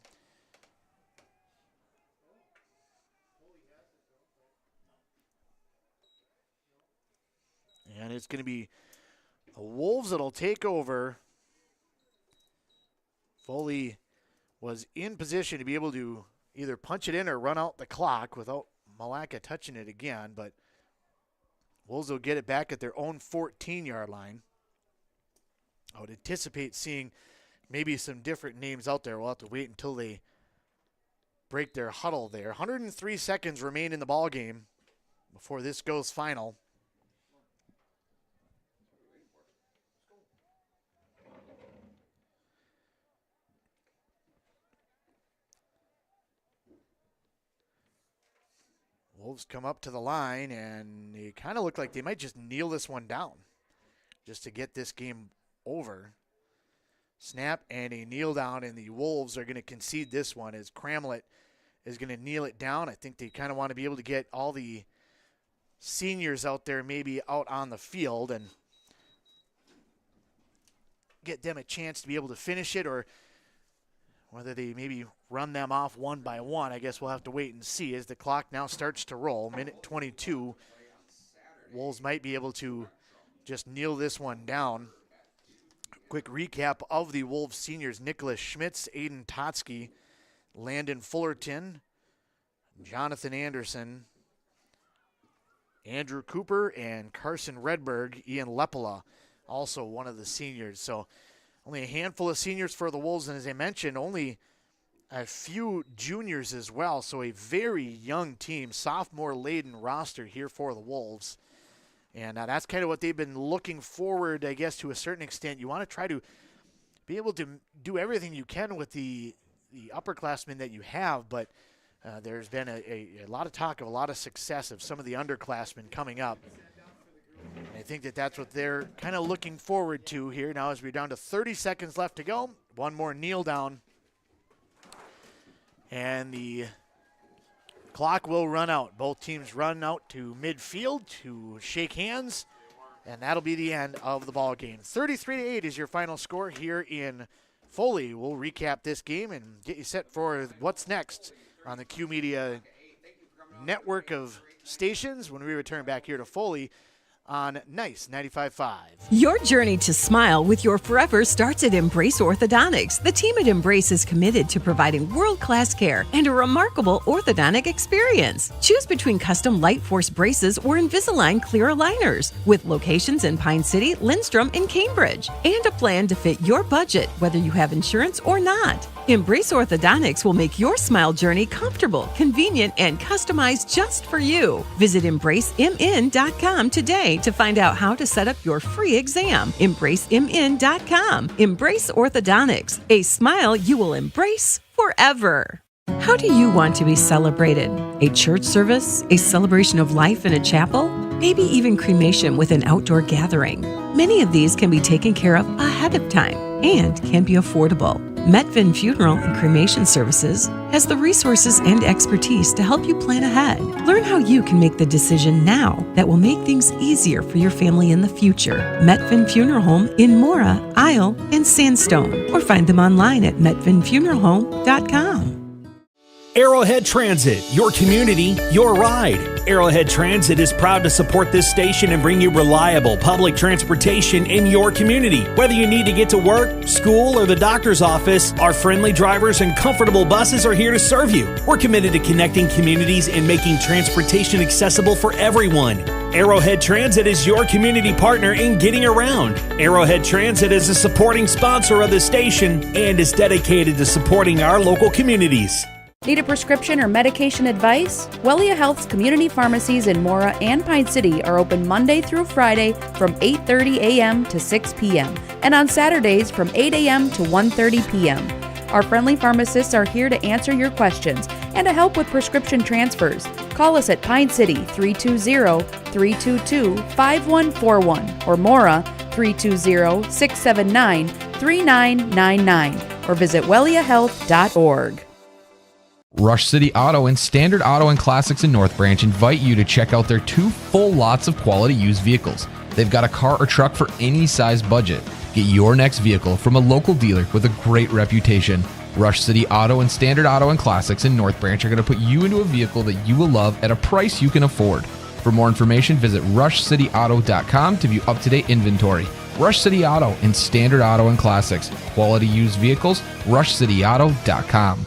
And it's going to be the Wolves that'll take over. Foley was in position to be able to either punch it in or run out the clock without Milaca touching it again, but Wolves will get it back at their own 14-yard line. I would anticipate seeing maybe some different names out there. We'll have to wait until they break their huddle there. 103 seconds remain in the ball game before this goes final. Wolves come up to the line, and they kind of look like they might just kneel this one down just to get this game over. Snap and a kneel down, and the Wolves are going to concede this one as Cramlett is going to kneel it down. I think they kind of want to be able to get all the seniors out there maybe out on the field and get them a chance to be able to finish it, or whether they maybe run them off one by one, I guess we'll have to wait and see as the clock now starts to roll. Minute 22. Wolves might be able to just kneel this one down. Quick recap of the Wolves seniors: Nicholas Schmitz, Aiden Totsky, Landon Fullerton, Jonathan Anderson, Andrew Cooper, and Carson Redberg. Ian Lepola, also one of the seniors. So only a handful of seniors for the Wolves, and as I mentioned, only a few juniors as well. So a very young team, sophomore-laden roster here for the Wolves. And that's kind of what they've been looking forward, I guess, to a certain extent. You want to try to be able to do everything you can with the upperclassmen that you have, but there's been a lot of talk of a lot of success of some of the underclassmen coming up. I think that's what they're kind of looking forward to here now as we're down to 30 seconds left to go. One more kneel down. And the clock will run out. Both teams run out to midfield to shake hands, and that'll be the end of the ball game. 33-8 is your final score here in Foley. We'll recap this game and get you set for what's next on the Q Media network of stations when we return back here to Foley on Nice 95.5. Your journey to smile with your forever starts at Embrace Orthodontics. The team at Embrace is committed to providing world-class care and a remarkable orthodontic experience. Choose between custom Light Force braces or Invisalign clear aligners with locations in Pine City, Lindstrom, and Cambridge, and a plan to fit your budget, whether you have insurance or not. Embrace Orthodontics will make your smile journey comfortable, convenient, and customized just for you. Visit EmbraceMN.com today to find out how to set up your free exam. EmbraceMN.com. Embrace Orthodontics, a smile you will embrace forever. How do you want to be celebrated? A church service? A celebration of life in a chapel? Maybe even cremation with an outdoor gathering. Many of these can be taken care of ahead of time and can be affordable. Metvin Funeral and Cremation Services has the resources and expertise to help you plan ahead. Learn how you can make the decision now that will make things easier for your family in the future. Metvin Funeral Home in Mora, Isle, and Sandstone, or find them online at metvinfuneralhome.com. Arrowhead Transit, your community, your ride. Arrowhead Transit is proud to support this station and bring you reliable public transportation in your community. Whether you need to get to work, school, or the doctor's office, our friendly drivers and comfortable buses are here to serve you. We're committed to connecting communities and making transportation accessible for everyone. Arrowhead Transit is your community partner in getting around. Arrowhead Transit is a supporting sponsor of the station and is dedicated to supporting our local communities. Need a prescription or medication advice? Wellia Health's community pharmacies in Mora and Pine City are open Monday through Friday from 8:30 a.m. to 6 p.m. and on Saturdays from 8 a.m. to 1:30 p.m. Our friendly pharmacists are here to answer your questions and to help with prescription transfers. Call us at Pine City 320-322-5141 or Mora 320-679-3999 or visit welliahealth.org. Rush City Auto and Standard Auto and Classics in North Branch invite you to check out their 2 full lots of quality used vehicles. They've got a car or truck for any size budget. Get your next vehicle from a local dealer with a great reputation. Rush City Auto and Standard Auto and Classics in North Branch are going to put you into a vehicle that you will love at a price you can afford. For more information, visit rushcityauto.com to view up-to-date inventory. Rush City Auto and Standard Auto and Classics. Quality used vehicles, rushcityauto.com.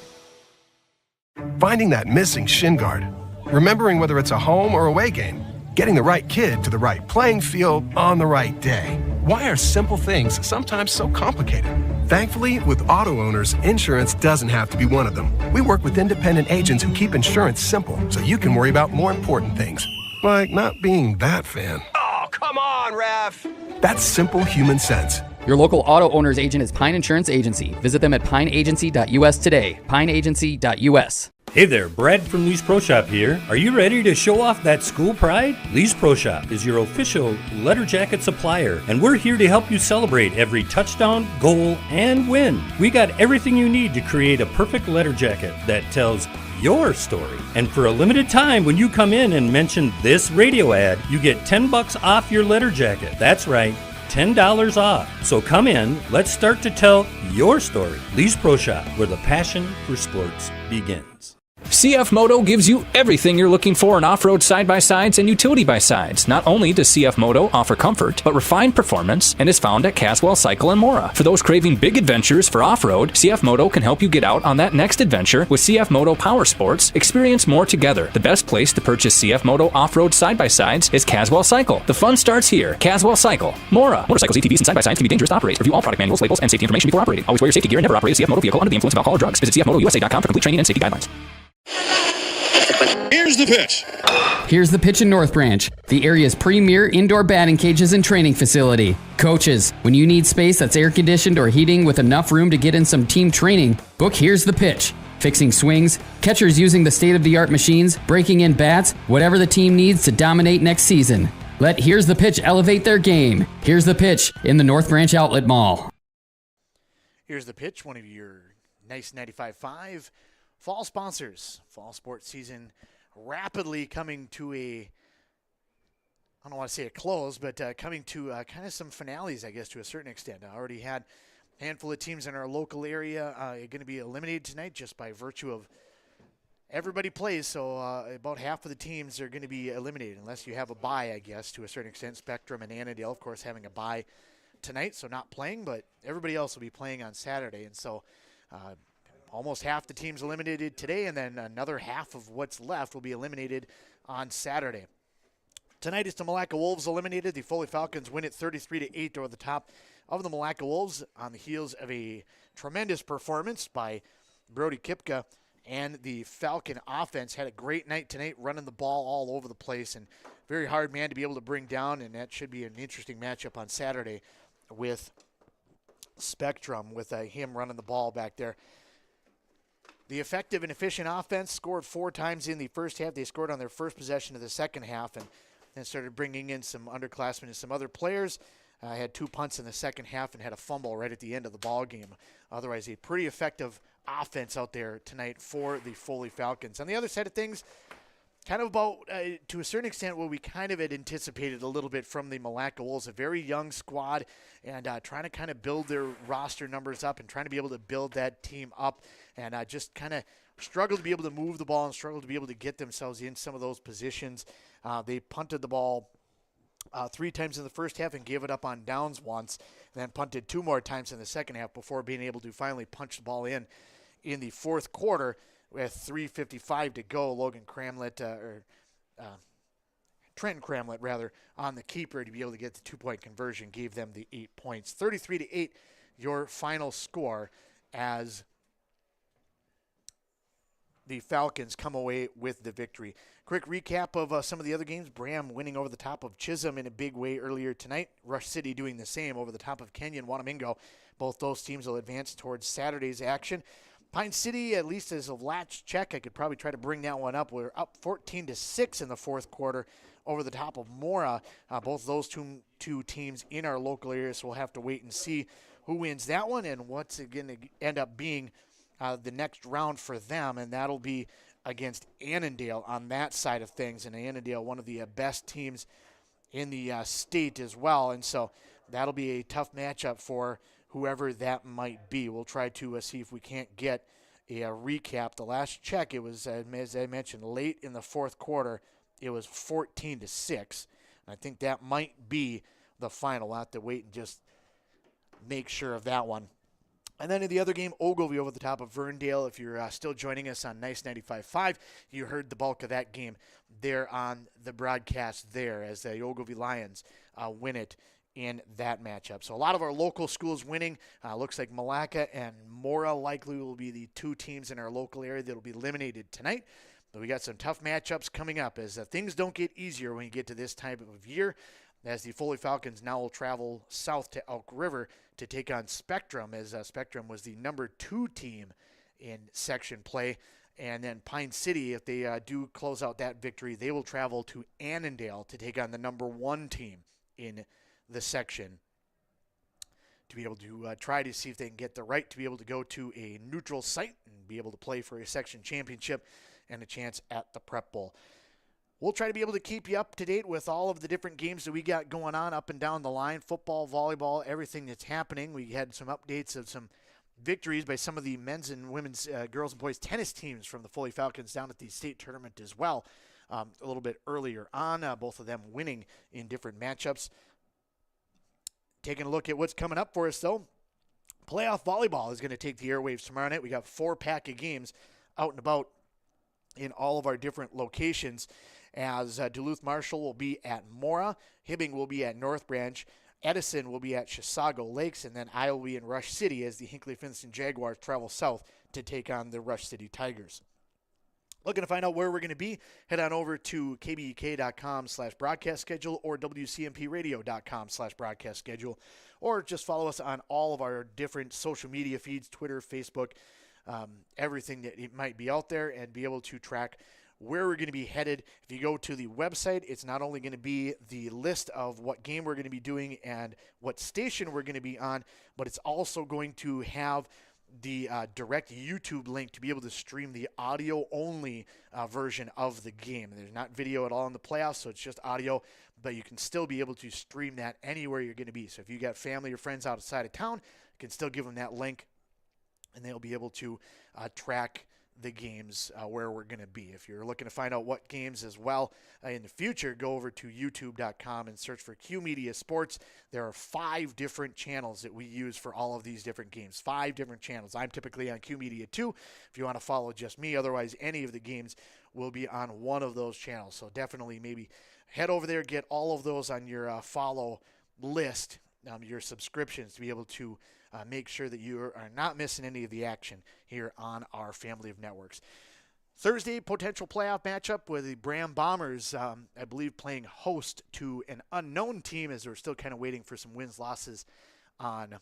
Finding that missing shin guard, remembering whether it's a home or away game, getting the right kid to the right playing field on the right day. Why are simple things sometimes so complicated? Thankfully, with auto owners, insurance doesn't have to be one of them. We work with independent agents who keep insurance simple so you can worry about more important things, like not being that fan. Oh, come on, ref! That's simple human sense. Your local auto owner's agent is Pine Insurance Agency. Visit them at pineagency.us today. pineagency.us. Hey there, Brad from Lee's Pro Shop here. Are you ready to show off that school pride? Lee's Pro Shop is your official letter jacket supplier, and we're here to help you celebrate every touchdown, goal, and win. We got everything you need to create a perfect letter jacket that tells your story. And for a limited time, when you come in and mention this radio ad, you get $10 off your letter jacket. That's right, $10 off. So come in, let's start to tell your story. Lee's Pro Shop, where the passion for sports begins. CF Moto gives you everything you're looking for in off-road side-by-sides and utility by-sides. Not only does CF Moto offer comfort, but refined performance, and is found at Caswell Cycle and Mora. For those craving big adventures for off-road, CF Moto can help you get out on that next adventure with CF Moto Power Sports. Experience more together. The best place to purchase CF Moto off-road side-by-sides is Caswell Cycle. The fun starts here. Caswell Cycle, Mora. Motorcycles, ATVs, and side-by-sides can be dangerous to operate. Review all product manuals, labels, and safety information before operating. Always wear your safety gear and never operate a CF Moto vehicle under the influence of alcohol or drugs. Visit cfmotousa.com for complete training and safety guidelines. Here's the pitch. Here's the pitch in North Branch, the area's premier indoor batting cages and training facility. Coaches, when you need space that's air conditioned or heating with enough room to get in some team training, book Here's the Pitch. Fixing swings, catchers using the state-of-the-art machines, breaking in bats, whatever the team needs to dominate next season. Let Here's the Pitch elevate their game. Here's the Pitch in the North Branch Outlet Mall. Here's the Pitch, one of your nice 95.5 fall sponsors. Fall sports season rapidly coming to a, I don't want to say a close, but coming to kind of some finales, I guess, to a certain extent. I already had a handful of teams in our local area going to be eliminated tonight just by virtue of everybody plays, so about half of the teams are going to be eliminated, unless you have a bye, I guess, to a certain extent. Spectrum and Annandale, of course, having a bye tonight, so not playing, but everybody else will be playing on Saturday. And so almost half the teams eliminated today, and then another half of what's left will be eliminated on Saturday. Tonight is the Milaca Wolves eliminated. The Foley Falcons win it 33-8 over the top of the Milaca Wolves on the heels of a tremendous performance by Brody Kipka. And the Falcon offense had a great night tonight, running the ball all over the place, and very hard man to be able to bring down, and that should be an interesting matchup on Saturday with Spectrum, with him running the ball back there. The effective and efficient offense scored 4 times in the first half. They scored on their first possession of the second half, and then started bringing in some underclassmen and some other players. Had 2 punts in the second half and had a fumble right at the end of the ball game. Otherwise, a pretty effective offense out there tonight for the Foley Falcons. On the other side of things, kind of about, to a certain extent, what we kind of had anticipated a little bit from the Milaca Wolves, a very young squad, and trying to kind of build their roster numbers up and trying to be able to build that team up, and just kind of struggled to be able to move the ball and struggled to be able to get themselves in some of those positions. They punted the ball 3 times in the first half and gave it up on downs once, and then punted 2 more times in the second half before being able to finally punch the ball in the fourth quarter with 3:55 to go. Trenton Cramlett, rather, on the keeper to be able to get the 2-point conversion, gave them the 8 points. 33-8, your final score, as the Falcons come away with the victory. Quick recap of some of the other games. Bram winning over the top of Chisholm in a big way earlier tonight. Rush City doing the same over the top of Kenyon Wanamingo. Both those teams will advance towards Saturday's action. Pine City, at least as a latch check, I could probably try to bring that one up. We're up 14-6 in the fourth quarter over the top of Mora. Both those two teams in our local area, so we'll have to wait and see who wins that one and what's going to end up being the next round for them, and that'll be against Annandale on that side of things. And Annandale, one of the best teams in the state as well, and so that'll be a tough matchup for whoever that might be. We'll try to see if we can't get a recap. The last check, it was, as I mentioned, late in the fourth quarter. It was 14-6. I think that might be the final. We'll have to wait and just make sure of that one. And then in the other game, Ogilvie over the top of Verndale. If you're still joining us on Nice 95.5, you heard the bulk of that game there on the broadcast there as the Ogilvie Lions win it in that matchup. So a lot of our local schools winning. Looks like Milaca and Mora likely will be the 2 teams in our local area that will be eliminated tonight. But we got some tough matchups coming up as things don't get easier when you get to this time of year, as the Foley Falcons now will travel south to Elk River to take on Spectrum, as Spectrum was the number 2 team in section play. And then Pine City, if they do close out that victory, they will travel to Annandale to take on the number 1 team in the section to be able to try to see if they can get the right to be able to go to a neutral site and be able to play for a section championship and a chance at the Prep Bowl. We'll try to be able to keep you up to date with all of the different games that we got going on up and down the line, football, volleyball, everything that's happening. We had some updates of some victories by some of the men's and women's girls and boys tennis teams from the Foley Falcons down at the state tournament as well a little bit earlier on, both of them winning in different matchups. Taking a look at what's coming up for us, though. Playoff volleyball is going to take the airwaves tomorrow night. We got 4 pack of games out and about in all of our different locations, as Duluth Marshall will be at Mora, Hibbing will be at North Branch, Edison will be at Chisago Lakes, and then I will be in Rush City as the Hinckley-Finston Jaguars travel south to take on the Rush City Tigers. Looking to find out where we're going to be, head on over to kbek.com/broadcast schedule or wcmpradio.com/broadcast schedule, or just follow us on all of our different social media feeds, Twitter, Facebook, everything that it might be out there, and be able to track where we're going to be headed. If you go to the website, it's not only going to be the list of what game we're going to be doing and what station we're going to be on, but it's also going to have the direct YouTube link to be able to stream the audio-only version of the game. There's not video at all in the playoffs, so it's just audio, but you can still be able to stream that anywhere you're going to be. So if you got family or friends outside of town, you can still give them that link, and they'll be able to track the games where we're going to be. If you're looking to find out what games as well in the future, go over to youtube.com and search for Q Media Sports. There are 5 different channels that we use for all of these different games. 5 different channels. I'm typically on Q Media 2 if you want to follow just me. Otherwise, any of the games will be on one of those channels. So definitely maybe head over there, get all of those on your follow list, your subscriptions, to be able to make sure that you are not missing any of the action here on our family of networks. Thursday, potential playoff matchup with the Bram Bombers, I believe, playing host to an unknown team, as we're still kind of waiting for some wins, losses on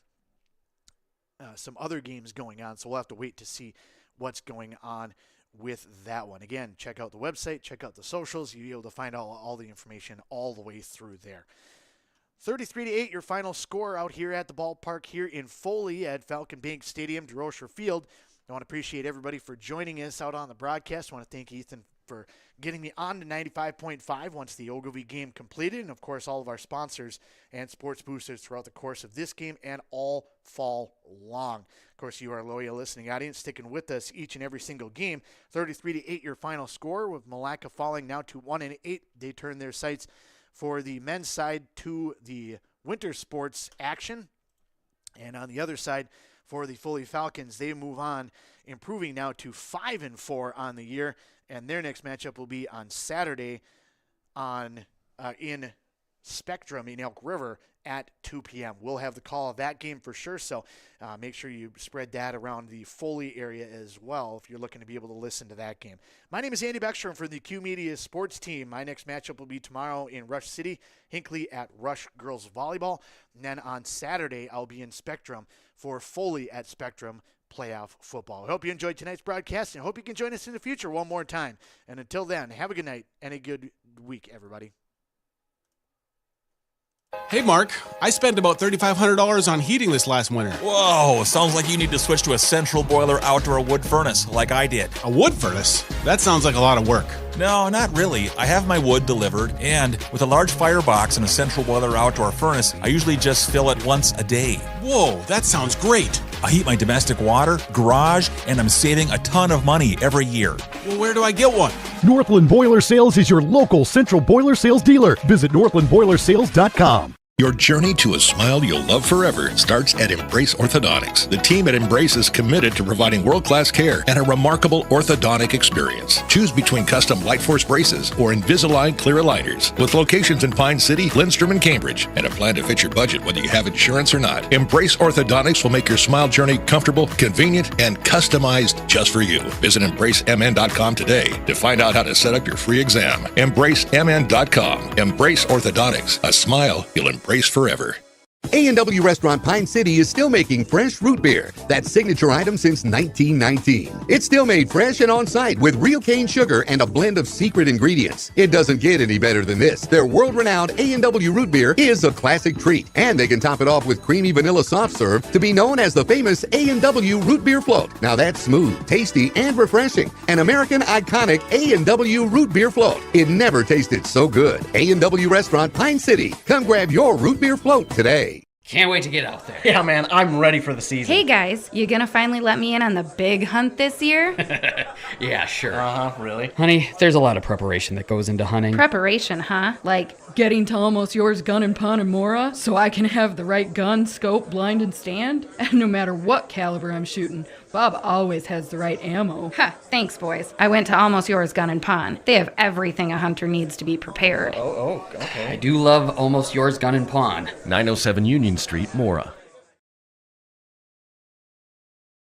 some other games going on. So we'll have to wait to see what's going on with that one. Again, check out the website, check out the socials. You'll be able to find all the information all the way through there. 33-8, your final score out here at the ballpark here in Foley at Falcon Bank Stadium, DeRocher Field. I want to appreciate everybody for joining us out on the broadcast. I want to thank Ethan for getting me on to 95.5 once the Ogilvie game completed, and, of course, all of our sponsors and sports boosters throughout the course of this game and all fall long. Of course, you are a loyal listening audience, sticking with us each and every single game. 33-8, your final score, with Milaca falling now to 1-8. They turn their sights for the men's side to the winter sports action. And on the other side, for the Foley Falcons, they move on, improving now to 5-4 on the year. And their next matchup will be on Saturday in Spectrum in Elk River at 2 p.m. We'll have the call of that game for sure, so make sure you spread that around the Foley area as well if you're looking to be able to listen to that game. My name is Andy Beckstrom from the Q Media Sports Team. My next matchup will be tomorrow in Rush City, Hinckley at Rush Girls Volleyball. And then on Saturday, I'll be in Spectrum for Foley at Spectrum playoff football. I hope you enjoyed tonight's broadcast, and I hope you can join us in the future one more time. And until then, have a good night and a good week, everybody. Hey, Mark, I spent about $3,500 on heating this last winter. Whoa, sounds like you need to switch to a central boiler outdoor wood furnace like I did. A wood furnace? That sounds like a lot of work. No, not really. I have my wood delivered, and with a large firebox and a central boiler outdoor furnace, I usually just fill it once a day. Whoa, that sounds great. I heat my domestic water, garage, and I'm saving a ton of money every year. Well, where do I get one? Northland Boiler Sales is your local central boiler sales dealer. Visit northlandboilersales.com. Your journey to a smile you'll love forever starts at Embrace Orthodontics. The team at Embrace is committed to providing world-class care and a remarkable orthodontic experience. Choose between custom Light Force braces or Invisalign clear aligners. With locations in Pine City, Lindstrom, and Cambridge, and a plan to fit your budget whether you have insurance or not. Embrace Orthodontics will make your smile journey comfortable, convenient, and customized just for you. Visit EmbraceMN.com today to find out how to set up your free exam. EmbraceMN.com. Embrace Orthodontics. A smile you'll embrace forever. A&W Restaurant Pine City is still making fresh root beer. That signature item since 1919. It's still made fresh and on site with real cane sugar and a blend of secret ingredients. It doesn't get any better than this. Their world-renowned A&W root beer is a classic treat, and they can top it off with creamy vanilla soft serve to be known as the famous A&W root beer float. Now that's smooth, tasty, and refreshing. An American iconic A&W root beer float. It never tasted so good. A&W Restaurant Pine City. Come grab your root beer float today. Can't wait to get out there. Yeah, man, I'm ready for the season. Hey guys, you gonna finally let me in on the big hunt this year? Yeah, sure. Really? Honey, there's a lot of preparation that goes into hunting. Preparation, huh? Like getting to Almost Yours Gun and Pawn and Mora so I can have the right gun, scope, blind, and stand? And no matter what caliber I'm shooting, Bob always has the right ammo. Ha, thanks, boys. I went to Almost Yours Gun and Pawn. They have everything a hunter needs to be prepared. Oh, okay. I do love Almost Yours Gun and Pawn. 907 Union Street, Mora.